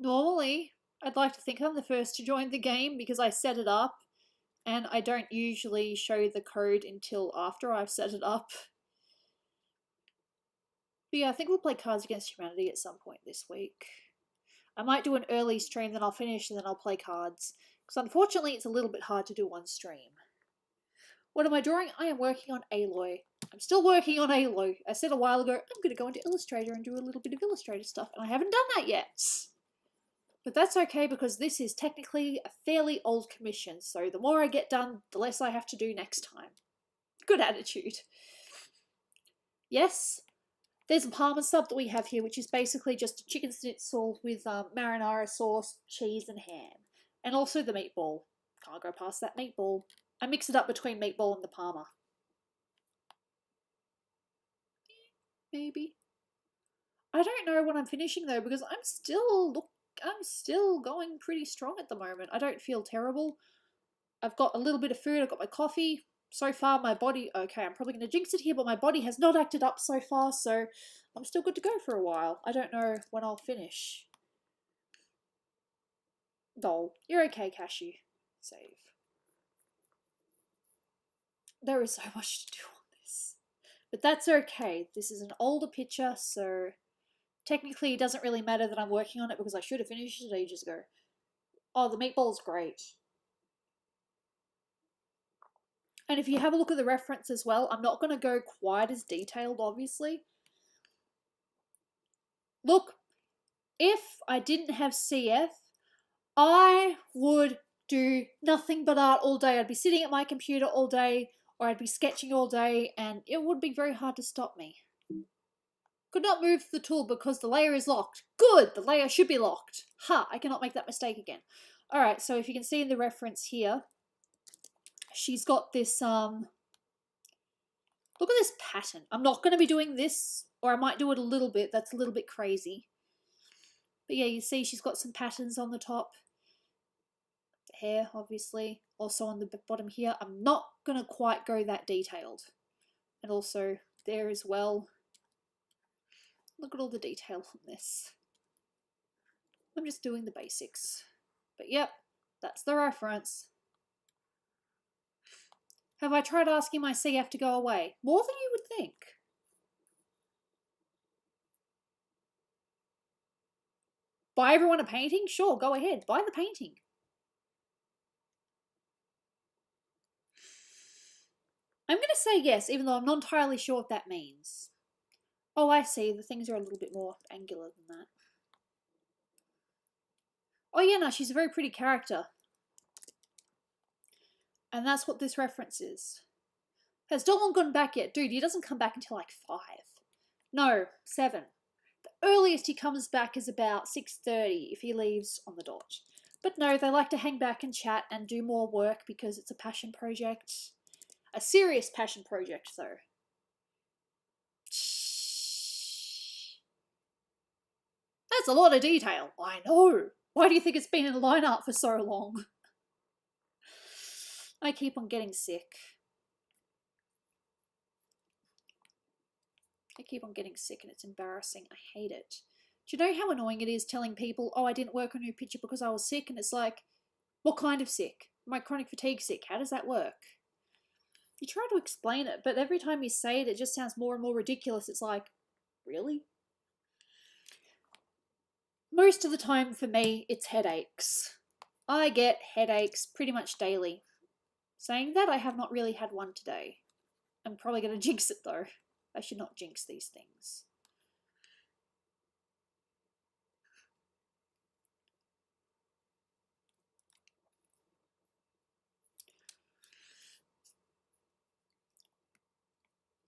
Normally, I'd like to think I'm the first to join the game because I set it up, and I don't usually show the code until after I've set it up. But yeah, I think we'll play Cards Against Humanity at some point this week. I might do an early stream, then I'll finish, and then I'll play cards. Because unfortunately, it's a little bit hard to do one stream. What am I drawing? I am working on Aloy. I'm still working on Aloy. I said a while ago, I'm going to go into Illustrator and do a little bit of Illustrator stuff, and I haven't done that yet. But that's okay because this is technically a fairly old commission, so the more I get done, the less I have to do next time. Good attitude. Yes, there's a Parma sub that we have here, which is basically just a chicken schnitzel with marinara sauce, cheese, and ham. And also the meatball. Can't go past that meatball. I mix it up between meatball and the Parma. Maybe. I don't know when I'm finishing though, because I'm still going pretty strong at the moment. I don't feel terrible. I've got a little bit of food, I've got my coffee. So far, my body, okay, I'm probably going to jinx it here, but my body has not acted up so far, so I'm still good to go for a while. I don't know when I'll finish. Dole, you're okay, Cashew. Save. There is so much to do on this. But that's okay. This is an older picture, so technically it doesn't really matter that I'm working on it because I should have finished it ages ago. Oh, the meatball's great. And if you have a look at the reference as well, I'm not going to go quite as detailed, obviously. Look, if I didn't have CF, I would do nothing but art all day. I'd be sitting at my computer all day, or I'd be sketching all day, and it would be very hard to stop me. Could not move the tool because the layer is locked. Good! The layer should be locked. Ha! I cannot make that mistake again. Alright, so if you can see in the reference here, she's got this, look at this pattern. I'm not going to be doing this, or I might do it a little bit. That's a little bit crazy. But yeah, you see she's got some patterns on the top. The hair, obviously. Also on the bottom here. I'm not going to quite go that detailed. And also there as well. Look at all the detail on this. I'm just doing the basics. But yep, that's the reference. Have I tried asking my CF to go away? More than you would think. Buy everyone a painting? Sure, go ahead. Buy the painting. I'm going to say yes, even though I'm not entirely sure what that means. Oh, I see. The things are a little bit more angular than that. Oh yeah, no, she's a very pretty character. And that's what this reference is. Has Dolan gone back yet? Dude, he doesn't come back until like 5. No, 7. The earliest he comes back is about 6:30 if he leaves on the dot. But no, they like to hang back and chat and do more work because it's a passion project. A serious passion project, though. That's a lot of detail. I know. Why do you think it's been in line art for so long? I keep on getting sick. I keep on getting sick and it's embarrassing. I hate it. Do you know how annoying it is telling people, oh, I didn't work on your picture because I was sick? And it's like, what kind of sick? Am I chronic fatigue sick? How does that work? You try to explain it, but every time you say it, it just sounds more and more ridiculous. It's like, really? Most of the time for me, it's headaches. I get headaches pretty much daily. Saying that, I have not really had one today. I'm probably going to jinx it though. I should not jinx these things.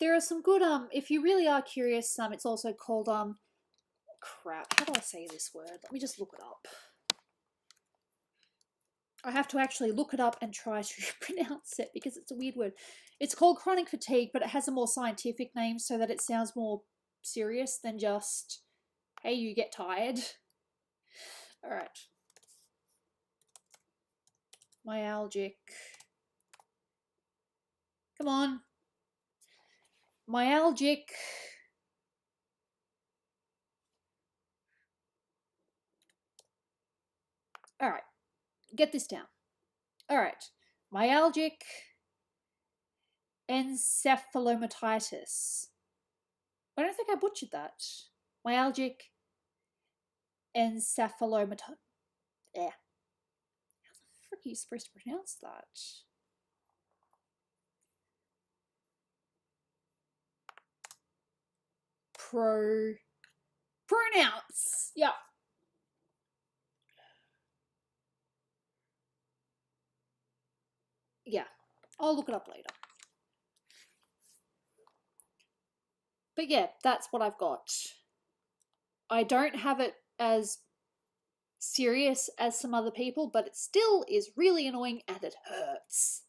There are some good, if you really are curious, it's also called, crap, how do I say this word? Let me just look it up. I have to actually look it up and try to pronounce it because it's a weird word. It's called chronic fatigue, but it has a more scientific name so that it sounds more serious than just, hey, you get tired. All right. Myalgic. Come on. Myalgic. All right. Get this down. All right. Myalgic encephalomatitis. I don't think I butchered that. Myalgic encephalomatitis. Yeah. How the frick are you supposed to pronounce that? Pronounce. Yeah. Yeah. I'll look it up later. But yeah, that's what I've got. I don't have it as serious as some other people, but it still is really annoying and it hurts.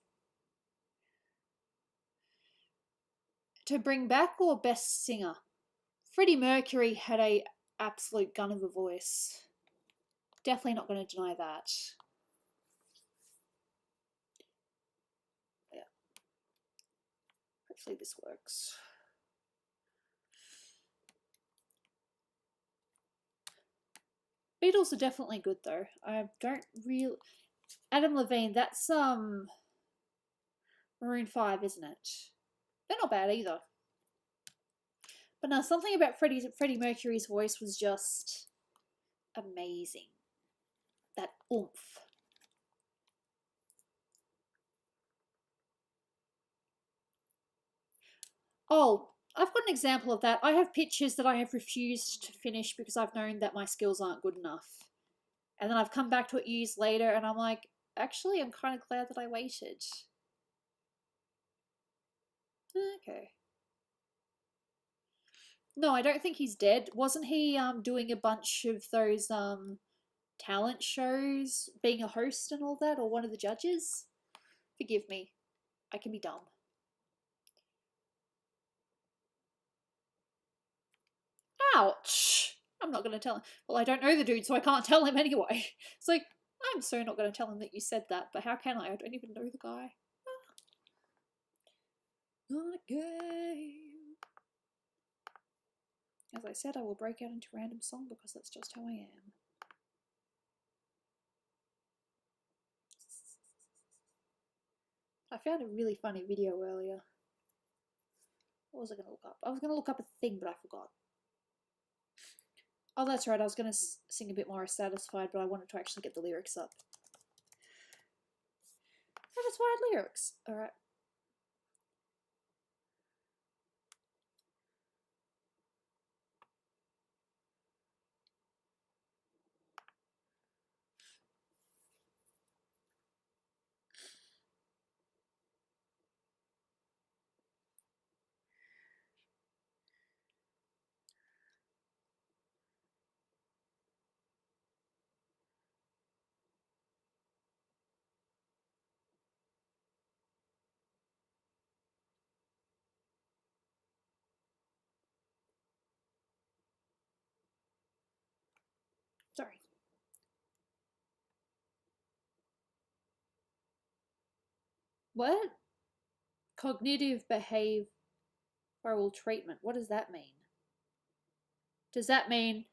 To bring back or best singer? Freddie Mercury had a absolute gun of a voice. Definitely not going to deny that. Yeah. Hopefully this works. Beatles are definitely good though. I don't really... Adam Levine, that's Maroon 5, isn't it? They're not bad either. But no, something about Freddie Mercury's voice was just amazing. That oomph. Oh, I've got an example of that. I have pictures that I have refused to finish because I've known that my skills aren't good enough. And then I've come back to it years later and I'm like, actually, I'm kind of glad that I waited. Okay. No, I don't think he's dead. Wasn't he doing a bunch of those talent shows, being a host and all that, or one of the judges? Forgive me. I can be dumb. Ouch! I'm not going to tell him. Well, I don't know the dude, so I can't tell him anyway. It's like, I'm so not going to tell him that you said that, but how can I? I don't even know the guy. Not a game. As I said, I will break out into random song because that's just how I am. I found a really funny video earlier. What was I going to look up? I was going to look up a thing, but I forgot. Oh, that's right. I was going to sing a bit more Satisfied, but I wanted to actually get the lyrics up. Satisfied lyrics. All right. Sorry. What? Cognitive behavioral treatment. What does that mean? Does that mean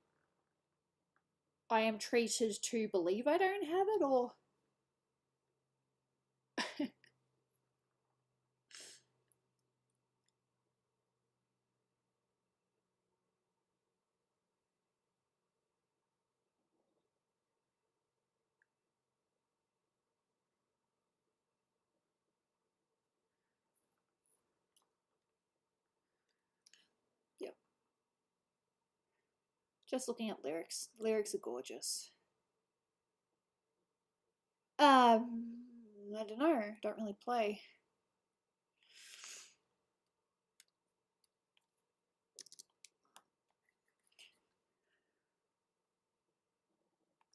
I am treated to believe I don't have it, or... Yep. Just looking at lyrics. Lyrics are gorgeous. I don't know. Don't really play.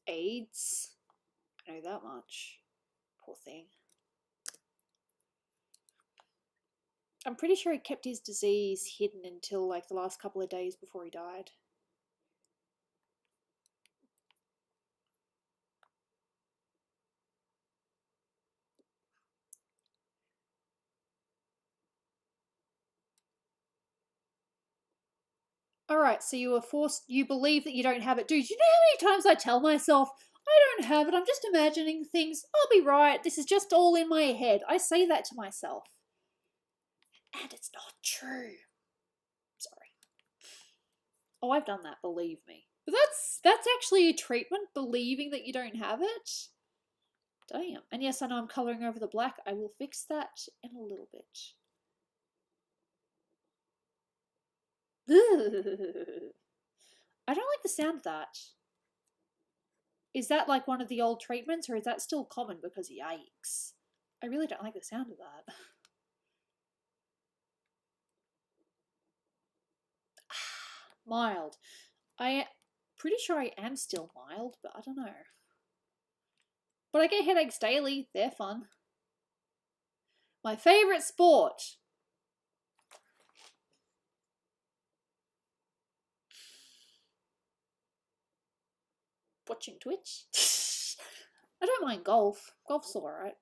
AIDS. I know that much. Poor thing. I'm pretty sure he kept his disease hidden until like the last couple of days before he died. Alright, so you believe that you don't have it. Dude, you know how many times I tell myself, I don't have it, I'm just imagining things, I'll be right, this is just all in my head. I say that to myself. And it's not true. Sorry. Oh, I've done that, believe me. But that's actually a treatment, believing that you don't have it. Damn. And yes, I know I'm colouring over the black. I will fix that in a little bit. I don't like the sound of that. Is that like one of the old treatments, or is that still common? Because yikes. I really don't like the sound of that. Mild. I pretty sure I am still mild, but I don't know. But I get headaches daily. They're fun. My favourite sport. Watching Twitch. I don't mind golf. Golf's alright.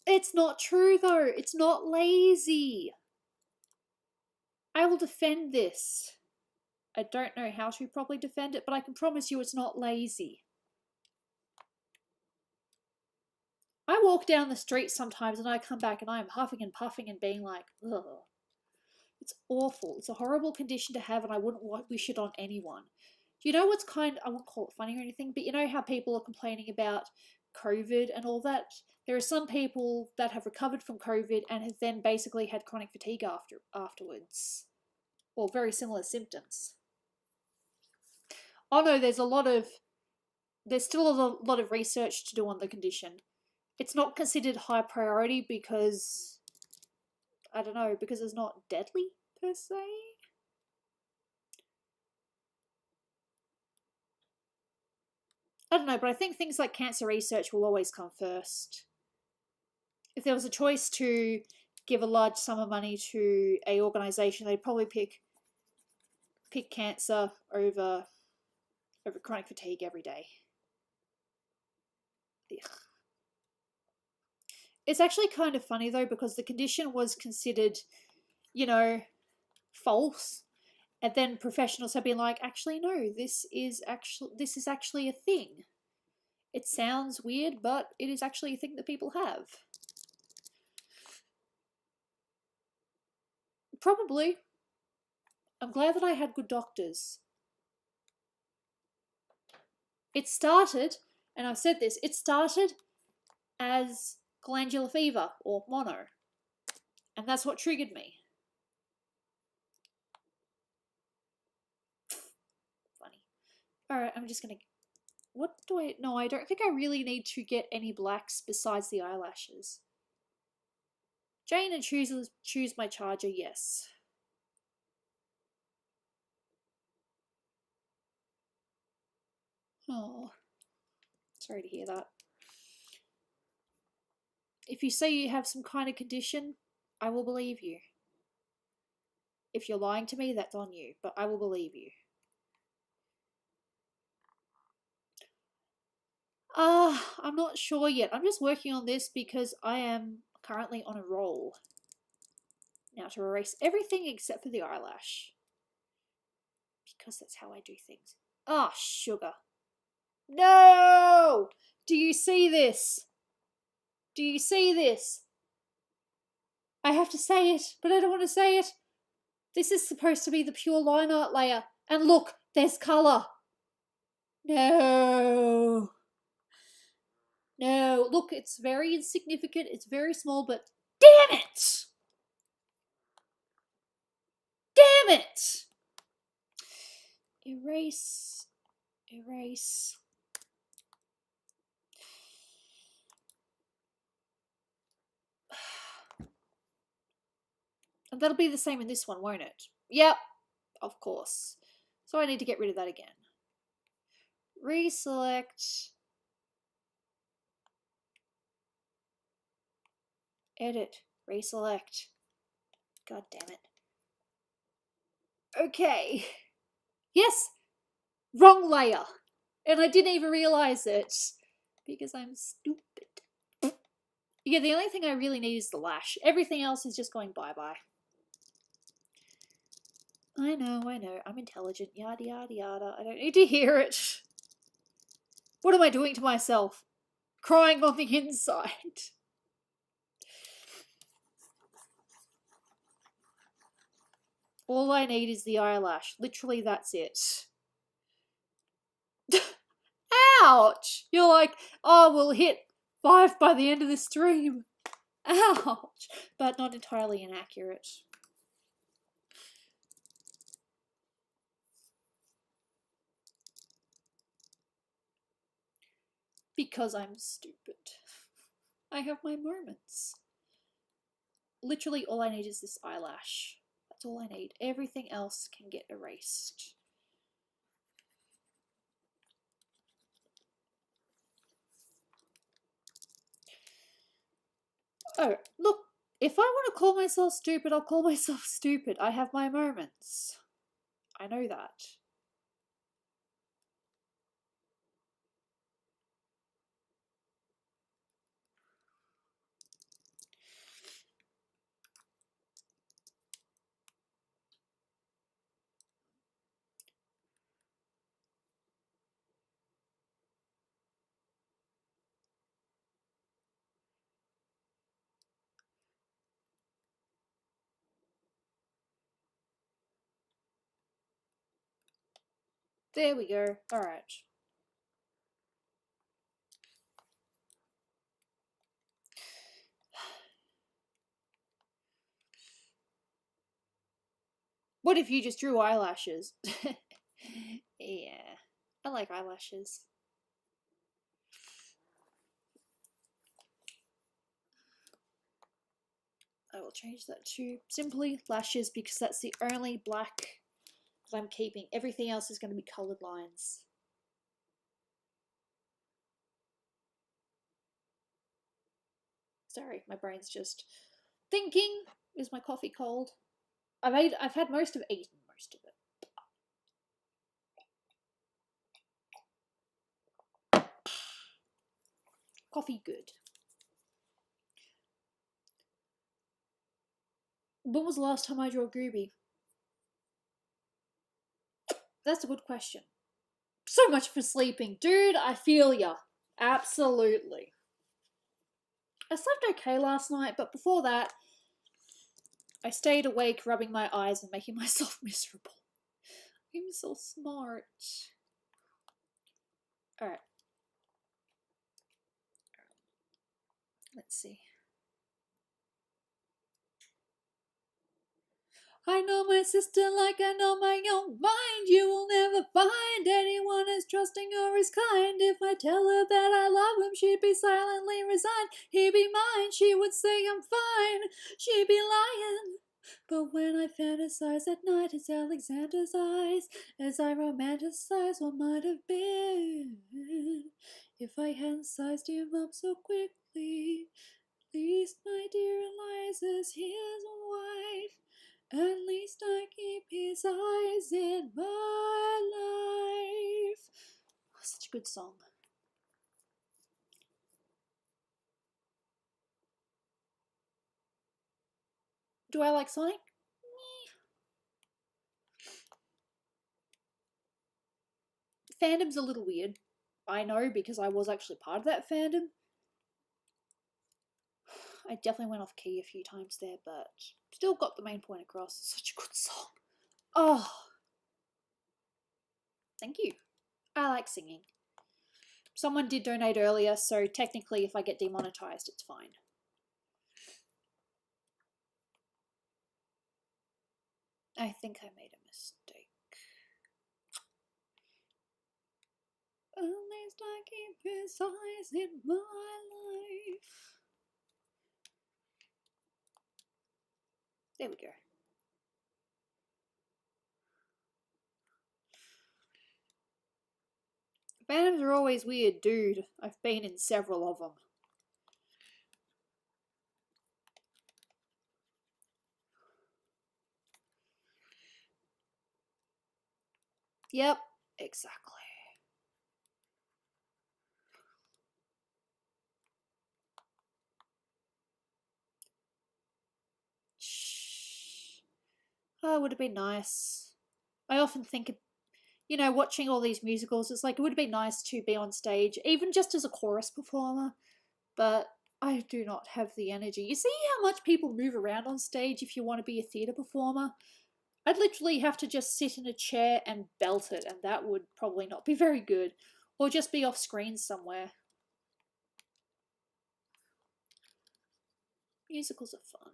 It's not true though. It's not lazy. I will defend this. I don't know how to properly defend it, but I can promise you it's not lazy. I walk down the street sometimes and I come back and I am huffing and puffing and being like, ugh. It's awful. It's a horrible condition to have and I wouldn't wish it on anyone. Do you know what's I won't call it funny or anything, but you know how people are complaining about COVID and all that? There are some people that have recovered from COVID and have then basically had chronic fatigue afterwards. Or very similar symptoms. Oh no, there's still a lot of research to do on the condition. It's not considered high priority because, I don't know, because it's not deadly per se. I don't know, but I think things like cancer research will always come first. If there was a choice to give a large sum of money to a organisation, they'd probably pick cancer over chronic fatigue every day. Ugh. It's actually kind of funny though, because the condition was considered, you know, false, and then professionals have been like, actually no, this is actually a thing. It sounds weird, but it is actually a thing that people have. Probably. I'm glad that I had good doctors. It started, and I've said this, it started as glandular fever or mono, and that's what triggered me. Funny. Alright, I'm just gonna... What do I... No, I don't think I really need to get any blacks besides the eyelashes. Jane and choose my charger, yes. Oh, sorry to hear that. If you say you have some kind of condition, I will believe you. If you're lying to me, that's on you, but I will believe you. I'm not sure yet. I'm just working on this because I am currently on a roll. Now to erase everything except for the eyelash. Because that's how I do things. Ah, sugar. No! Do you see this? Do you see this? I have to say it, but I don't want to say it. This is supposed to be the pure line art layer. And look, there's colour. No. No, look, it's very insignificant. It's very small, but damn it! Damn it! Erase. Erase. And that'll be the same in this one, won't it? Yep, of course. So I need to get rid of that again. Reselect. Edit. Reselect. God damn it. Okay. Yes! Wrong layer! And I didn't even realise it. Because I'm stupid. Yeah, the only thing I really need is the lash. Everything else is just going bye-bye. I know. I'm intelligent. Yada, yada, yada. I don't need to hear it. What am I doing to myself? Crying on the inside. All I need is the eyelash. Literally, that's it. Ouch! You're like, oh, we'll hit 5 by the end of the stream. Ouch! But not entirely inaccurate. Because I'm stupid. I have my moments. Literally, all I need is this eyelash. That's all I need. Everything else can get erased. Oh, look, if I want to call myself stupid, I'll call myself stupid. I have my moments. I know that. There we go. Alright. What if you just drew eyelashes? Yeah. I like eyelashes. I will change that to simply lashes because that's the only black that I'm keeping. Everything else is going to be coloured lines. Sorry, my brain's just thinking. Is my coffee cold? I've had most of it. Coffee good. When was the last time I drew a Gooby? That's a good question. So much for sleeping. Dude, I feel ya. Absolutely. I slept okay last night, but before that, I stayed awake rubbing my eyes and making myself miserable. I'm so smart. Alright. Let's see. I know my sister like I know my own mind. You will never find anyone as trusting or as kind. If I tell her that I love him, she'd be silently resigned. He'd be mine, she would say I'm fine. She'd be lying. But when I fantasize at night, it's Alexander's eyes as I romanticize what might have been. If I hadn't sized him up so quickly, at least my dear Eliza's his wife. At least I keep his eyes in my life. Oh, such a good song. Do I like Sonic? Fandom's a little weird. I know because I was actually part of that fandom. I definitely went off key a few times there, but still got the main point across. Such a good song. Oh. Thank you. I like singing. Someone did donate earlier, so technically if I get demonetized, it's fine. I think I made a mistake. At least I keep his eyes in my life. There we go. Phantoms are always weird, dude. I've been in several of them. Yep, exactly. Shh. Oh, it would have been nice. I often think, you know, watching all these musicals, it's like it would have been nice to be on stage, even just as a chorus performer, but I do not have the energy. You see how much people move around on stage if you want to be a theatre performer? I'd literally have to just sit in a chair and belt it, and that would probably not be very good. Or just be off screen somewhere. Musicals are fun.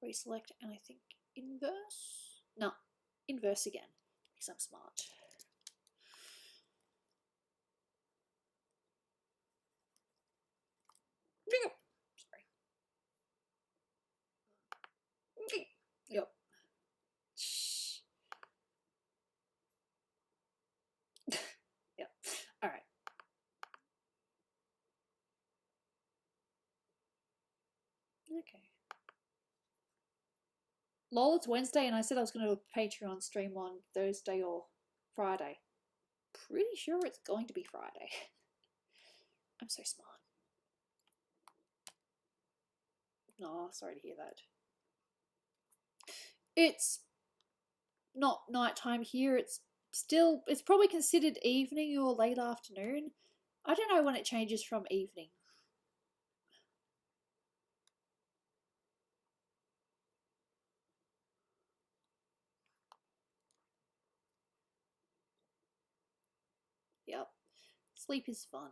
Reselect, and I think inverse? No, inverse again, because I'm smart. Sorry. Yep. Yep. All right. Okay. Lol, it's Wednesday, and I said I was going to do a Patreon stream on Thursday or Friday. Pretty sure it's going to be Friday. I'm so smart. No, sorry to hear that. It's not nighttime here. It's probably considered evening or late afternoon. I don't know when it changes from evening. Yep. Sleep is fun.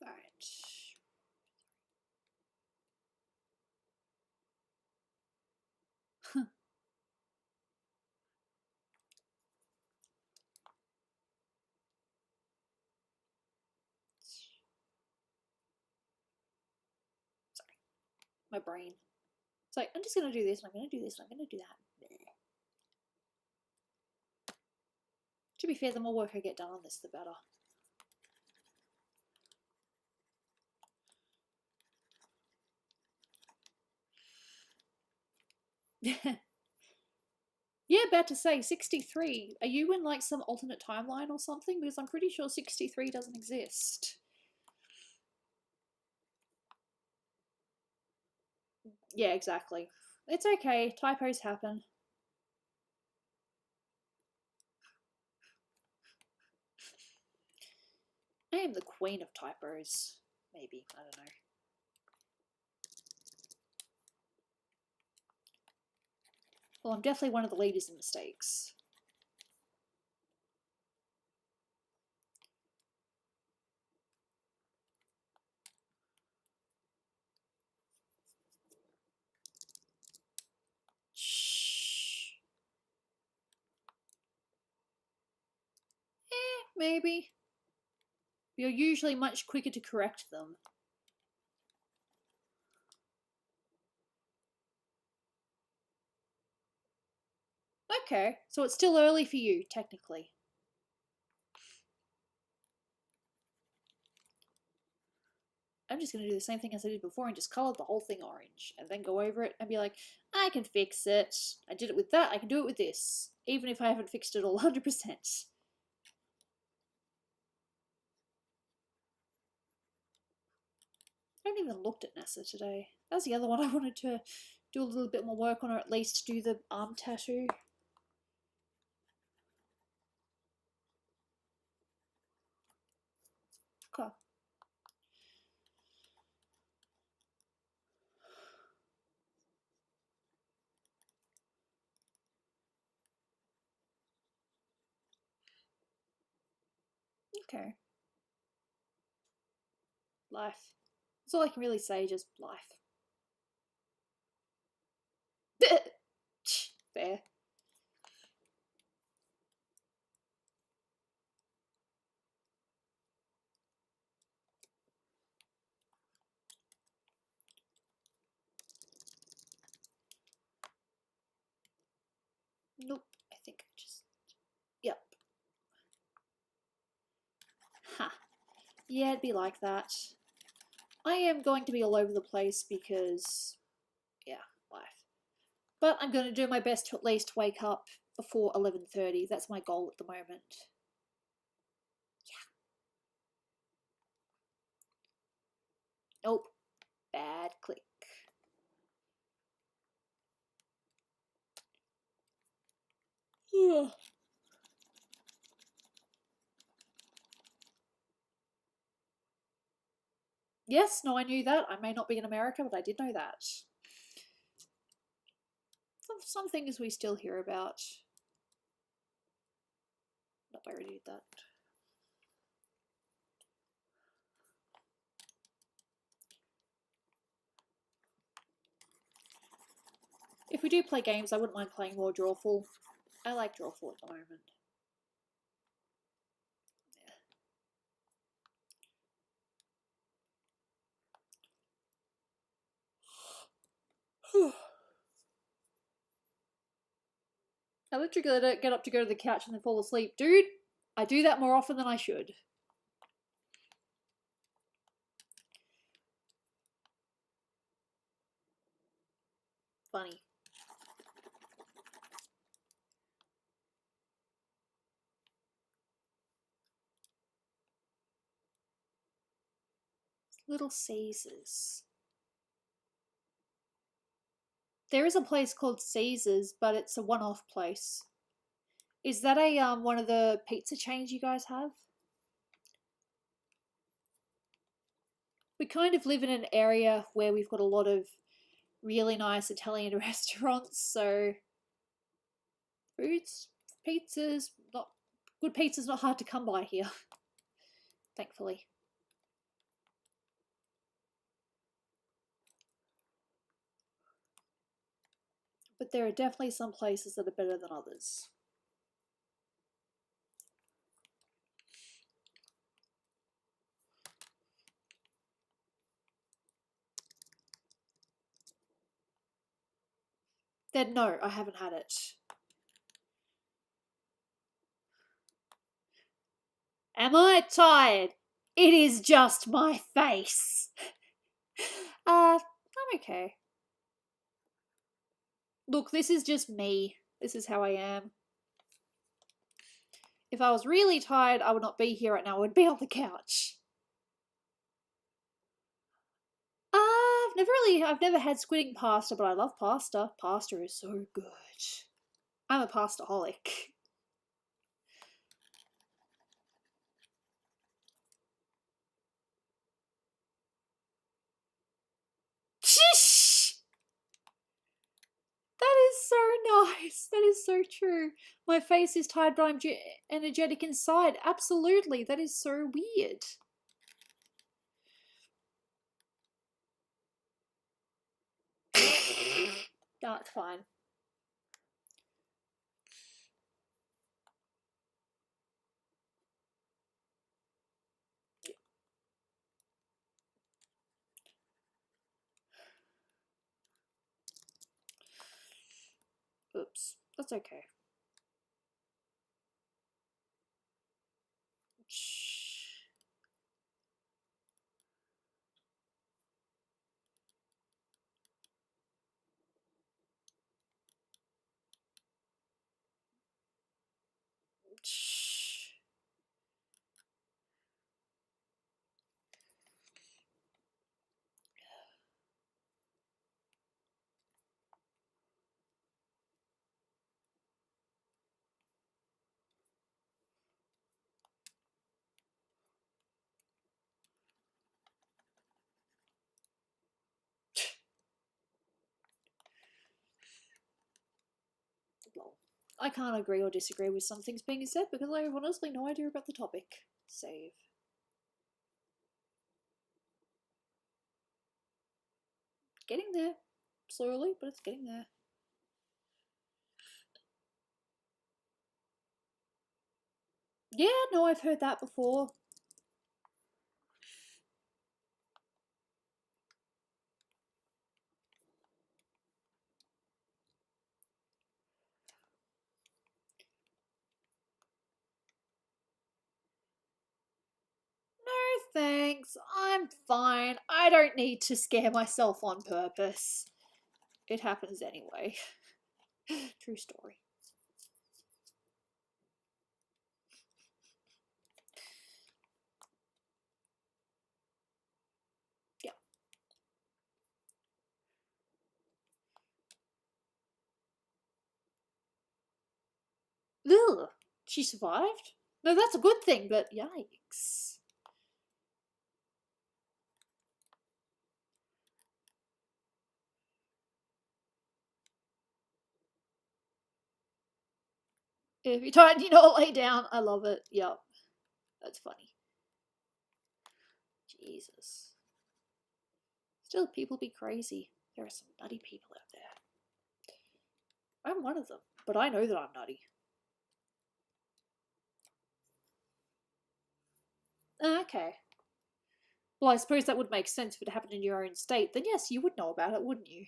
Alright. Sorry. My brain. It's like, I'm just going to do this, and I'm going to do this, and I'm going to do that. To be fair, the more work I get done on this, the better. Yeah, about to say 63. Are you in like some alternate timeline or something? Because I'm pretty sure 63 doesn't exist. Yeah, exactly. It's okay. Typos happen. I am the queen of typos. Maybe. I don't know. Well, I'm definitely one of the leaders in mistakes. Shh. Maybe. You're usually much quicker to correct them. Okay, so it's still early for you, technically. I'm just going to do the same thing as I did before and just color the whole thing orange and then go over it and be like, I can fix it. I did it with that, I can do it with this, even if I haven't fixed it all 100%. I haven't even looked at NASA today. That was the other one I wanted to do a little bit more work on, or at least do the arm tattoo. Okay. Okay. Life. That's all I can really say, just life. Fair. Nope, I think I just... Yep. Ha. Yeah, it'd be like that. I am going to be all over the place because... yeah, life. But I'm going to do my best to at least wake up before 11:30. That's my goal at the moment. Yeah. Nope. Bad click. Yes, no, I knew that. I may not be in America, but I did know that. Some things we still hear about. Nope, I already did that. If we do play games, I wouldn't mind playing more Drawful. I like Drawful at the moment. Yeah. I literally get up to go to the couch and then fall asleep. Dude, I do that more often than I should. Funny. Little Caesars. There is a place called Caesars, but it's a one-off place. Is that a one of the pizza chains you guys have? We kind of live in an area where we've got a lot of really nice Italian restaurants, so foods, pizzas, not good pizza's not hard to come by here. Thankfully. But there are definitely some places that are better than others. Then no, I haven't had it. Am I tired? It is just my face. I'm okay. Look, this is just me. This is how I am. If I was really tired, I would not be here right now. I would be on the couch. I've never had squid ink pasta, but I love pasta. Pasta is so good. I'm a pastaholic. Shh! That is so nice. That is so true. My face is tired, but I'm energetic inside. Absolutely. That is so weird. That's fine. Oops. That's okay. Shh. I can't agree or disagree with some things being said because I have honestly no idea about the topic. Save. Getting there. Slowly, but it's getting there. Yeah, no, I've heard that before. No thanks, I'm fine. I don't need to scare myself on purpose. It happens anyway. True story. Yeah. Ugh, she survived? No, that's a good thing, but yikes. If you're tired, you know, lay down. I love it. Yep. That's funny. Jesus. Still, people be crazy. There are some nutty people out there. I'm one of them, but I know that I'm nutty. Okay. Well, I suppose that would make sense if it happened in your own state. Then yes, you would know about it, wouldn't you?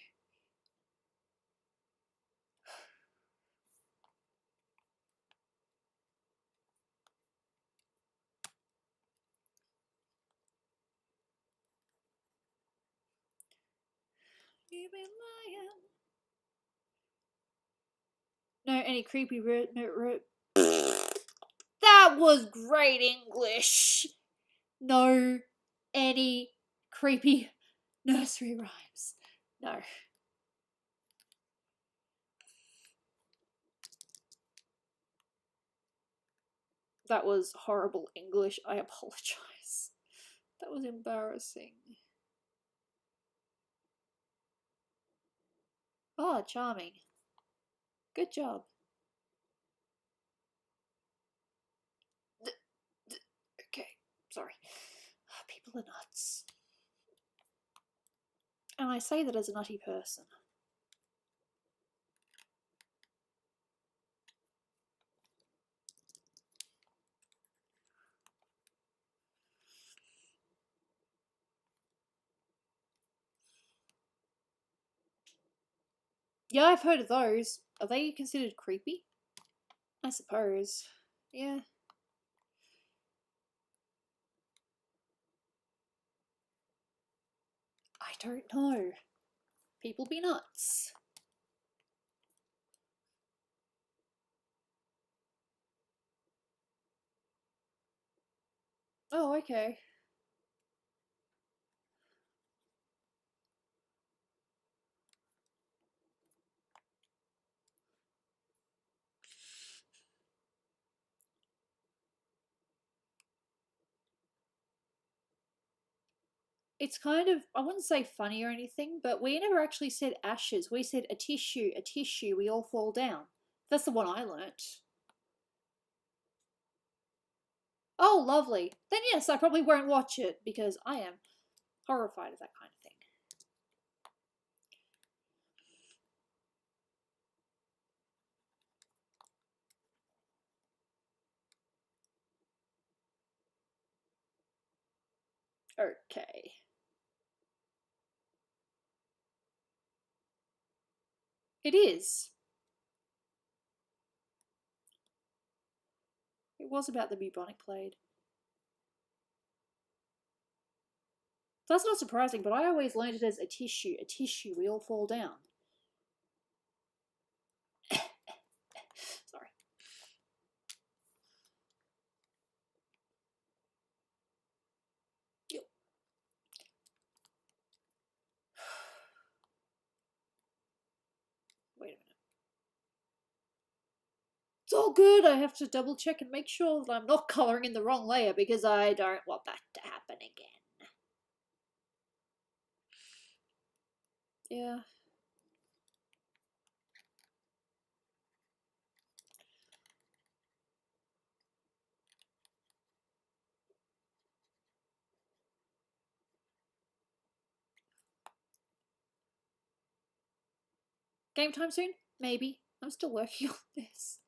You've been lying. No, any creepy That was great English. No, any creepy nursery rhymes. No. That was horrible English. I apologize. That was embarrassing. Oh, charming. Good job. Okay, sorry. People are nuts. And I say that as a nutty person. Yeah, I've heard of those. Are they considered creepy? I suppose. Yeah. I don't know. People be nuts. Oh, okay. It's kind of, I wouldn't say funny or anything, but we never actually said ashes. We said a tissue, we all fall down. That's the one I learnt. Oh, lovely. Then yes, I probably won't watch it because I am horrified of that kind of thing. Okay. It is. It was about the bubonic plague. That's not surprising, but I always learned it as a tissue, we all fall down. Sorry. all good. I have to double check and make sure that I'm not colouring in the wrong layer because I don't want that to happen again. Yeah. Game time soon? Maybe. I'm still working on this.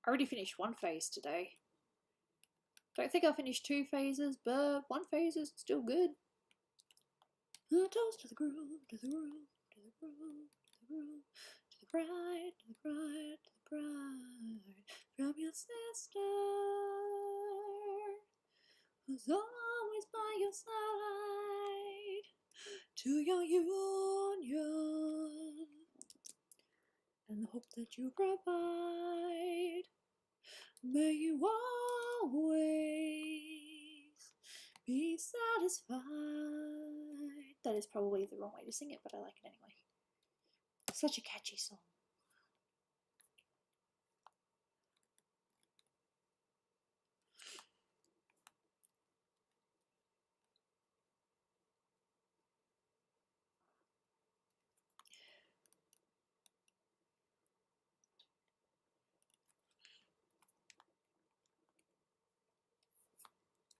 I already finished one phase today. Don't think I finished 2 phases, but 1 phase is still good. A toast to the girl, to the world, to the world, to the world, to the bride, to the bride, to the bride, from your sister, who's always by your side, to your union, and the hope that you provide. May you always be satisfied. That is probably the wrong way to sing it, but I like it anyway. Such a catchy song.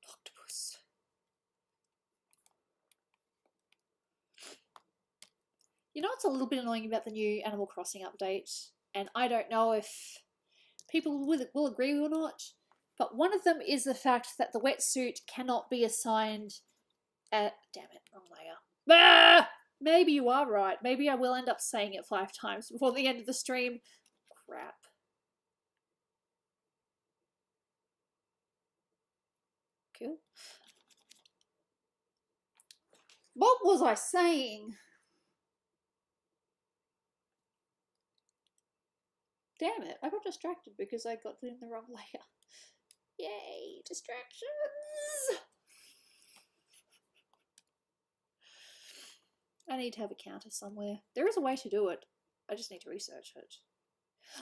Octopus. You know what's a little bit annoying about the new Animal Crossing update? And I don't know if people will agree or not, but one of them is the fact that the wetsuit cannot be assigned at... Damn it, wrong layer. Ah! Maybe you are right. Maybe I will end up saying it 5 times before the end of the stream. Crap. Cool. What was I saying? Damn it, I got distracted because I got in the wrong layer. Yay, distractions! I need to have a counter somewhere. There is a way to do it. I just need to research it.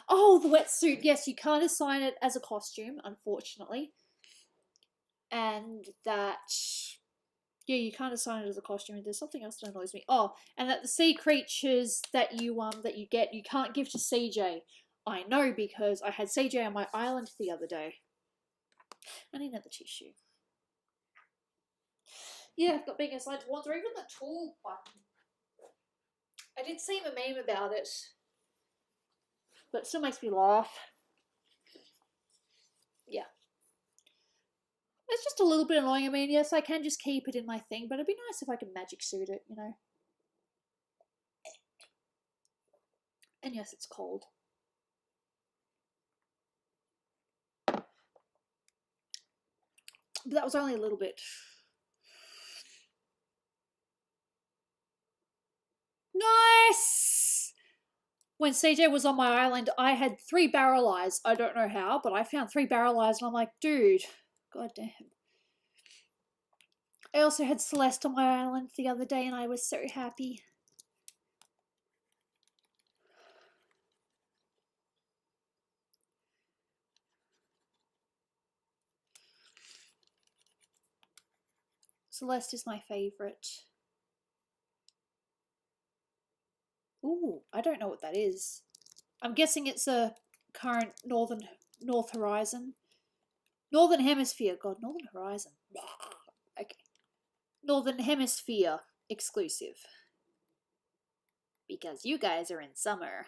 Oh, the wetsuit. Yes, you can't assign it as a costume, unfortunately. And that... Yeah, you can't assign it as a costume. There's something else that annoys me. Oh, and that the sea creatures that you get, you can't give to CJ. I know because I had CJ on my island the other day. I need another tissue. Yeah, I've got being assigned to ones, or even the tool button. I did see a meme about it, but it still makes me laugh. Yeah. It's just a little bit annoying. I mean, yes, I can just keep it in my thing, but it'd be nice if I could magic suit it, you know. And yes, it's cold. But that was only a little bit. Nice! When CJ was on my island, I had 3 barrel eyes. I don't know how, but I found 3 barrel eyes and I'm like, dude, god damn. I also had Celeste on my island the other day and I was so happy. Celeste is my favourite. Ooh, I don't know what that is. I'm guessing it's a current North Horizon. Northern Hemisphere. God, Northern Horizon. Okay. Northern Hemisphere exclusive. Because you guys are in summer.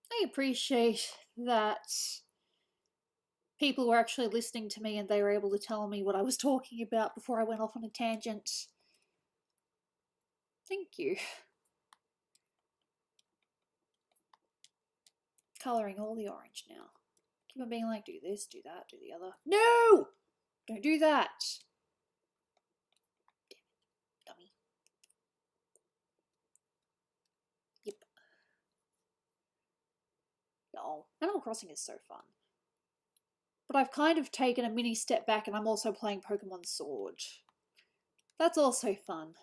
I appreciate that people were actually listening to me and they were able to tell me what I was talking about before I went off on a tangent. Thank you. Colouring all the orange now. Keep on being like, do this, do that, do the other. No! Don't do that. Damn it, dummy. Yep. Oh, Animal Crossing is so fun. But I've kind of taken a mini step back and I'm also playing Pokemon Sword. That's also fun.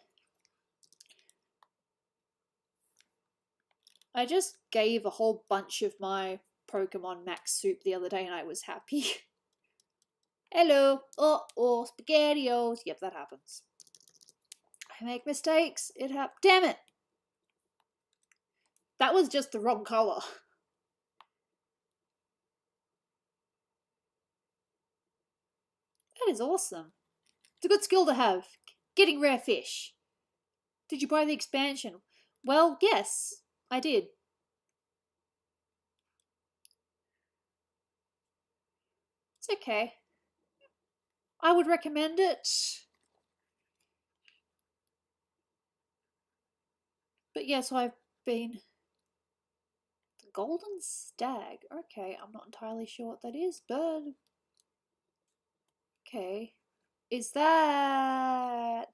I just gave a whole bunch of my Pokemon Max soup the other day and I was happy. Hello. Oh, SpaghettiOs. Yep, that happens. I make mistakes. It happens. Damn it. That was just the wrong color. That is awesome. It's a good skill to have. Getting rare fish. Did you buy the expansion? Well, yes, I did. It's okay. I would recommend it. But yes, I've been... The Golden Stag. Okay, I'm not entirely sure what that is, but... Okay. Is that...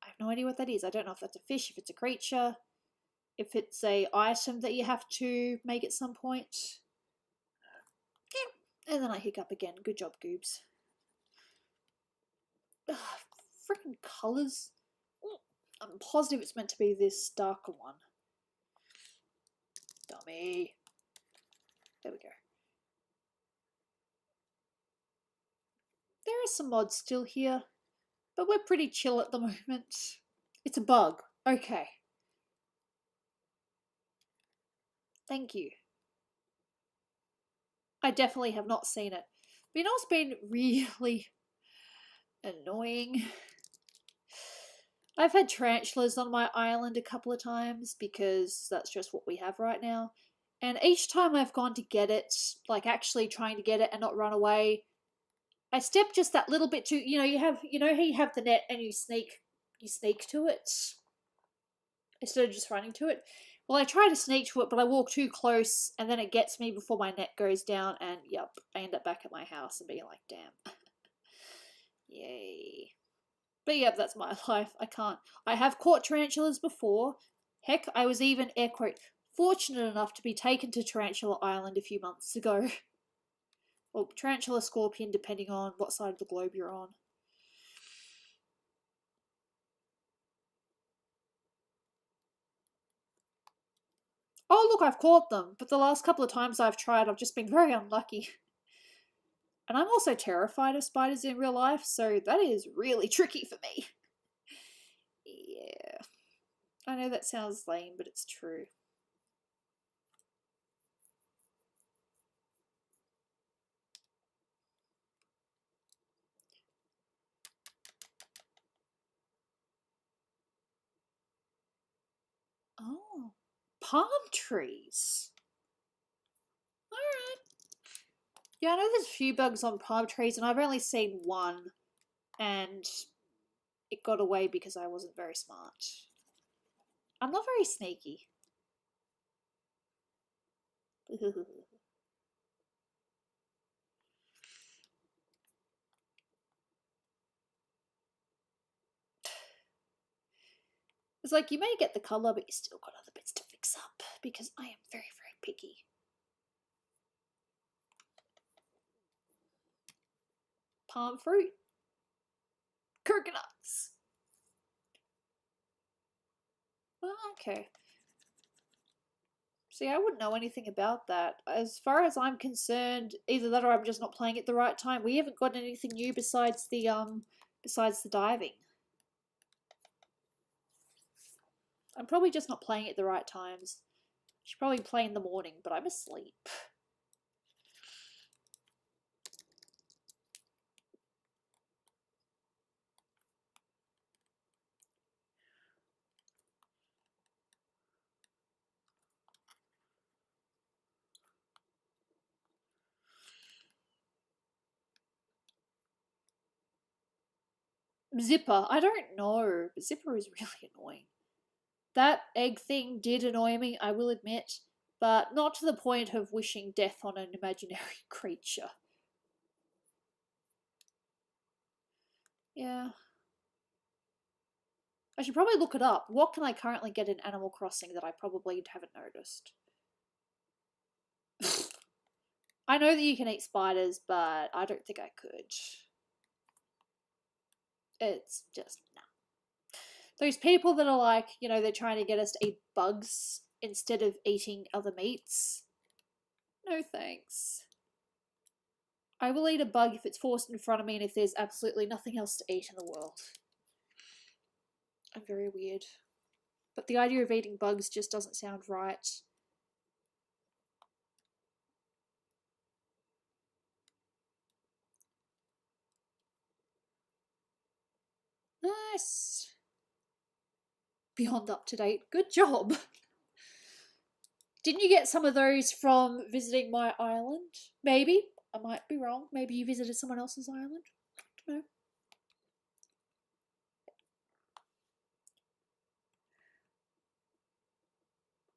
I have no idea what that is. I don't know if that's a fish, if it's a creature, if it's a item that you have to make at some point. And then I hiccup again. Good job, Goobs. Freaking colours. I'm positive it's meant to be this darker one. Dummy. There we go. There are some mods still here, but we're pretty chill at the moment. It's a bug. Okay. Thank you. I definitely have not seen it. But you know what's been really annoying? I've had tarantulas on my island a couple of times because that's just what we have right now. And each time I've gone to get it, like actually trying to get it and not run away, I step just that little bit too. You know how you have the net and you sneak to it instead of just running to it. Well, I try to sneak to it, but I walk too close, and then it gets me before my net goes down, and yep, I end up back at my house and being like, damn. Yay. But yep, that's my life. I can't. I have caught tarantulas before. Heck, I was even, air quote, fortunate enough to be taken to Tarantula Island a few months ago. Or Tarantula Scorpion, depending on what side of the globe you're on. Oh, look, I've caught them, but the last couple of times I've tried, I've just been very unlucky. And I'm also terrified of spiders in real life, so that is really tricky for me. Yeah. I know that sounds lame, but it's true. Oh. Palm trees. Alright. Yeah, I know there's a few bugs on palm trees, and I've only seen one, and it got away because I wasn't very smart. I'm not very sneaky. It's like you may get the colour, but you still got other bits to fix up because I am very, very picky. Palm fruit. Coconuts. Oh, okay. See, I wouldn't know anything about that. As far as I'm concerned, either that or I'm just not playing at the right time. We haven't got anything new besides the diving. I'm probably just not playing at the right times. I should probably play in the morning, but I'm asleep. Zipper, I don't know. But Zipper is really annoying. That egg thing did annoy me, I will admit, but not to the point of wishing death on an imaginary creature. Yeah. I should probably look it up. What can I currently get in Animal Crossing that I probably haven't noticed? I know that you can eat spiders, but I don't think I could. It's just, no. Those people that are like, you know, they're trying to get us to eat bugs instead of eating other meats. No thanks. I will eat a bug if it's forced in front of me and if there's absolutely nothing else to eat in the world. I'm very weird. But the idea of eating bugs just doesn't sound right. Nice. Beyond up to date. Good job. Didn't you get some of those from visiting my island? Maybe. I might be wrong. Maybe you visited someone else's island. I don't know.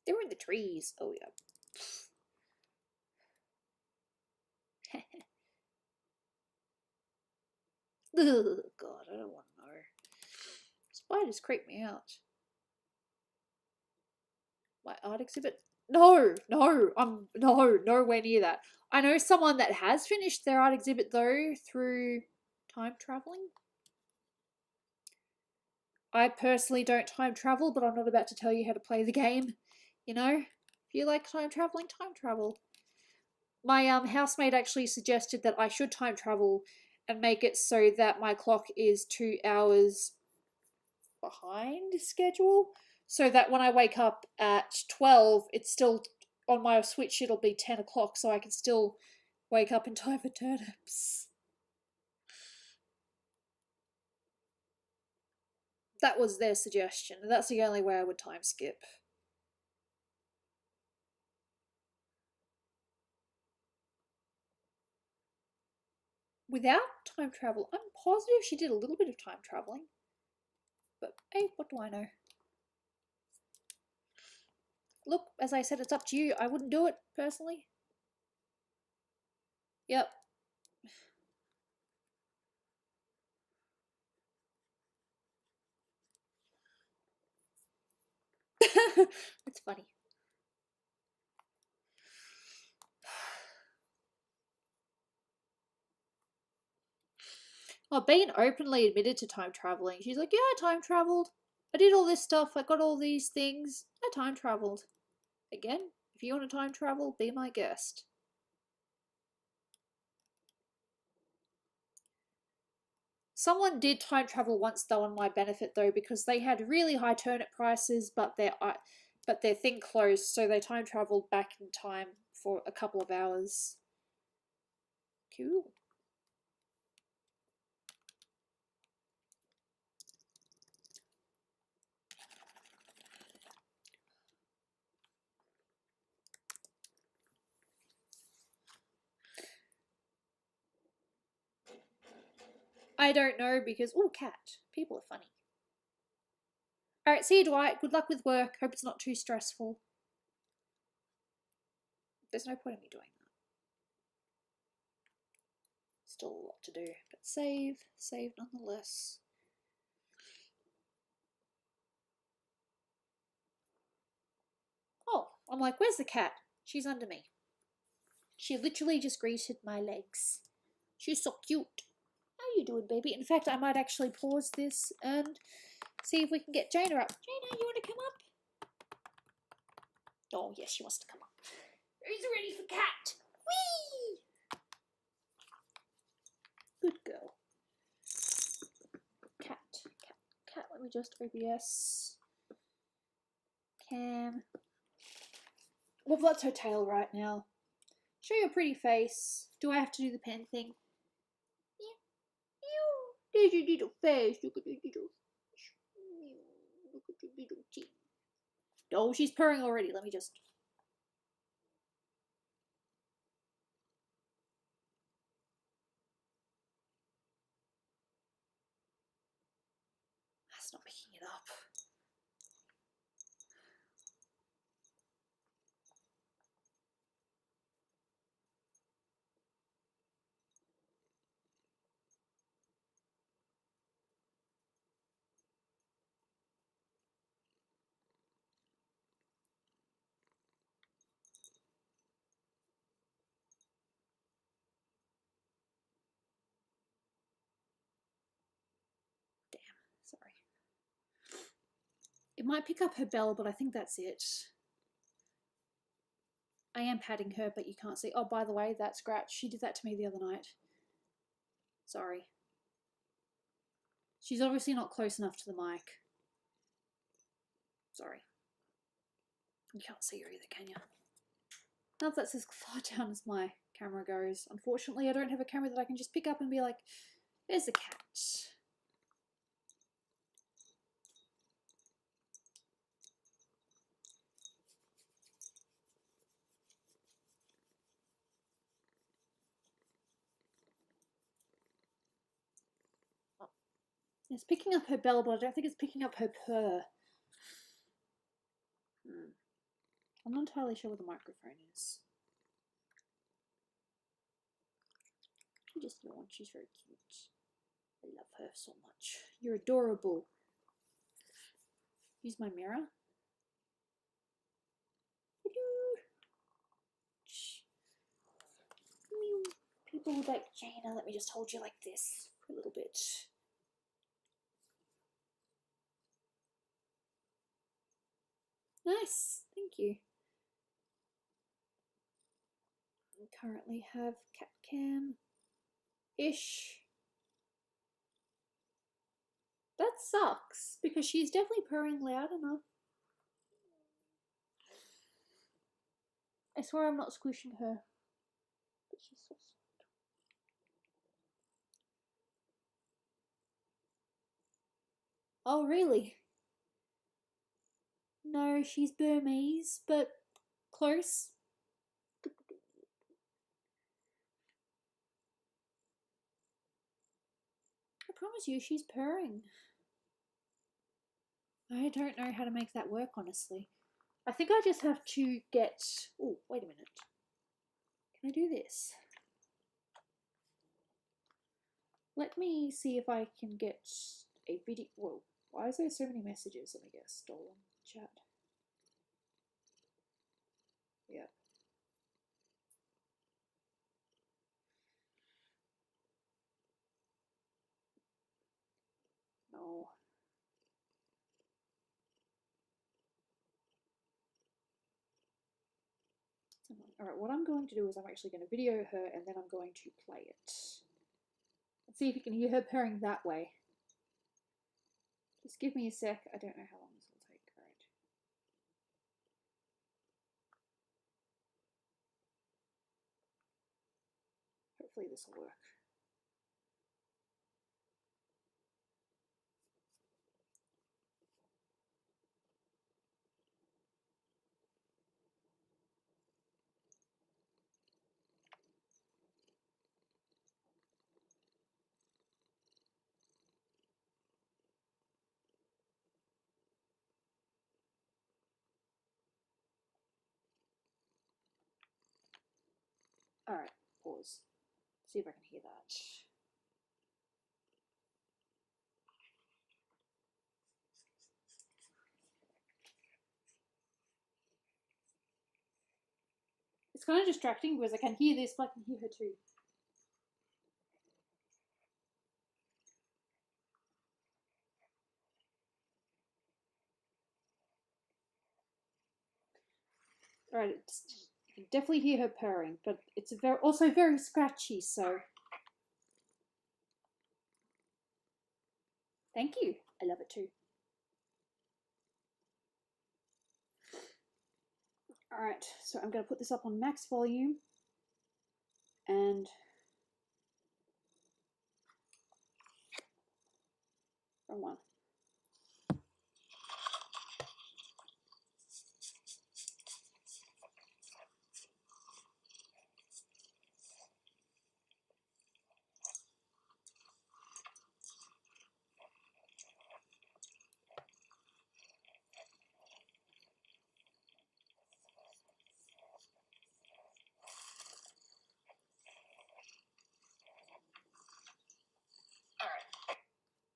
They were in the trees. Oh, yeah. Ugh, God, I don't want to know. Spiders creep me out. My art exhibit? No, I'm nowhere near that. I know someone that has finished their art exhibit though through time traveling. I personally don't time travel, but I'm not about to tell you how to play the game. You know, if you like time traveling, time travel. My housemate actually suggested that I should time travel and make it so that my clock is 2 hours behind schedule, so that when I wake up at 12, it's still on my Switch, it'll be 10 o'clock, so I can still wake up in time for turnips. That was their suggestion, and that's the only way I would time skip. Without time travel, I'm positive she did a little bit of time traveling. But hey, what do I know? Look, as I said, it's up to you. I wouldn't do it, personally. Yep. It's funny. Oh, being openly admitted to time traveling. She's like, yeah, I time traveled. I did all this stuff. I got all these things. I time traveled. Again, if you want to time travel, be my guest. Someone did time travel once though on my benefit though, because they had really high turnip prices, but their thing closed, so they time traveled back in time for a couple of hours. Cool. I don't know because, oh, cat. People are funny. Alright, see you, Dwight. Good luck with work. Hope it's not too stressful. There's no point in me doing that. Still a lot to do. But save nonetheless. Oh, I'm like, where's the cat? She's under me. She literally just greeted my legs. She's so cute. How you doing, baby? In fact, I might actually pause this and see if we can get Jaina up. Jaina, you want to come up? Oh, yes, she wants to come up. Who's ready for cat? Whee! Good girl. Cat. Let me just OBS. Cam. Well, that's her tail right now. Show your pretty face. Do I have to do the pen thing? Yeah. There's your little face. Look at your little face. Look at your little teeth. Oh, she's purring already. Let me just... That's not picking it up. might pick up her bell, but I think that's it. I am patting her, but you can't see. Oh, by the way, that scratch, she did that to me the other night. Sorry. She's obviously not close enough to the mic. Sorry. You can't see her either, can you? Now that's as far down as my camera goes. Unfortunately, I don't have a camera that I can just pick up and be like, there's the cat. It's picking up her bell, but I don't think it's picking up her purr. I'm not entirely sure where the microphone is. She just yawned. She's very cute. I love her so much. You're adorable. Use my mirror. People would like, Jaina, let me just hold you like this for a little bit. Nice, thank you. I currently have cat cam-ish. That sucks, because she's definitely purring loud enough. I swear I'm not squishing her. But she's so soft. Oh, really? No, she's Burmese, but close. I promise you, she's purring. I don't know how to make that work, honestly. I think I just have to get... Oh, wait a minute. Can I do this? Let me see if I can get a video... Whoa, why is there so many messages? Let me guess. Dolan chat. Yeah. No. Alright, what I'm going to do is I'm actually going to video her and then I'm going to play it. Let's see if you can hear her purring that way. Just give me a sec. I don't know how long this will take. Alright. Hopefully this will work. Alright, pause. See if I can hear that. It's kind of distracting because I can hear this, but I can hear her too. Alright, you can definitely hear her purring, but it's also very scratchy, so... Thank you. I love it too. Alright, so I'm going to put this up on max volume. And... wrong one.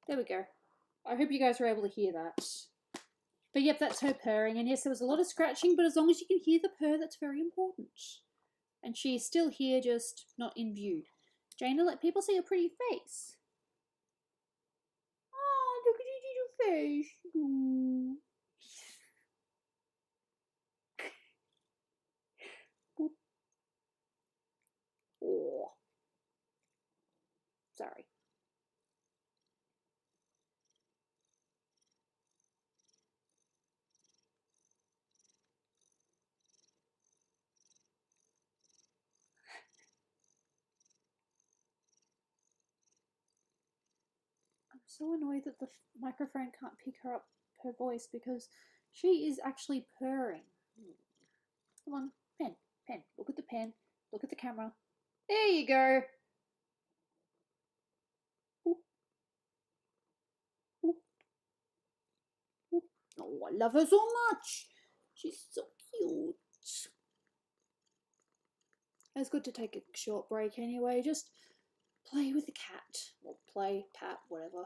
There we go. I hope you guys were able to hear that. But yep, that's her purring. And yes, there was a lot of scratching, but as long as you can hear the purr, that's very important. And she's still here, just not in view. Jaina, let people see your pretty face. Oh, look at your little face. Ooh. So annoyed that the microphone can't pick her voice because she is actually purring. Come on, pen, pen. Look at the pen. Look at the camera. There you go. Oop. Oop. Oop. Oh, I love her so much. She's so cute. It's good to take a short break anyway. Just play with the cat. Or play, pat, whatever.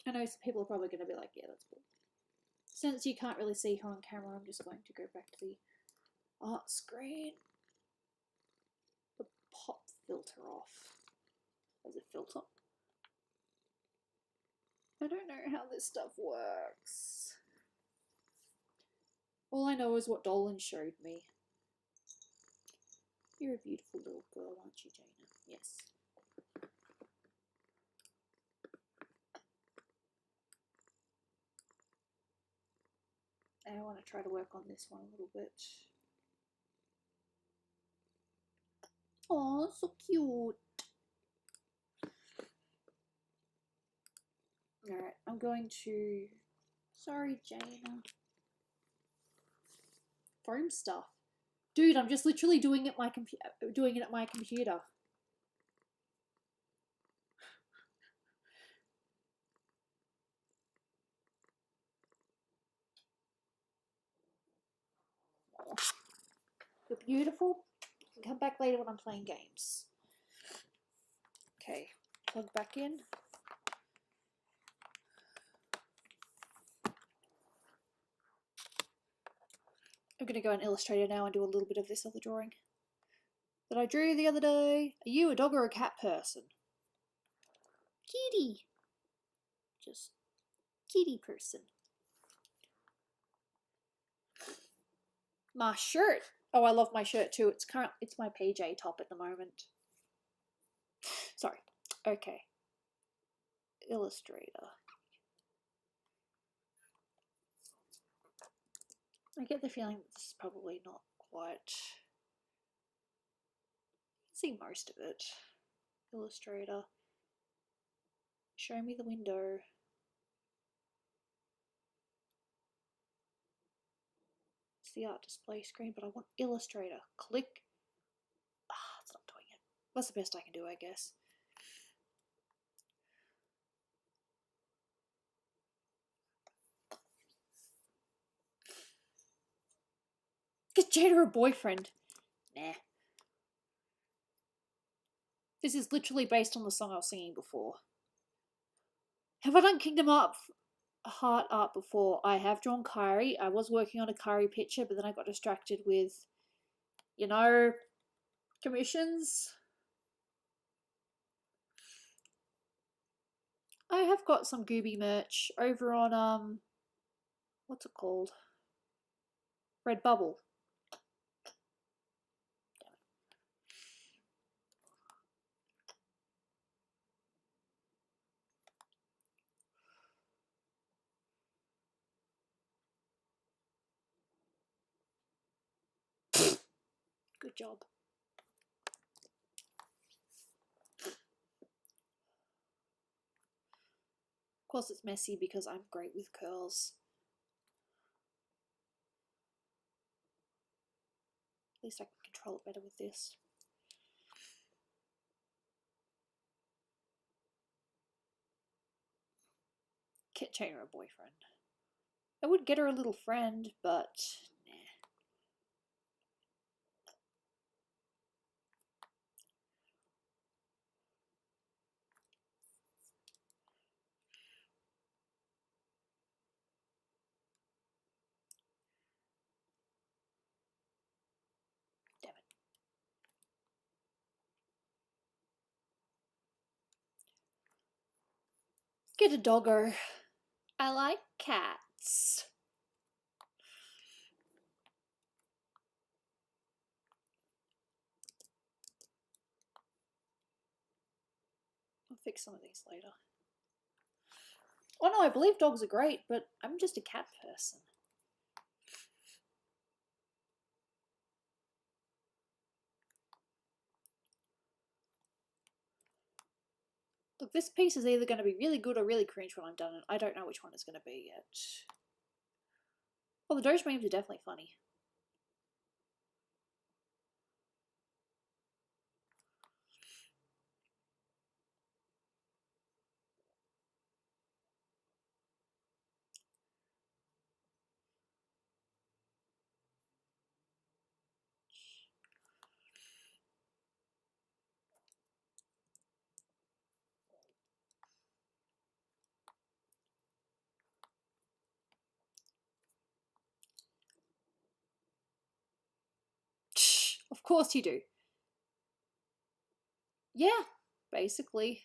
I know some people are probably going to be like, yeah, that's cool. Since you can't really see her on camera, I'm just going to go back to the art screen. The pop filter off. As a filter. I don't know how this stuff works. All I know is what Dolan showed me. You're a beautiful little girl, aren't you, Jaina? Yes. I want to try to work on this one a little bit. Oh, so cute. Alright, I'm going to... Sorry, Jaina. Foam stuff. Dude, I'm just literally doing it at my computer. You're beautiful. You can come back later when I'm playing games. Okay, plug back in. I'm going to go in Illustrator now and do a little bit of this other drawing that I drew the other day. Are you a dog or a cat person? Kitty. Just kitty person. My shirt. Oh, I love my shirt too. It's my PJ top at the moment. Sorry. Okay. Illustrator. I get the feeling that this is probably not quite... see most of it. Illustrator. Show me the window. It's the art display screen, but I want Illustrator. Click. Ah, it's not doing it. That's the best I can do, I guess. Get Jada a boyfriend. Nah. This is literally based on the song I was singing before. Have I done Kingdom Heart art before? I have drawn Kyrie. I was working on a Kyrie picture, but then I got distracted with, you know, commissions. I have got some Gooby merch over on, what's it called? Redbubble. Good job. Of course it's messy because I'm great with curls. At least I can control it better with this. Get Jada a boyfriend. I would get her a little friend, but nah. Damn it. Get a doggo. I like cats. I'll fix some of these later. Oh no, I believe dogs are great, but I'm just a cat person. Look, this piece is either going to be really good or really cringe when I'm done, and I don't know which one it's going to be yet. Well, the Doge memes are definitely funny. Of course you do. Yeah, basically.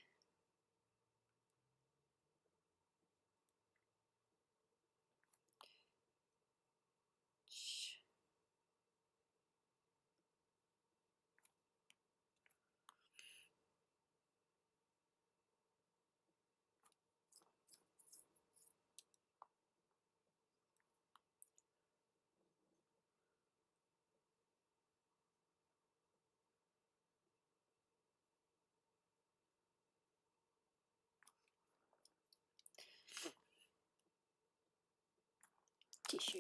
Tissue.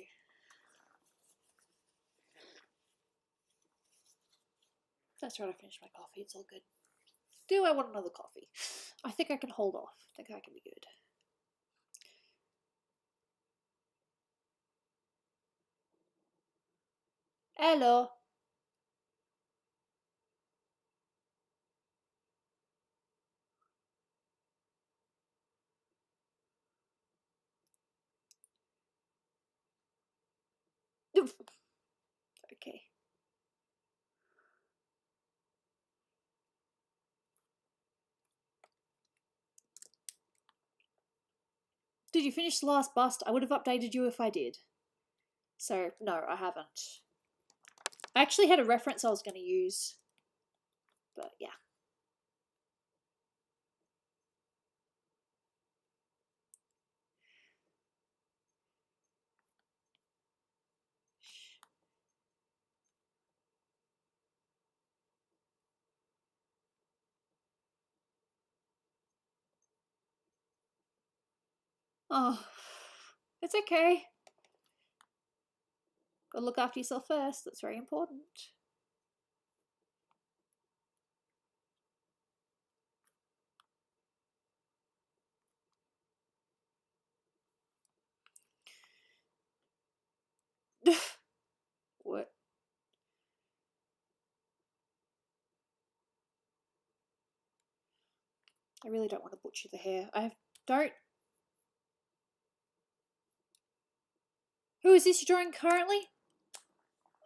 That's right, I finished my coffee. It's all good. Do I want another coffee? I think I can hold off. I think I can be good. Hello. Okay. Did you finish the last bust? I would have updated you if I did. So, no, I haven't. I actually had a reference I was going to use. But, yeah. Oh, it's okay. Gotta look after yourself first. That's very important. What? I really don't want to butcher the hair. Don't. Who is this you're drawing currently?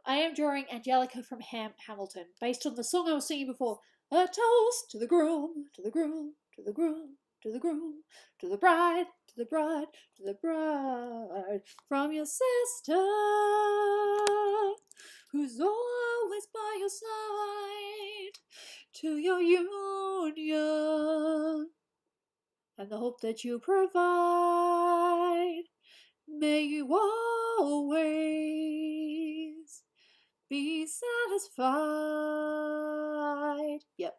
I am drawing Angelica from Hamilton, based on the song I was singing before. A toast to the groom, to the groom, to the groom, to the groom, to the bride, to the bride, to the bride, from your sister, who's always by your side, to your union, and the hope that you provide. May you always be satisfied. Yep.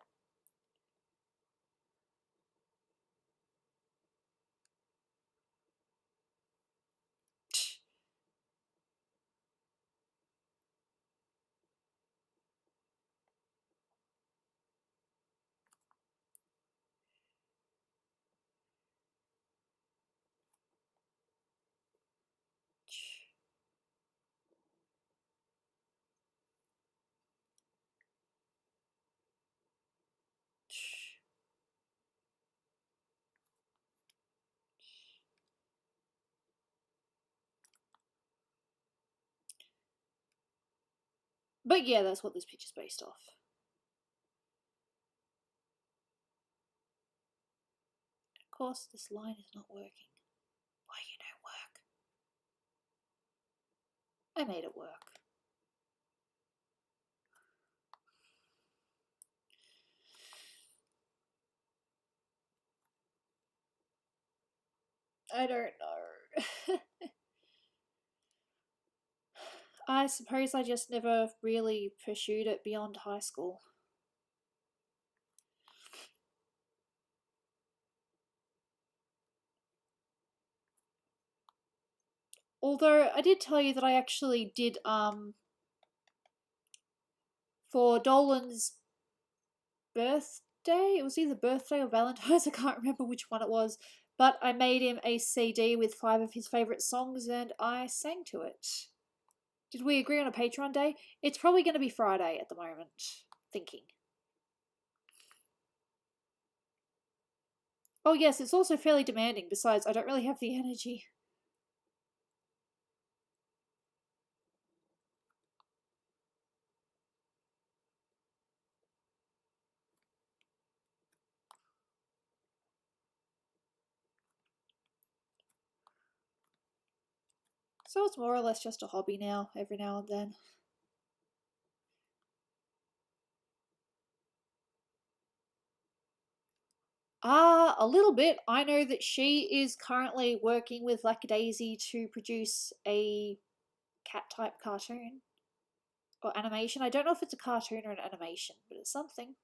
But yeah, that's what this picture's based off. Of course, this line is not working. Why you don't work? I made it work. I don't know. I suppose I just never really pursued it beyond high school. Although I did tell you that I actually did for Dolan's birthday. It was either birthday or Valentine's. I can't remember which one it was. But I made him a CD with 5 of his favourite songs and I sang to it. Did we agree on a Patreon day? It's probably going to be Friday at the moment. Thinking. Oh yes, it's also fairly demanding. Besides, I don't really have the energy. So it's more or less just a hobby now, every now and then. A little bit. I know that she is currently working with Lackadaisy to produce a cat type cartoon or animation. I don't know if it's a cartoon or an animation, but it's something.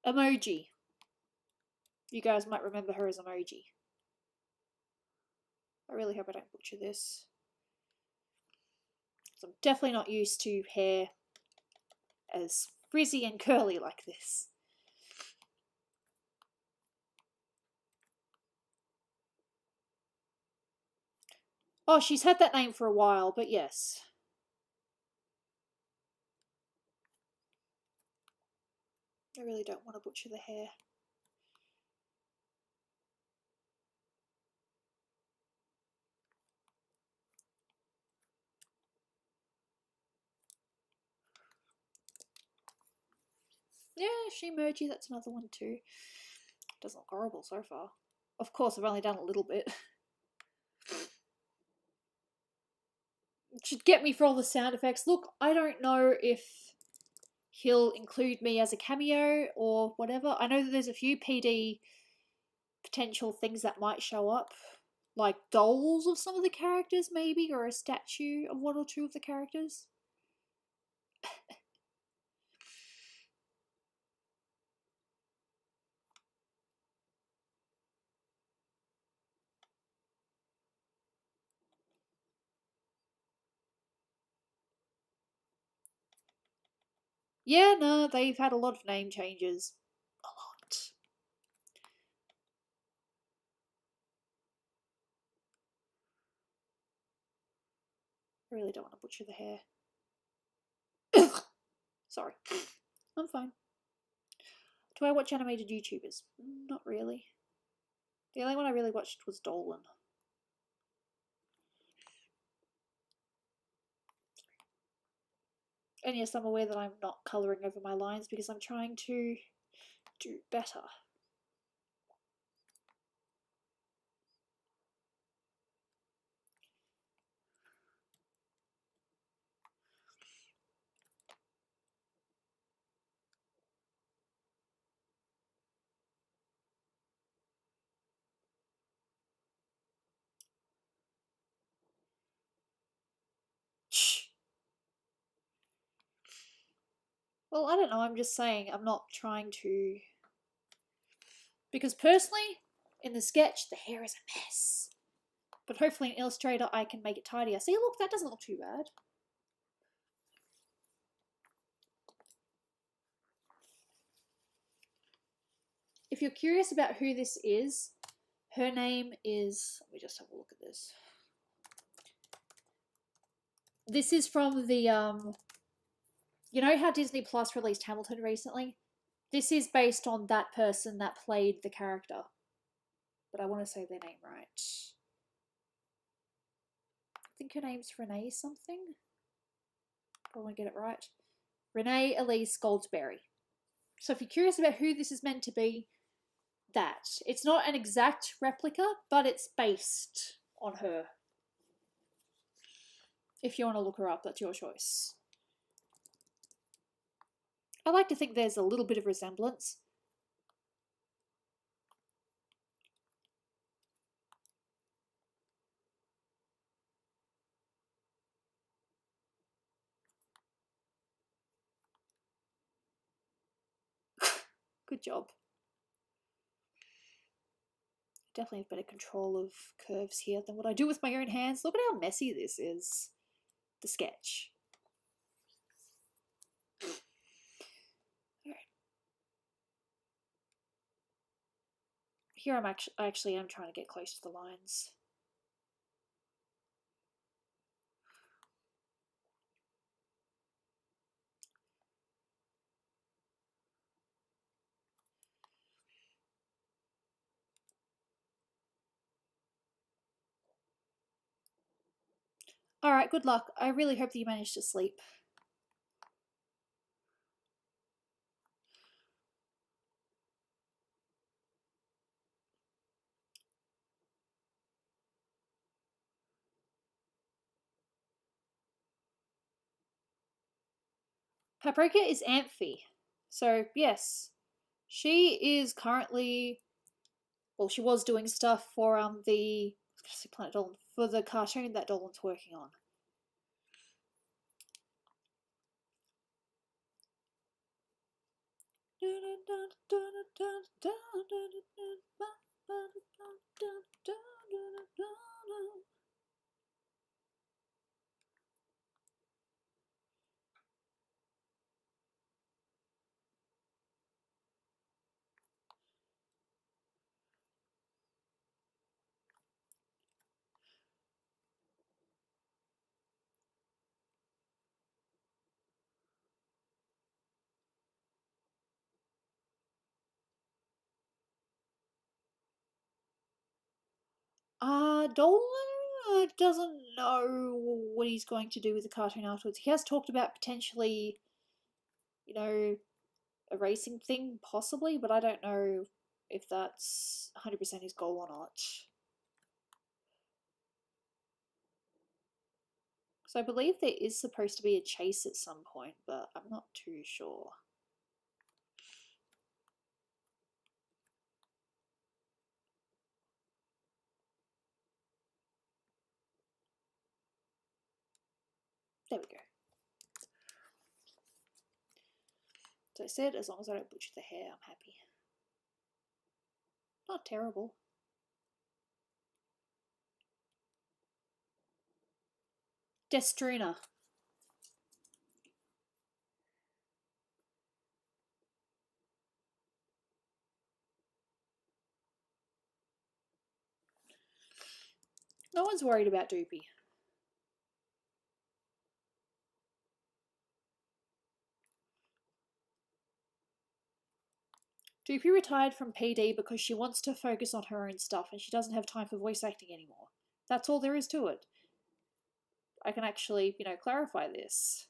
Emoji. You guys might remember her as Emoji. I really hope I don't butcher this. I'm definitely not used to hair as frizzy and curly like this. Oh, she's had that name for a while, but yes. I really don't want to butcher the hair. Yeah, Shimoji, that's another one too. Doesn't look horrible so far. Of course, I've only done a little bit. It should get me for all the sound effects. Look, I don't know if he'll include me as a cameo or whatever. I know that there's a few PD potential things that might show up, like dolls of some of the characters, maybe, or a statue of one or two of the characters. Yeah, no, they've had a lot of name changes. A lot. I really don't want to butcher the hair. Sorry. I'm fine. Do I watch animated YouTubers? Not really. The only one I really watched was Dolan. And yes, I'm aware that I'm not colouring over my lines because I'm trying to do better. Shh. Well, I don't know, I'm just saying I'm not trying to... Because personally, in the sketch, the hair is a mess. But hopefully in Illustrator I can make it tidier. See, look, that doesn't look too bad. If you're curious about who this is, her name is... Let me just have a look at this. This is from the... You know how Disney Plus released Hamilton recently? This is based on that person that played the character. But I want to say their name right. I think her name's Renee something. I want to get it right. Renee Elise Goldsberry. So if you're curious about who this is meant to be, that. It's not an exact replica, but it's based on her. If you want to look her up, that's your choice. I like to think there's a little bit of resemblance. Good job. Definitely have better control of curves here than what I do with my own hands. Look at how messy this is, the sketch. Alright. Here I actually am trying to get close to the lines. Alright, good luck. I really hope that you manage to sleep. Paprika is Amphi. So, yes, she is currently, well, she was doing stuff for the, I was going to say Planet Dolan, for the cartoon that Dolan's working on. Dolan doesn't know what he's going to do with the cartoon afterwards. He has talked about potentially, you know, a racing thing, possibly, but I don't know if that's 100% his goal or not. So I believe there is supposed to be a chase at some point, but I'm not too sure. There we go. So I said, as long as I don't butcher the hair, I'm happy. Not terrible. Destrina. No one's worried about Doopy. Doopy retired from PD because she wants to focus on her own stuff and she doesn't have time for voice acting anymore. That's all there is to it. I can actually, clarify this.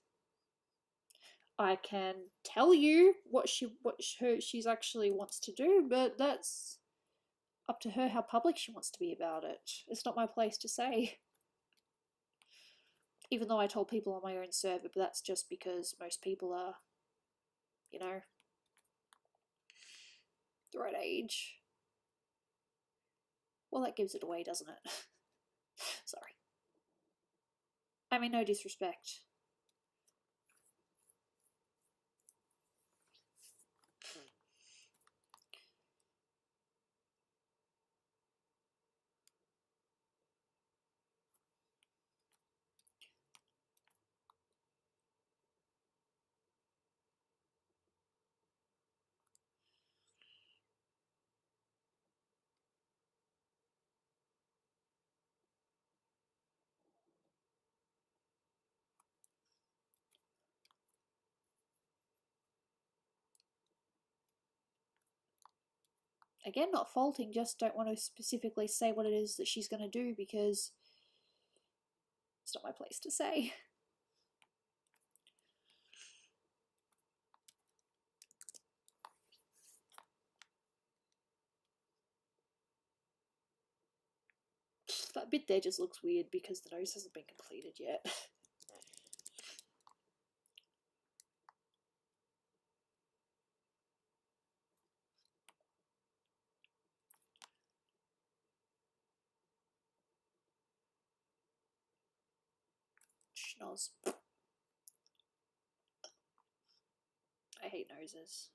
I can tell you what she's actually wants to do, but that's up to her how public she wants to be about it. It's not my place to say. Even though I told people on my own server, but that's just because most people are, the right age. Well, that gives it away, doesn't it? Sorry. I mean, no disrespect. Again, not faulting, just don't want to specifically say what it is that she's going to do because it's not my place to say. That bit there just looks weird because the nose hasn't been completed yet. Schnoz. I hate noses.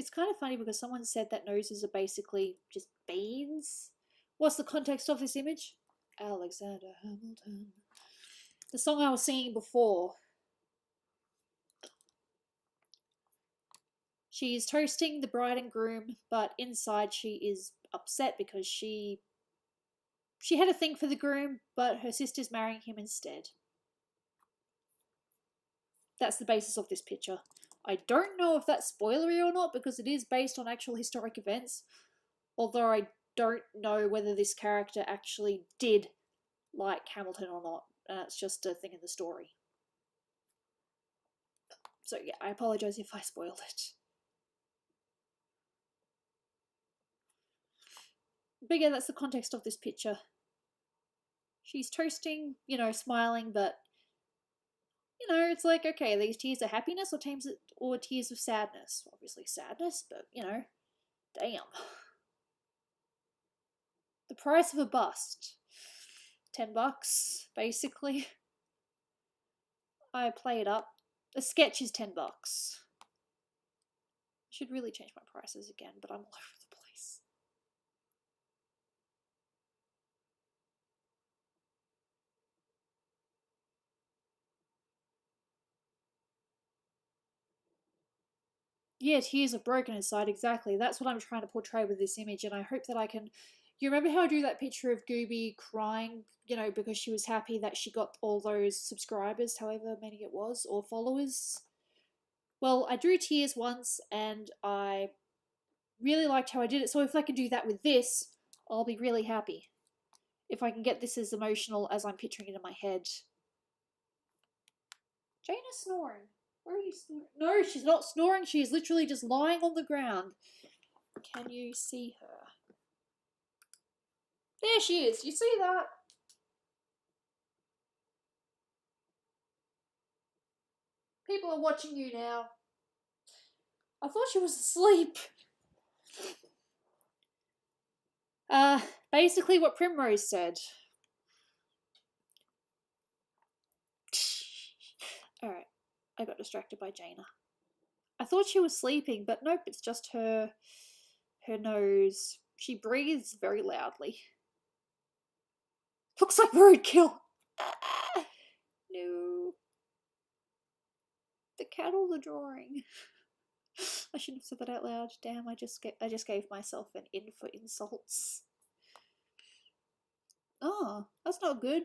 It's kind of funny because someone said that noses are basically just beans. What's the context of this image? Alexander Hamilton. The song I was singing before. She's toasting the bride and groom, but inside she is upset because she had a thing for the groom, but her sister's marrying him instead. That's the basis of this picture. I don't know if that's spoilery or not because it is based on actual historic events, although I don't know whether this character actually did like Hamilton or not. It's just a thing in the story. So yeah, I apologise if I spoiled it. But yeah, that's the context of this picture. She's toasting, you know, smiling, but you know, it's like, okay, are these tears of happiness or tears of sadness? Obviously sadness, but you know, damn. The price of a bust. $10, basically. I play it up. A sketch is $10. Should really change my prices again, but I'm all over the place. Yeah, tears are broken inside, exactly. That's what I'm trying to portray with this image, and I hope that I can... You remember how I drew that picture of Gooby crying, you know, because she was happy that she got all those subscribers, however many it was, or followers? Well, I drew tears once, and I really liked how I did it, so if I can do that with this, I'll be really happy. If I can get this as emotional as I'm picturing it in my head. Jaina's snoring. Where are you snoring? No, she's not snoring. She is literally just lying on the ground. Can you see her? There she is. You see that? People are watching you now. I thought she was asleep. Basically what Primrose said. Alright, I got distracted by Jaina. I thought she was sleeping, but nope, it's just her nose. She breathes very loudly. Looks like roadkill. No. The cattle are drawing. I shouldn't have said that out loud. Damn, I just gave myself an in for insults. Oh, that's not good.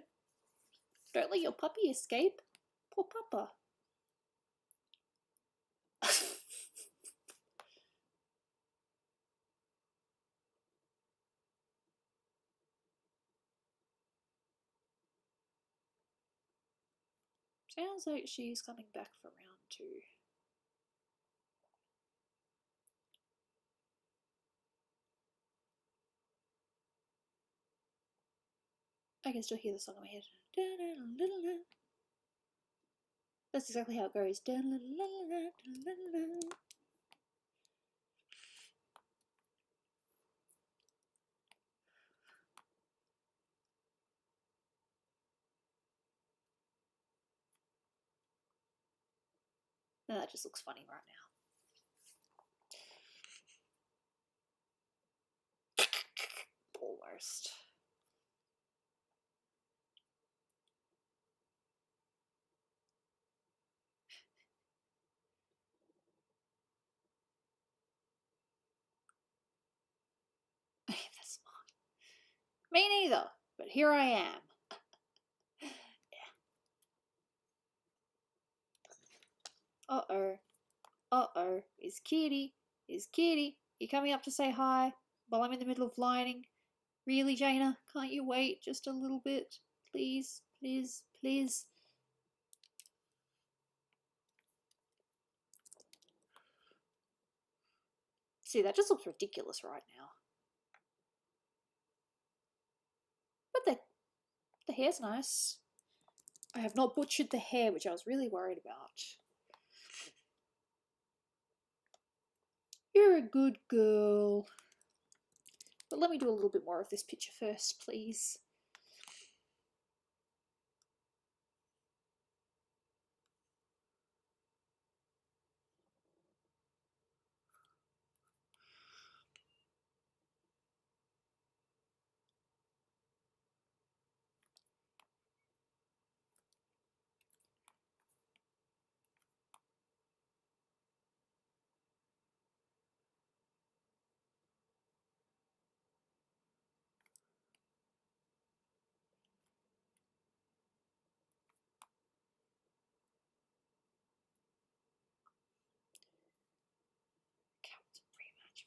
Don't let your puppy escape. Poor papa. Sounds like she's coming back for round 2. I can still hear the song in my head. That's exactly how it goes. No, that just looks funny right now. Almost. That's fine. Me neither, but here I am. Uh-oh. Uh-oh. Is Kitty? You coming up to say hi while I'm in the middle of lining? Really, Jaina? Can't you wait just a little bit? Please, please, please. See, that just looks ridiculous right now. But the hair's nice. I have not butchered the hair, which I was really worried about. You're a good girl. But let me do a little bit more of this picture first, please.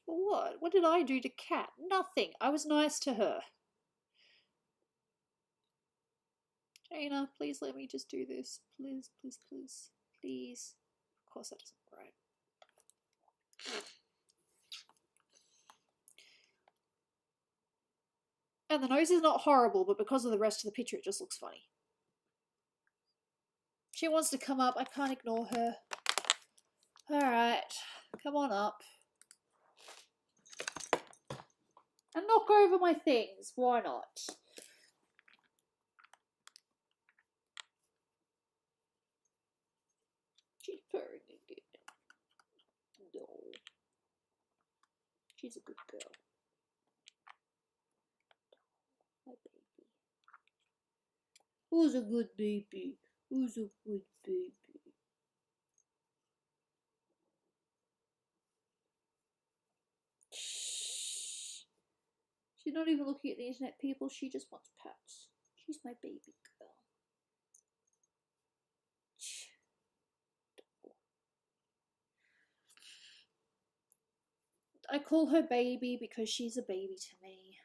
For what? What did I do to Cat? Nothing. I was nice to her. Jaina, please let me just do this. Please, please, please. Please. Of course that doesn't look right. And the nose is not horrible, but because of the rest of the picture, it just looks funny. She wants to come up. I can't ignore her. Alright. Come on up. And knock over my things. Why not? She's purring again. No. She's a good girl. My baby. Who's a good baby? Who's a good baby? Shh. She's not even looking at the internet, people. She just wants pets. She's my baby girl. I call her baby because she's a baby to me.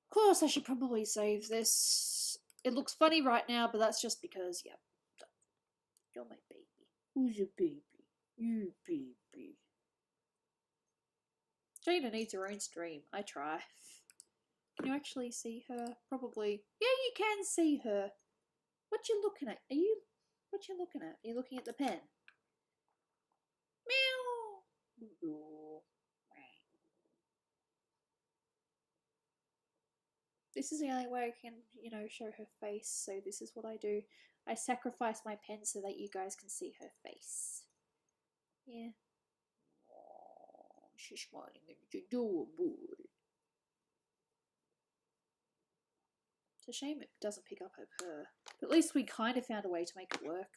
Of course, I should probably save this. It looks funny right now, but that's just because, yeah. You're my baby. Who's your baby? You baby. Jaina needs her own stream. I try. Can you actually see her? Probably. Yeah, you can see her. What you looking at? What you looking at? Are you looking at the pen? Meow. Ooh. This is the only way I can, show her face. So this is what I do. I sacrifice my pen so that you guys can see her face. Yeah. Oh, she's smiling and adorable. It's a shame it doesn't pick up her purr. But at least we kind of found a way to make it work.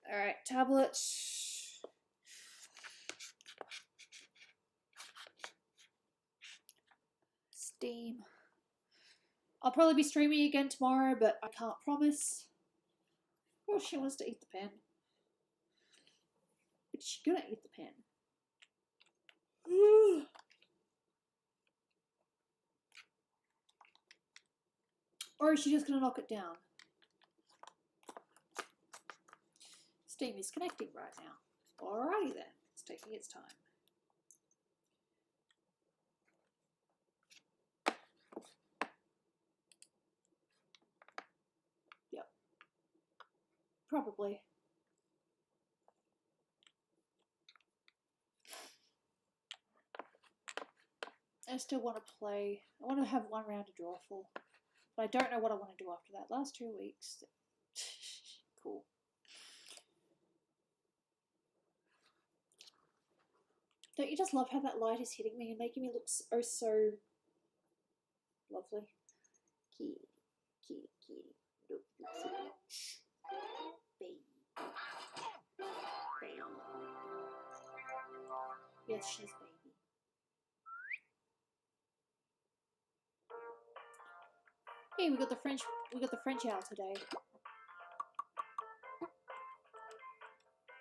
Alright, tablet. Steam. I'll probably be streaming again tomorrow, but I can't promise. Oh, she wants to eat the pen. But she's gonna eat the pen. Or is she just gonna knock it down? Steam is connecting right now. Alrighty then. It's taking its time. Yep. Probably. I still want to play. I want to have one round to draw full. But I don't know what I want to do after that. Last 2 weeks. Cool. Don't you just love how that light is hitting me and making me look so lovely? Kitty, kitty, kitty. Look, baby. Baby. Yes, she's baby. Hey, we got the French out today.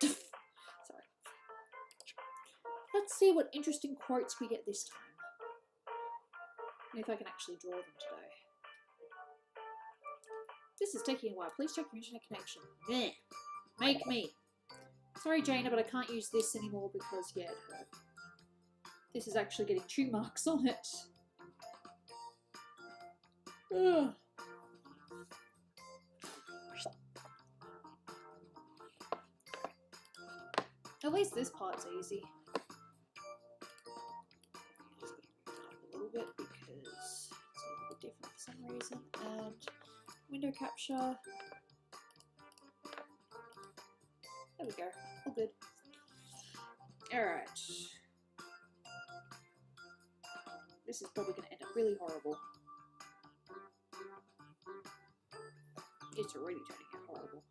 Sorry. Let's see what interesting quotes we get this time. And if I can actually draw them today. This is taking a while. Please check your internet connection. Meh. Make me. Sorry, Jaina, but I can't use this anymore because, yeah, it hurt. This is actually getting chew marks on it. Ugh. At least this part's easy. Just a little bit because it's a little bit different for some reason. And window capture. There we go. All good. Alright. This is probably going to end up really horrible. It's already turning out horrible.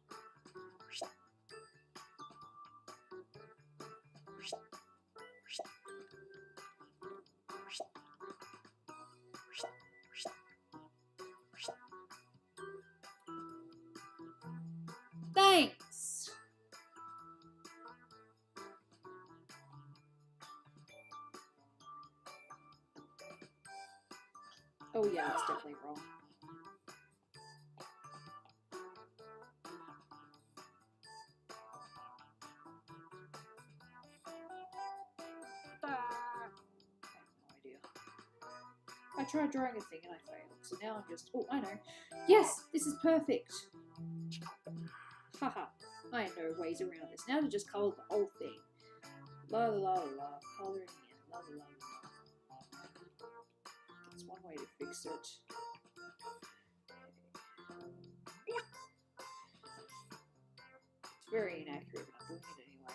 Oh yeah, that's definitely wrong. I have no idea. I tried drawing a thing and I failed, so now I'm just... Oh, I know. Yes! This is perfect! Haha. I know ways around this. Now to just colour the whole thing. La la la la. Colouring in. La la la la. That's one way to fix it. It's very inaccurate, but I'm doing it anyway.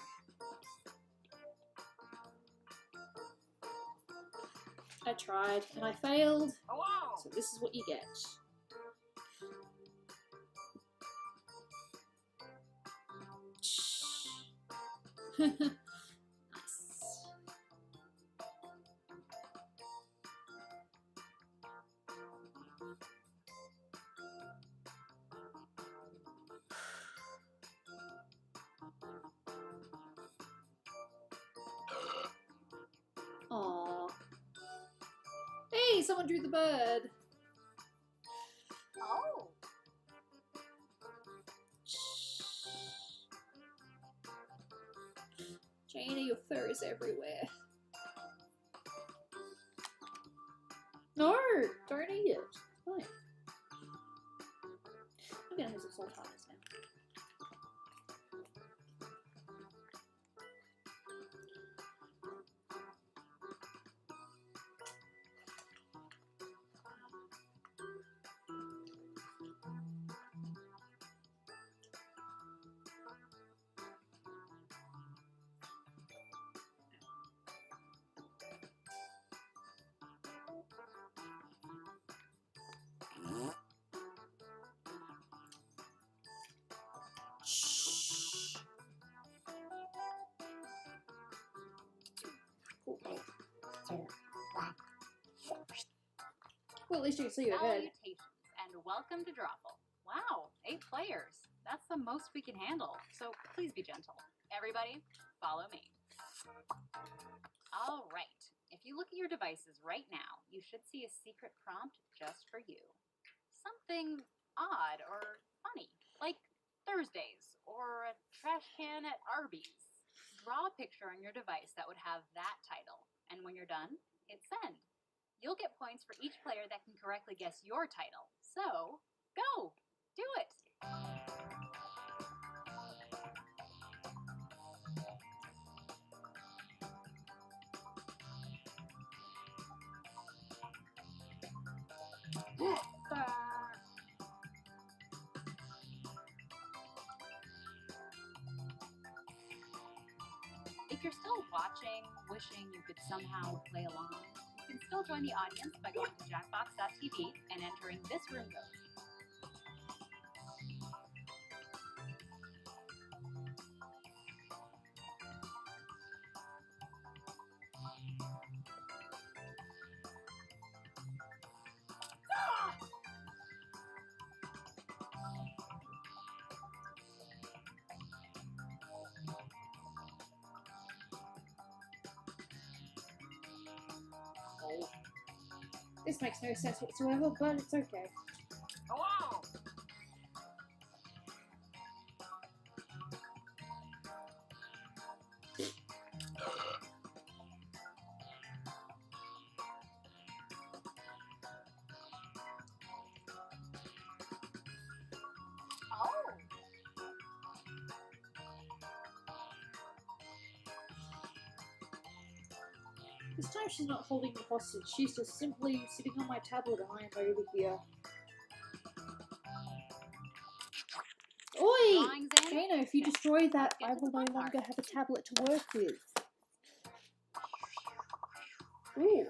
I tried and I failed. Oh, wow. So this is what you get. Nice. Aww. Hey, someone drew the bird. Oh. Jana, your fur is everywhere. No, don't eat it. It's fine. I'm gonna have some sultanas now. Well, at least you can see your head. Salutations and welcome to Drawful. Wow, 8 players. That's the most we can handle, so please be gentle. Everybody, follow me. All right, if you look at your devices right now, you should see a secret prompt just for you. Something odd or funny, like Thursdays or a trash can at Arby's. Draw a picture on your device that would have that title, and when you're done, hit send. You'll get points for each player that can correctly guess your title. So, go! Do it! If you're still watching, wishing you could somehow play along, you can still join the audience by going to jackbox.tv and entering this room code. Oh. This makes no sense whatsoever, but it's okay. Hello! Oh! This time she's not holding me hostage, she's just simply sitting on my tablet and I am over here. Oi! Jana, if you destroy that, I will no longer have a tablet to work with. Ooh.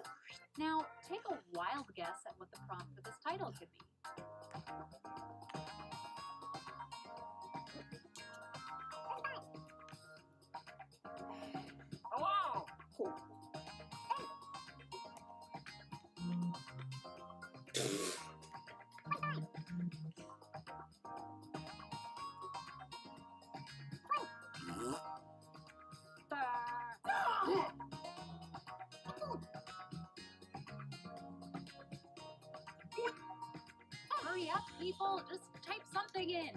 Now, take a wild guess at what the prompt for this title could be. Hello! Cool. careful. Just type something in.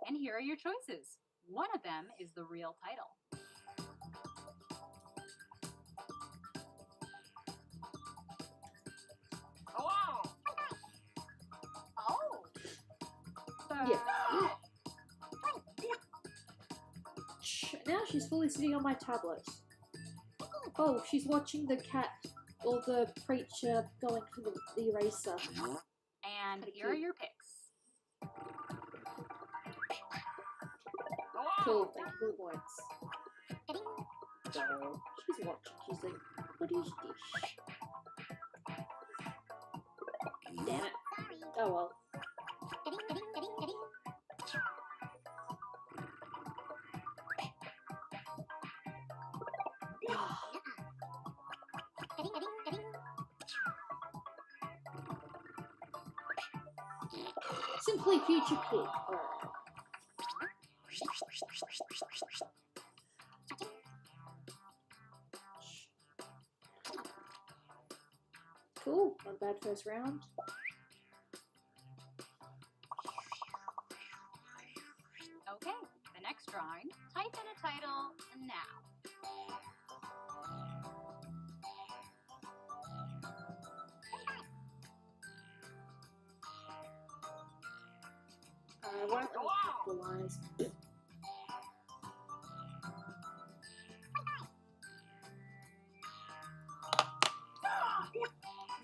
And here are your choices. One of them is the real title. Hello. Oh. Yeah. Now she's fully sitting on my tablet. Oh, she's watching the cat or the preacher going for the eraser. And Kinda here are cute. your picks. Cool, thank you for the points. So, she's watching, she's like, what is this? Damn it. Oh well. Simply future pig. Cool, not a bad first round. Okay, the next drawing. Type in a title now. Why don't we capitalize?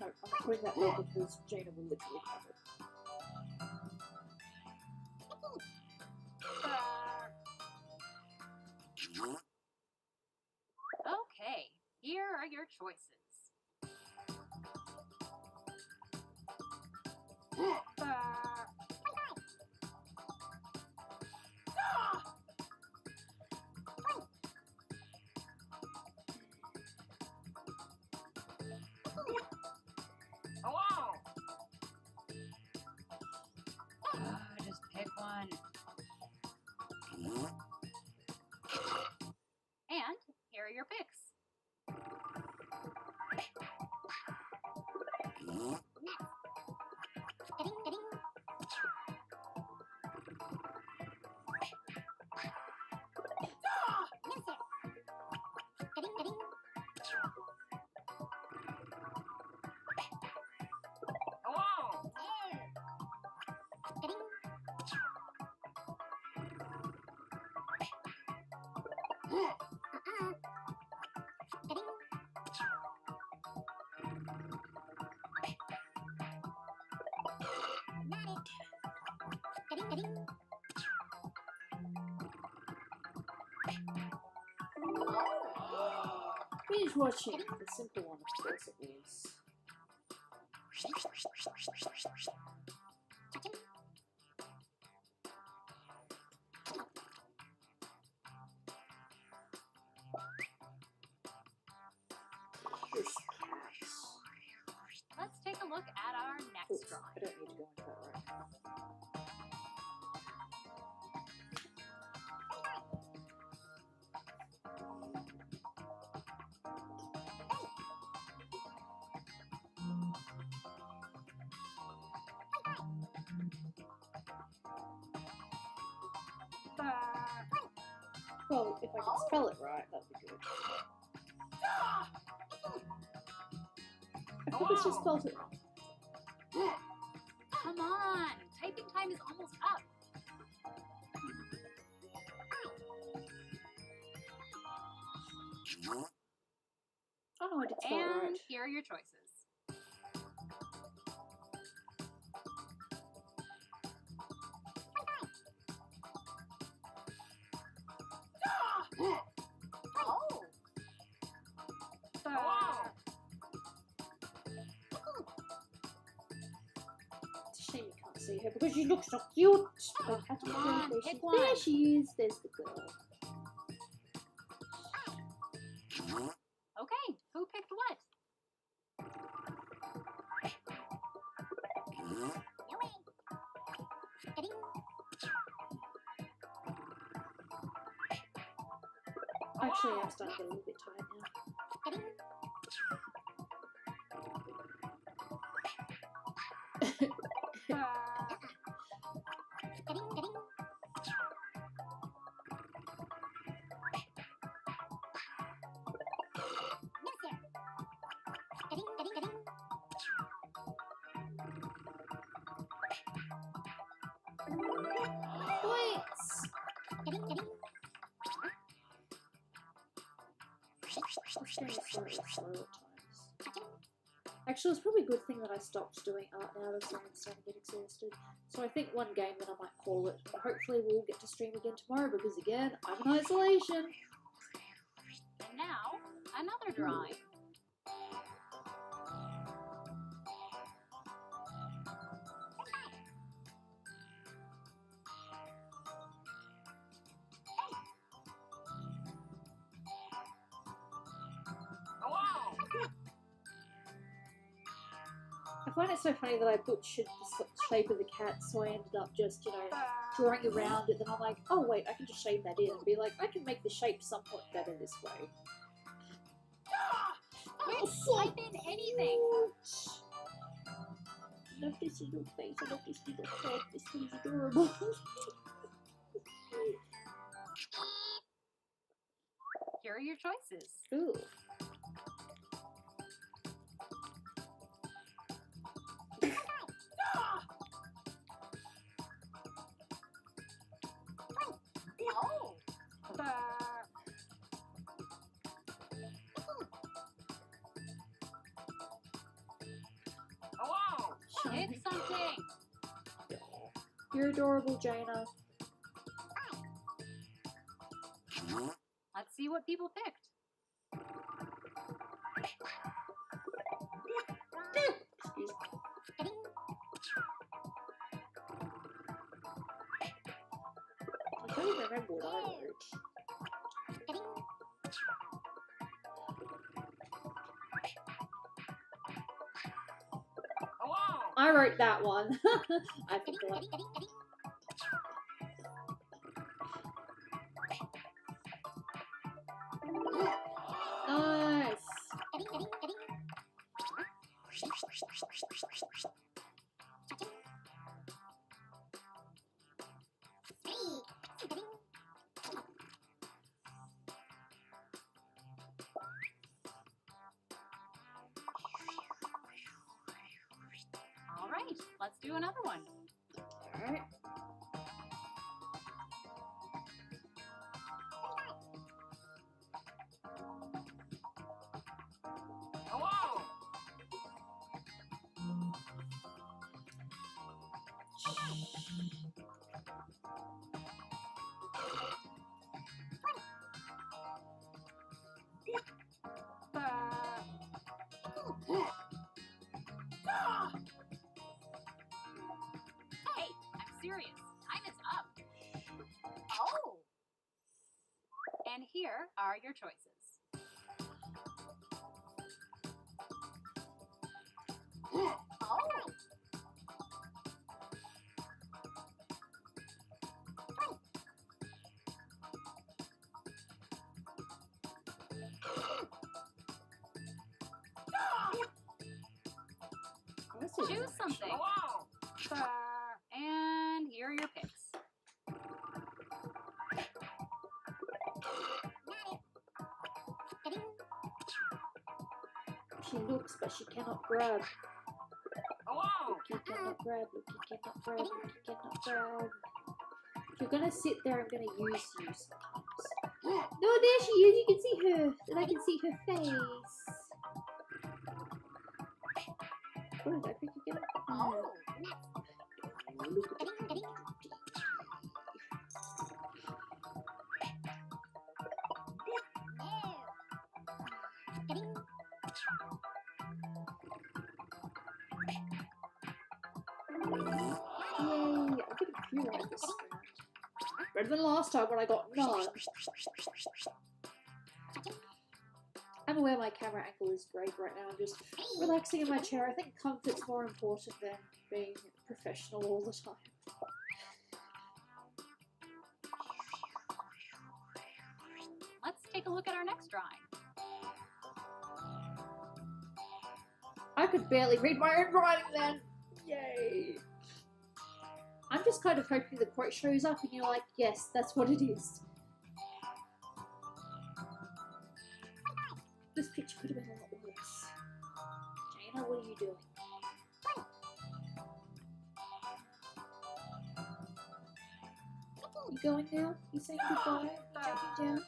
No, I'm not putting that there because Jaina will literally have it. Okay, here are your choices. Hello. Just pick one. And here are your picks. Hello. Binge watching, the simple one, of course it was. Here's cats. Let's take a look at our next Oops, drawing. I don't need to go into that right now. Well, if I can spell it right, that'd be good. I hope it's just spelled it wrong. Come on, typing time is almost up. Oh no, I did spell it And right. here are your choices. Oh. It's a shame you can't see her because she looks so cute. Oh, come on, there, pick she, there one. she is. There's the girl. Okay, who picked what? I Actually, I'm starting to get a little bit tired now. Points! Actually, it's probably a good thing that I stopped doing art now because I'm starting to get exhausted. So I think one game that I might call it. Hopefully we'll get to stream again tomorrow because again, I'm in isolation. And now, another drawing. Hello. I find it so funny that I butchered the shape of the cat, so I ended up just, you know, drawing around it. Then I'm like, oh wait, I can just shade that in and be like, I can make the shape somewhat better this way. Oh, type in anything. I love this little face, I love this little head, this thing's adorable. Here are your choices. Ooh. Oh. Hello. Pick something. You're adorable, Jaina. Let's see what people picked. Excuse me. I don't even remember what I wrote. Hello. I wrote that one. I forgot. Nice. All right, let's do another one. Alright. Hello. Hey, I'm serious. Time is up. Oh. And here are your choices. Oh. Choose something. Hello. And here are your picks. She looks, but she cannot grab. Hello. Look, you cannot grab. Look, you cannot grab. Look, you cannot grab. If you're gonna sit there, I'm gonna use you sometimes. No, there she is. You can see her. And I can see her face. What did I pick again? Oh. Look at the Yay! I'm getting a few right this round. Better than last time when I got none. I'm aware my camera angle is great right now. I'm just relaxing in my chair. I think comfort's more important than being professional all the time. Let's take a look at our next drawing. I could barely read my own writing then. Yay. I'm just kind of hoping the quote shows up and you're like, yes, that's what it is. This picture could have been a lot worse. Jaina, what are you doing? You going now? You saying goodbye? Jumping down?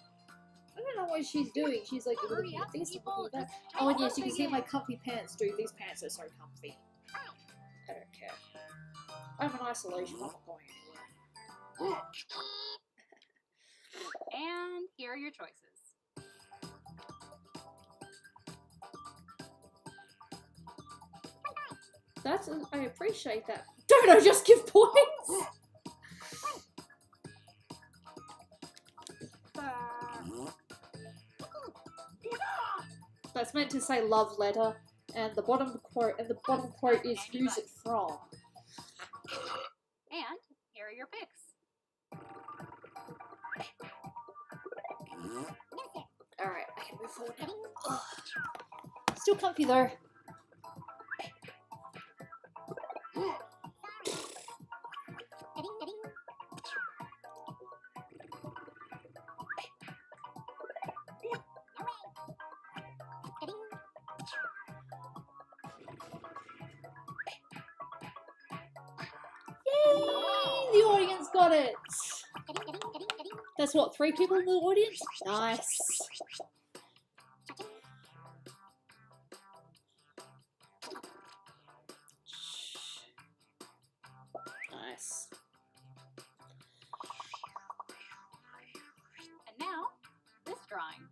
I don't know what she's doing. She's like looking at this and looking at that. Oh, and yes, you can see my comfy pants, dude. These pants are so comfy. I don't care. I'm in isolation. I'm not going anywhere. And here are your choices. I appreciate that. Don't I just give points? That's meant to say love letter, and the bottom quote is who's it from. And here are your picks. Alright, I can move forward now. Ugh. Still comfy though. Yay! The audience got it! That's what, 3 people in the audience? Nice. Nice. And now, this drawing.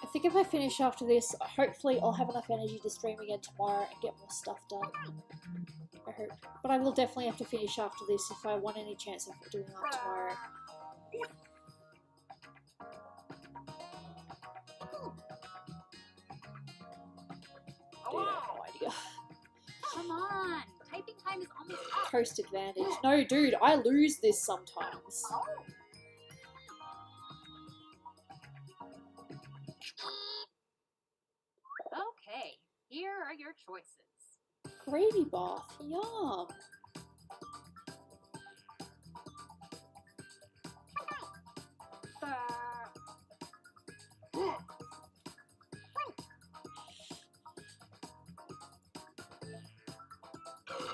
I think if I finish after this, hopefully I'll have enough energy to stream again tomorrow and get more stuff done. I hope. But I will definitely have to finish after this if I want any chance of doing that tomorrow. Dude, I have no idea. Come on, typing time is almost up. Coast advantage. No, dude, I lose this sometimes. Okay, here are your choices. Gravy bath, yum.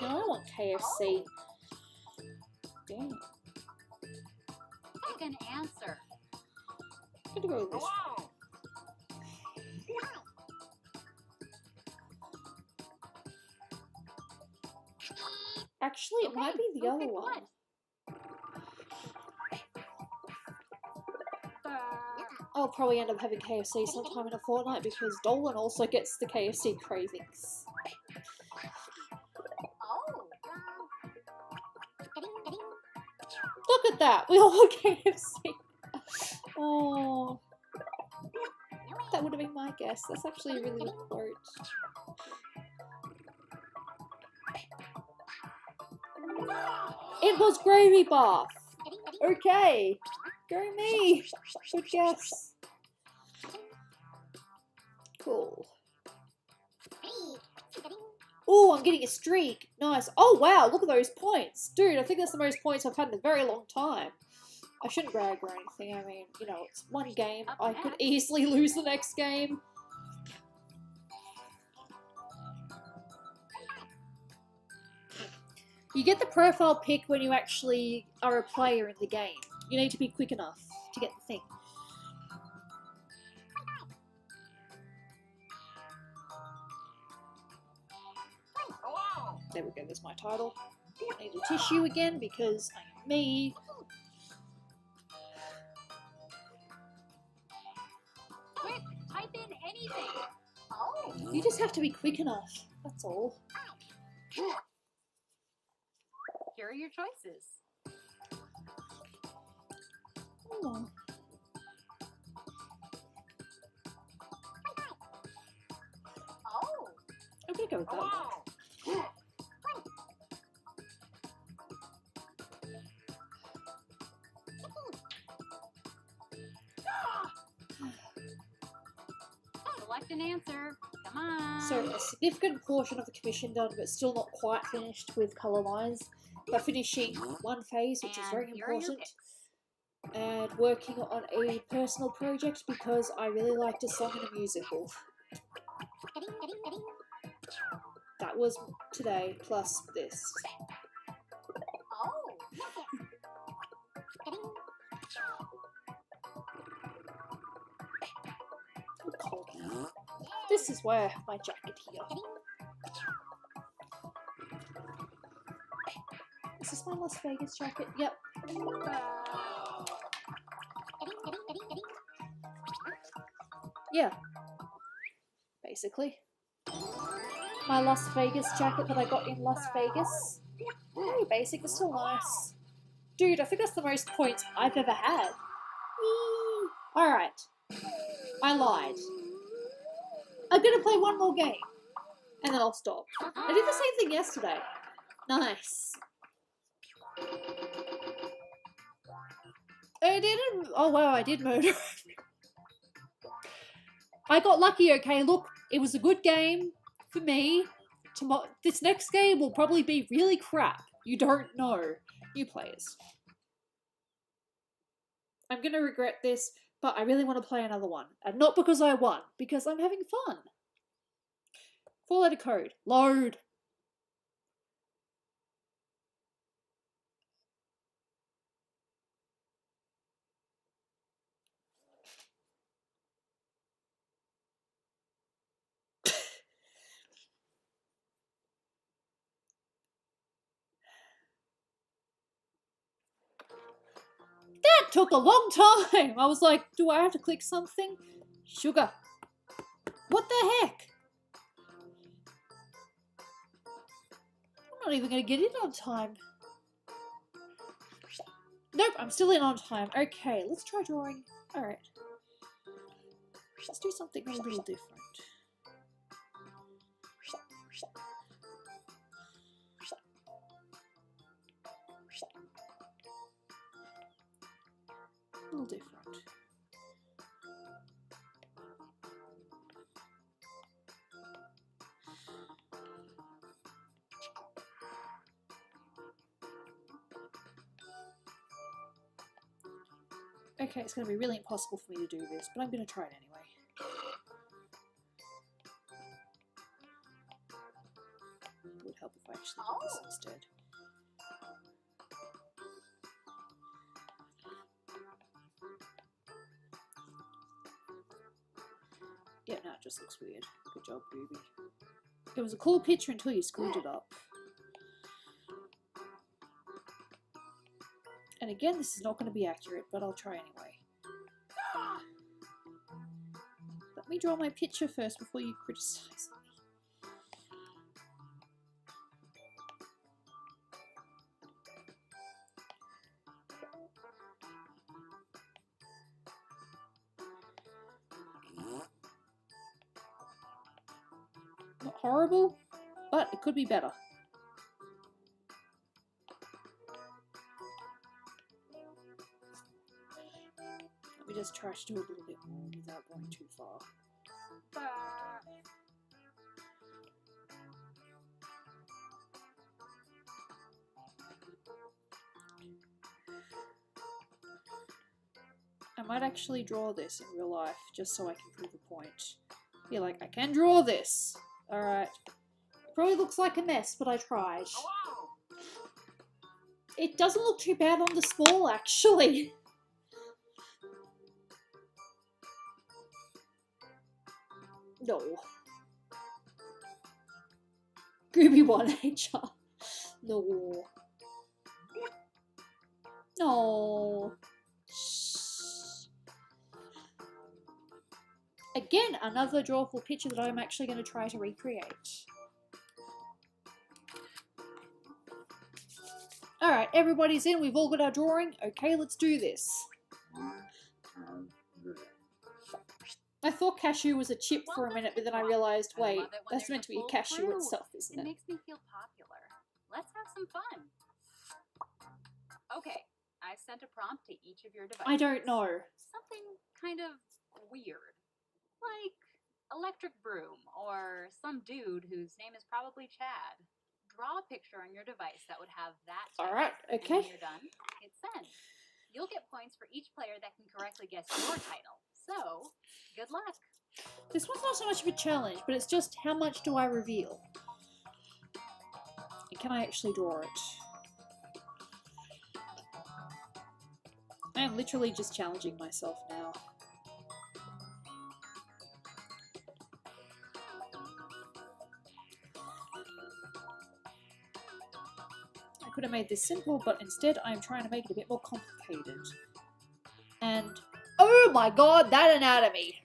No, I want KFC. Damn. Pick an answer. I'm gonna go with this. Hello. Actually, it might be the who other picked one. what? I'll probably end up having KFC sometime in a fortnight because Dolan also gets the KFC cravings. Look at that! We all want KFC! Oh. That would have been my guess. That's actually a really good quote. It was gravy bath! Okay! Go me! Good guess. Cool. Oh, I'm getting a streak. Nice. Oh, wow, look at those points. Dude, I think that's the most points I've had in a very long time. I shouldn't brag or anything. I mean, you know, it's one game. I could easily lose the next game. You get the profile pic when you actually are a player in the game. You need to be quick enough to get the thing. Hello. There we go, there's my title. I need a tissue again because I am me. Quick, type in anything. You just have to be quick enough. That's all. Here are your choices. Oh. I'm gonna go with that one. Hello. select an answer. Come on. So a significant portion of the commission done, but still not quite finished with colour lines. But finishing one phase, which is very And here are your important, picks. and working on a personal project because I really liked a song in a musical. That was today, plus this. Oh. I'm cold now. This is why I have my jacket here. Is this my Las Vegas jacket? Yep. Yeah. Basically. My Las Vegas jacket that I got in Las Vegas. Very basic, but still nice. Dude, I think that's the most points I've ever had. Alright. I lied. I'm gonna play one more game. And then I'll stop. I did the same thing yesterday. Nice. I didn't. Oh wow, I did murder. I got lucky, okay? Look, it was a good game for me. This next game will probably be really crap. You don't know. You players. I'm gonna regret this, but I really want to play another one. And not because I won, because I'm having fun. 4-letter code. Load. That took a long time. I was like, do I have to click something? Sugar. What the heck? I'm not even going to get in on time. Nope, I'm still in on time. Okay, let's try drawing. Alright. Let's do something a little different. A little different. Okay, it's going to be really impossible for me to do this, but I'm going to try it anyway. It would help if I actually did this instead. Yeah, no, it just looks weird. Good job, Ruby. It was a cool picture until you screwed it up. And again, this is not going to be accurate, but I'll try anyway. Let me draw my picture first before you criticize me. Not horrible, but it could be better. Let me just try to do a little bit more without going too far. I might actually draw this in real life, just so I can prove a point. Be like, I can draw this! Alright. Probably looks like a mess, but I tried. Hello. It doesn't look too bad on the small, actually. No. Gooby 1HR. No. No. Again, another drawable picture that I'm actually going to try to recreate. Alright, everybody's in. We've all got our drawing. Okay, let's do this. I thought cashew was a chip for a minute, but then I realised, wait, that's meant to be a cashew itself, isn't It it? makes me feel popular. Let's have some fun. Okay, I've sent a prompt to each of your devices. I don't know. Something kind of weird. Like electric broom, or some dude whose name is probably Chad. Draw a picture on your device that would have that title. Alright, And okay. when you're done, hit send. You'll get points for each player that can correctly guess your title. So, good luck. This one's not so much of a challenge, but it's just how much do I reveal? And can I actually draw it? I am literally just challenging myself now. I could have made this simple, but instead I'm trying to make it a bit more complicated. And oh my god, that anatomy!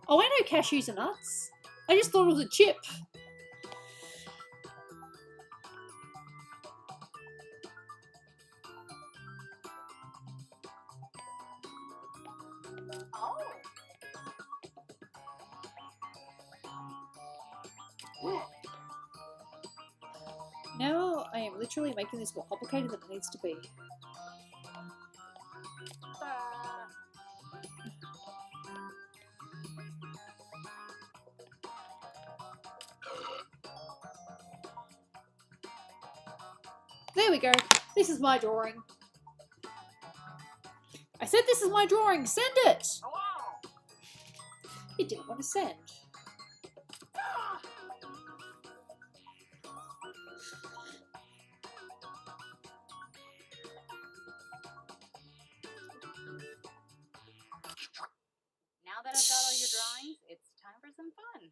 Oh, I know cashews are nuts. I just thought it was a chip. Now I am literally making this more complicated than it needs to be. There we go. This is my drawing. I said this is my drawing. Send it! Hello. It didn't want to send. Now that I've got all your drawings, it's time for some fun.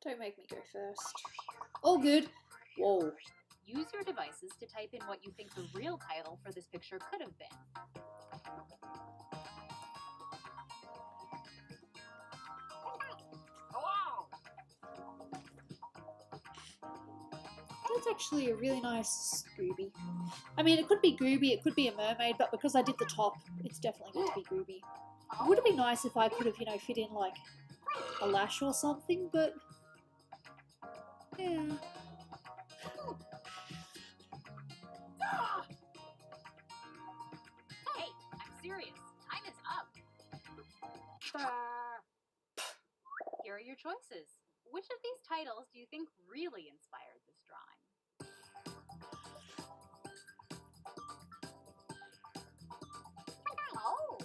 Don't make me go first. All good. Whoa. Use your devices to type in what you think the real title for this picture could have been. Hello. That's actually a really nice Gooby. I mean, it could be Gooby, it could be a mermaid, but because I did the top, it's definitely going to be Gooby. Would it be nice if I could have, you know, fit in like a lash or something, but yeah. Hey, I'm serious. Time is up. Here are your choices. Which of these titles do you think really inspired this drawing? Oh!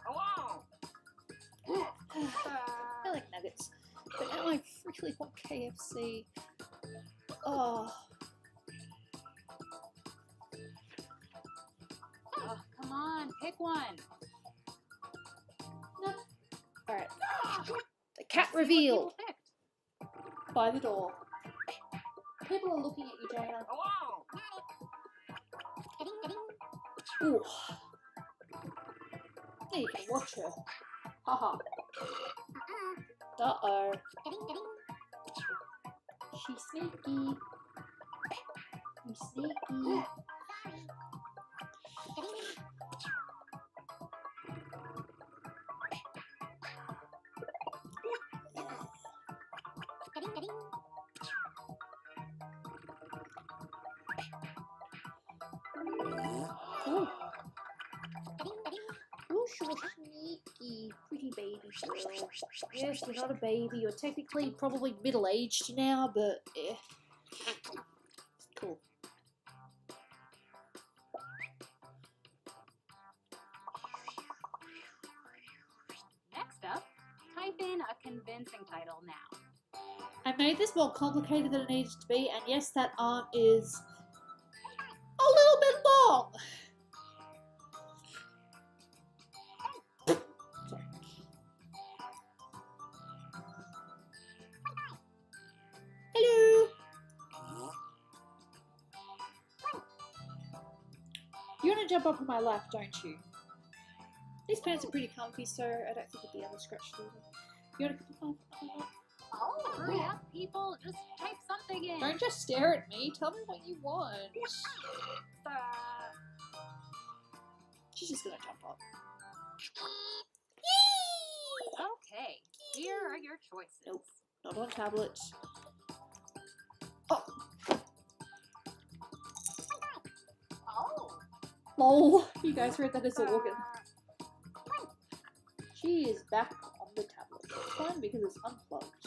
Hello. I like nuggets, but now I really want KFC. Oh, Oh, come on, pick one. no. Alright. The cat See what reveal people picked. by the door. People are looking at you, Jana. Hello. Ooh. There you can watch her. Haha. Uh-oh. She's sneaky. You sneaky. Ooh. Ooh, she's sneaky. Pretty baby girl. Yes, you're not a baby. You're technically probably middle-aged now, but eh. Cool. Next up, type in a convincing title now. I made this more complicated than it needed to be, and yes, that arm is a little bit long. Sorry. Hello. You want to jump up on my lap, don't you? These pants are pretty comfy, so I don't think you'd be able to scratch through them. You want to come up on my lap? Oh, hurry up, people. Just type something in. Don't just stare at me. Tell me what you want. She's just gonna jump up. Okay, here are your choices. Nope. Not on tablet. Oh, Oh, Lol, you guys read that as an organ. She is back on the tablet. It's fine because it's unplugged.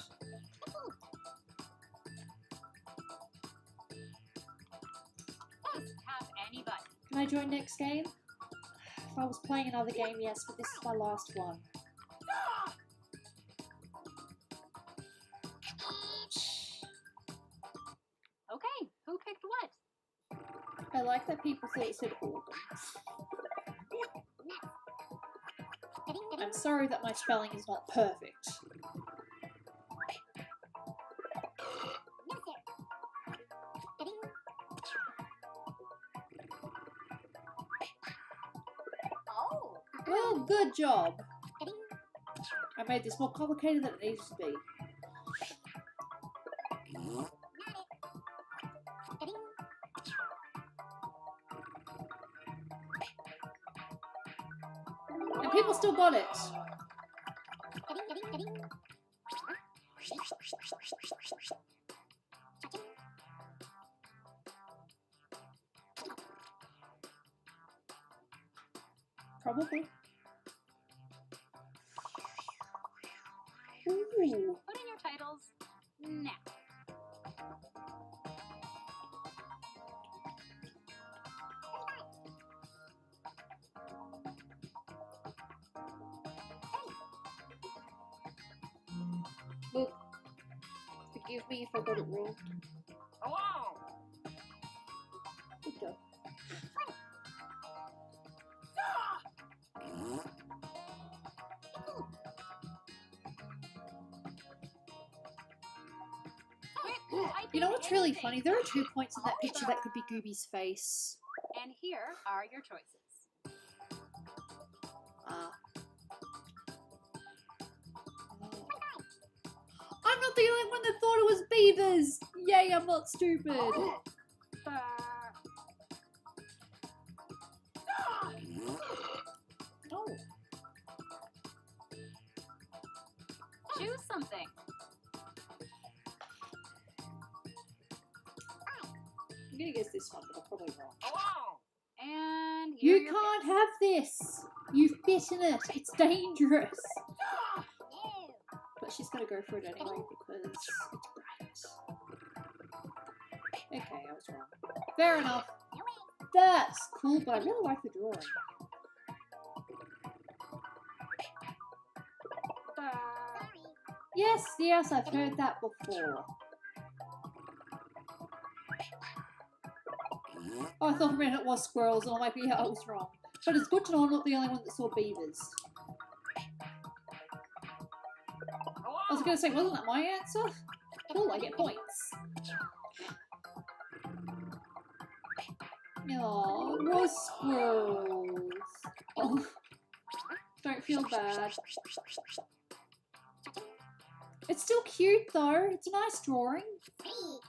Just tap any button. Can I join next game? If I was playing another game, yes, but this is my last one. Okay, who picked what? I like that people thought it said organ. I'm sorry that my spelling is not perfect. Oh. Well, good job. I made this more complicated than it needed to be. And people still got it. Probably. Ooh. Put in your titles now. Look, forgive me if I got it wrong. Hello. Good job. You know what's really funny? There are 2 points in that picture that could be Gooby's face. And here are your choices. I'm not the only one that thought it was beavers! Yay, I'm not stupid! Oh. Choose something. I'm gonna guess this one, but I'm probably wrong. Hello. And here You can't have this! You've bitten it! It's dangerous! But she's gonna go for it anyway because it's bright. Okay, I was wrong. Fair enough. That's cool, but I really like the drawing. Yes, yes, I've heard that before. Oh, I thought for a minute it was squirrels, and I'm like, yeah, I was wrong. But it's good to know I'm not the only one that saw beavers. I was gonna say, wasn't that my answer? Cool, I get points. Aw, it was squirrels. Oh, don't feel bad. It's still cute though. It's a nice drawing. Oh,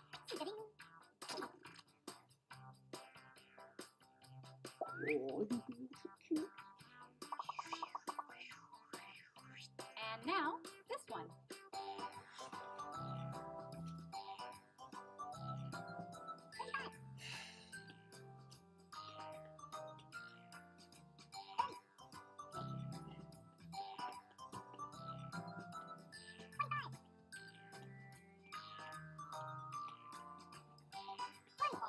cute. And now, this one.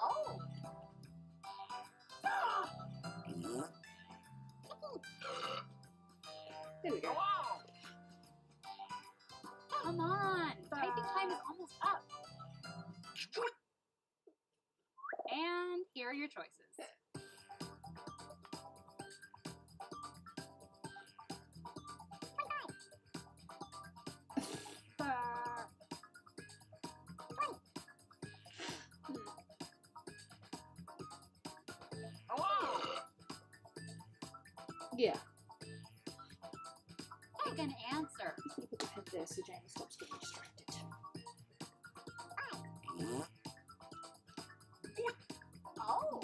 Oh. There we go. Hello. Come on. Typing time is almost up. And here are your choices. Hello. Yeah. Pick an answer. I'm gonna put the pen there so Jamie stops getting distracted. Oh.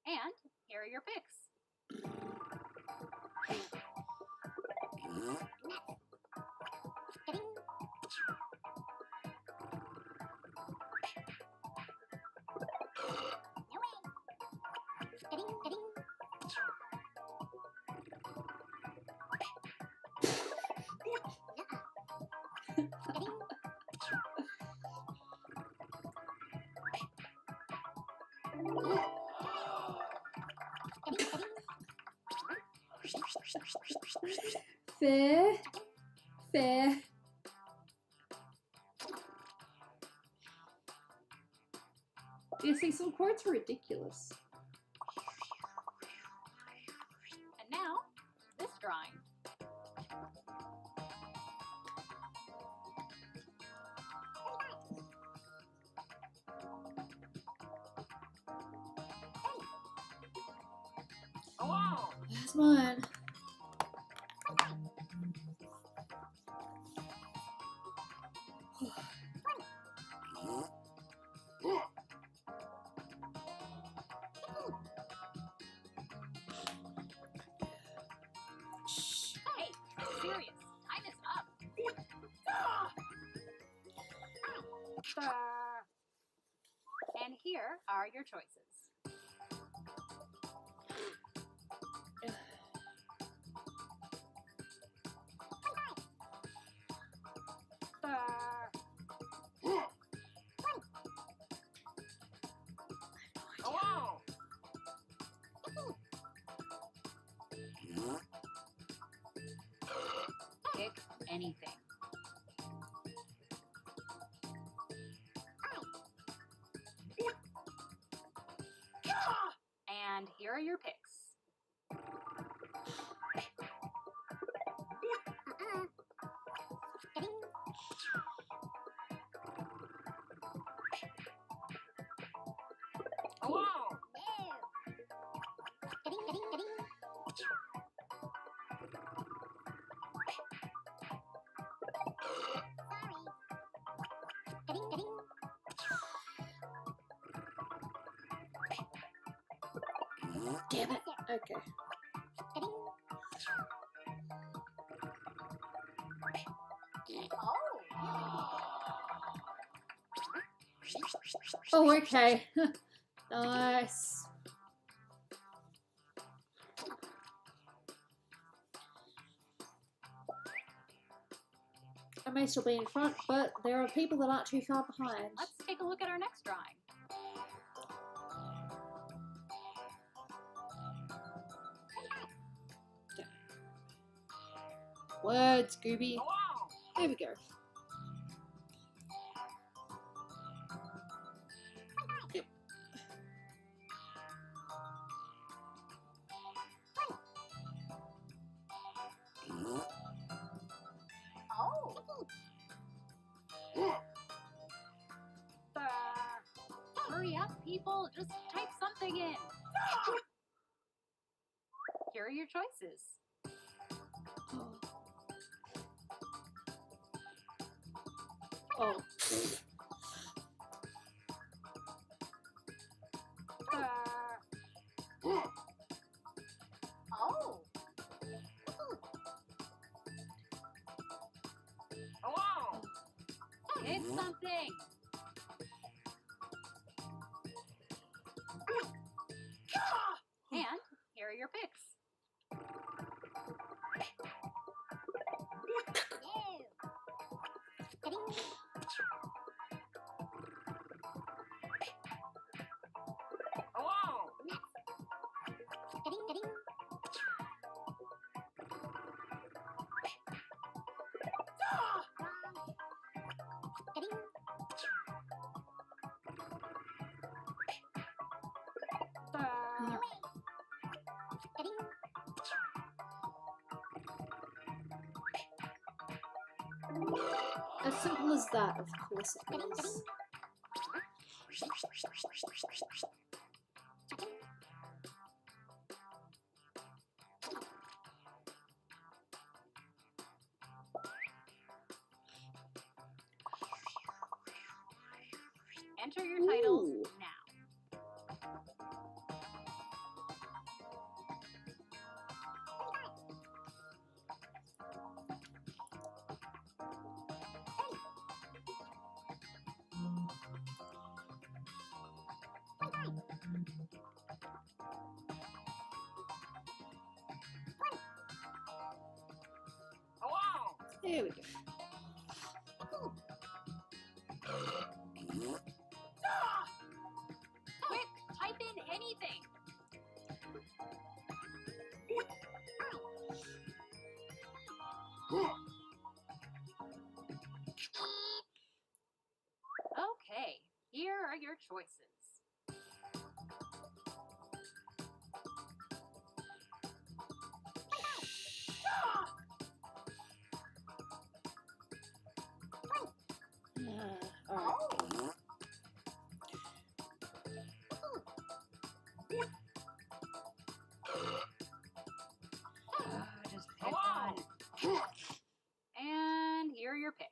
And here are your picks. Fair. Fair. You see, some quotes are ridiculous. And now, this drawing. Hello. That's mine. Hey, serious. Time is up. And here are your choices. Hello. Pick anything. And here are your picks. Hello. Damn it. Okay. Oh, okay. Nice. I may still be in front, but there are people that aren't too far behind. Let's take a look at our next drawing. Word, Scooby. Hello. There we go. Yep. Oh. Hurry up, people. Just type something in. Here are your choices. Oh. Oh. Hello. Pick something. And here are your picks. Hello. As simple as that, of course it is. Enter your titles Ooh. now. Hello. There we go. Quick, type in anything. choices. Alright. Just pick one. And here are your picks.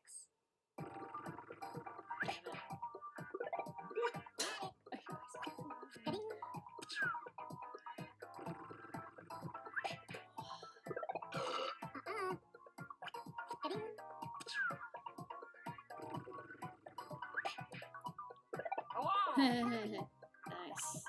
Hello. Nice.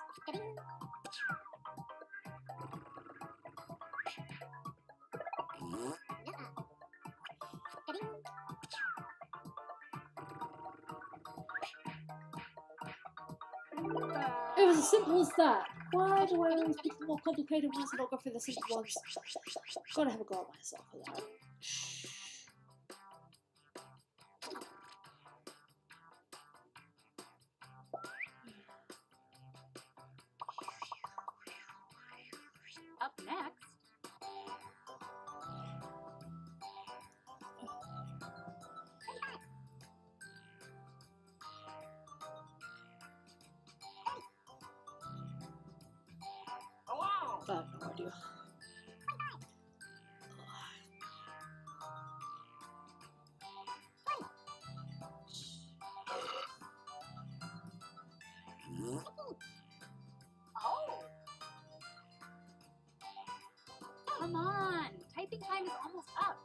It was as simple as that. Why do I always pick the more complicated ones and not go for the simple ones? Gotta have a go at myself for that. Up next, Hello. I have no idea. come on. Typing time is almost up.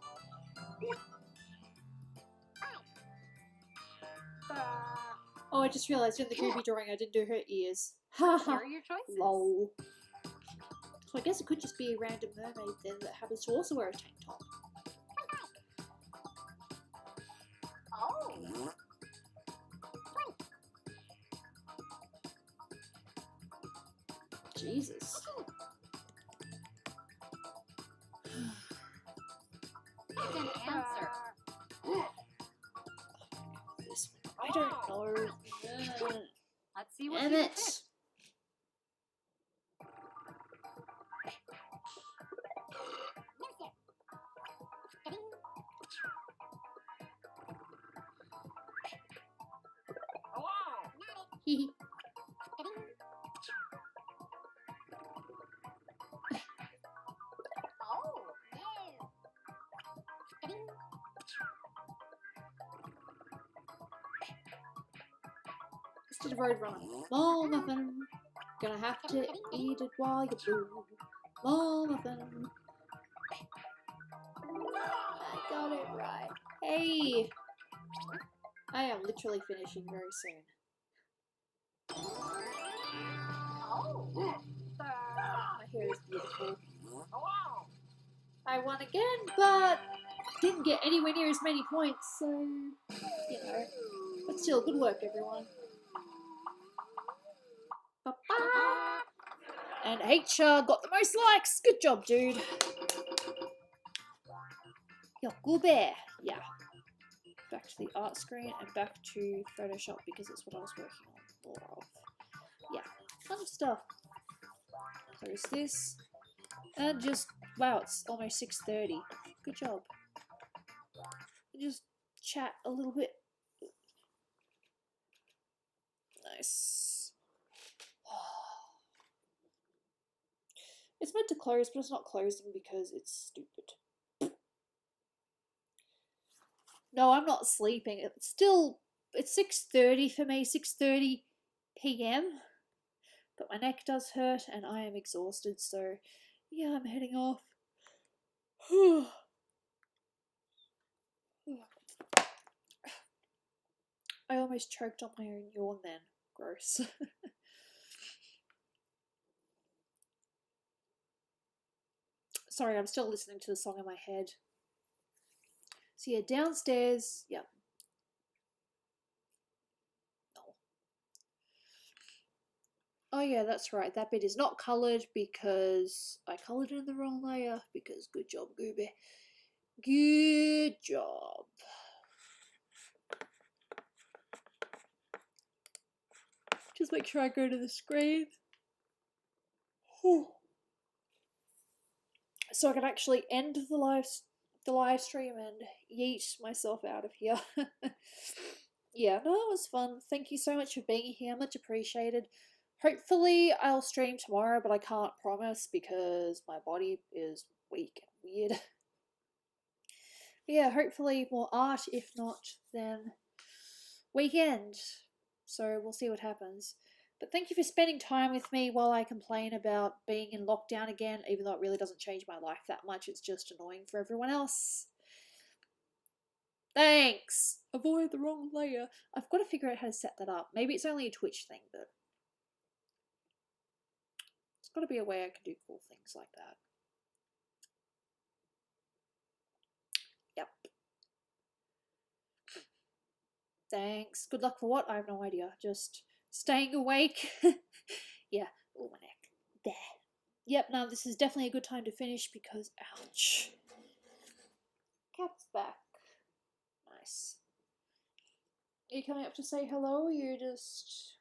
Oh, I just realised in the Gooby drawing I didn't do her ears. Here Haha. are your choices. Lol. So I guess it could just be a random mermaid then that happens to also wear a tank top. Oh. Jesus. Pick an answer. This one. I don't know. Let's see what Damn you it. pick. Hello. Hehe. Oh. Instead of Roadrunner. More muffin. Gonna have to eat it while you blue. More muffin. I got it right. Hey! I am literally finishing very soon. Oh. My hair is beautiful. Hello. I won again, but didn't get anywhere near as many points, so, you know. But still, good work, everyone. Ba-ba! And H got the most likes. Good job, dude. Yo, good bear. Yeah. Back to the art screen and back to Photoshop because it's what I was working on more of. Yeah, fun stuff. Close this. And just, wow, it's almost 6:30. Good job. Just chat a little bit. Nice. It's meant to close, but it's not closing because it's stupid. No, I'm not sleeping. It's 6:30 for me, 6:30 p.m. But my neck does hurt and I am exhausted, so yeah, I'm heading off. I almost choked on my own yawn then. Gross. Sorry, I'm still listening to the song in my head. So yeah, downstairs, yeah. No. Oh yeah, that's right. That bit is not coloured because I coloured it in the wrong layer. Because good job, Gooby. Good job. Just make sure I go to the screen. So I can actually end the live stream and yeet myself out of here. Yeah, no, it was fun. Thank you so much for being here. Much appreciated. Hopefully I'll stream tomorrow, but I can't promise because my body is weak and weird. But yeah, hopefully more art. If not, then weekend. So we'll see what happens. But thank you for spending time with me while I complain about being in lockdown again, even though it really doesn't change my life that much. It's just annoying for everyone else. Thanks! Avoid the wrong layer. I've got to figure out how to set that up. Maybe it's only a Twitch thing, but there's got to be a way I can do cool things like that. Yep. Thanks. Good luck for what? I have no idea. Just staying awake. Yeah. Oh, my neck. There. Yep, no, this is definitely a good time to finish because, ouch. Cat's back. Nice. Are you coming up to say hello or you're just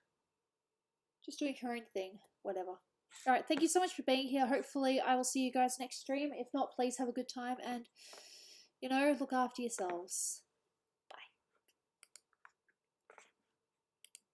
doing your own thing? Whatever. Alright, thank you so much for being here. Hopefully I will see you guys next stream. If not, please have a good time and, you know, look after yourselves.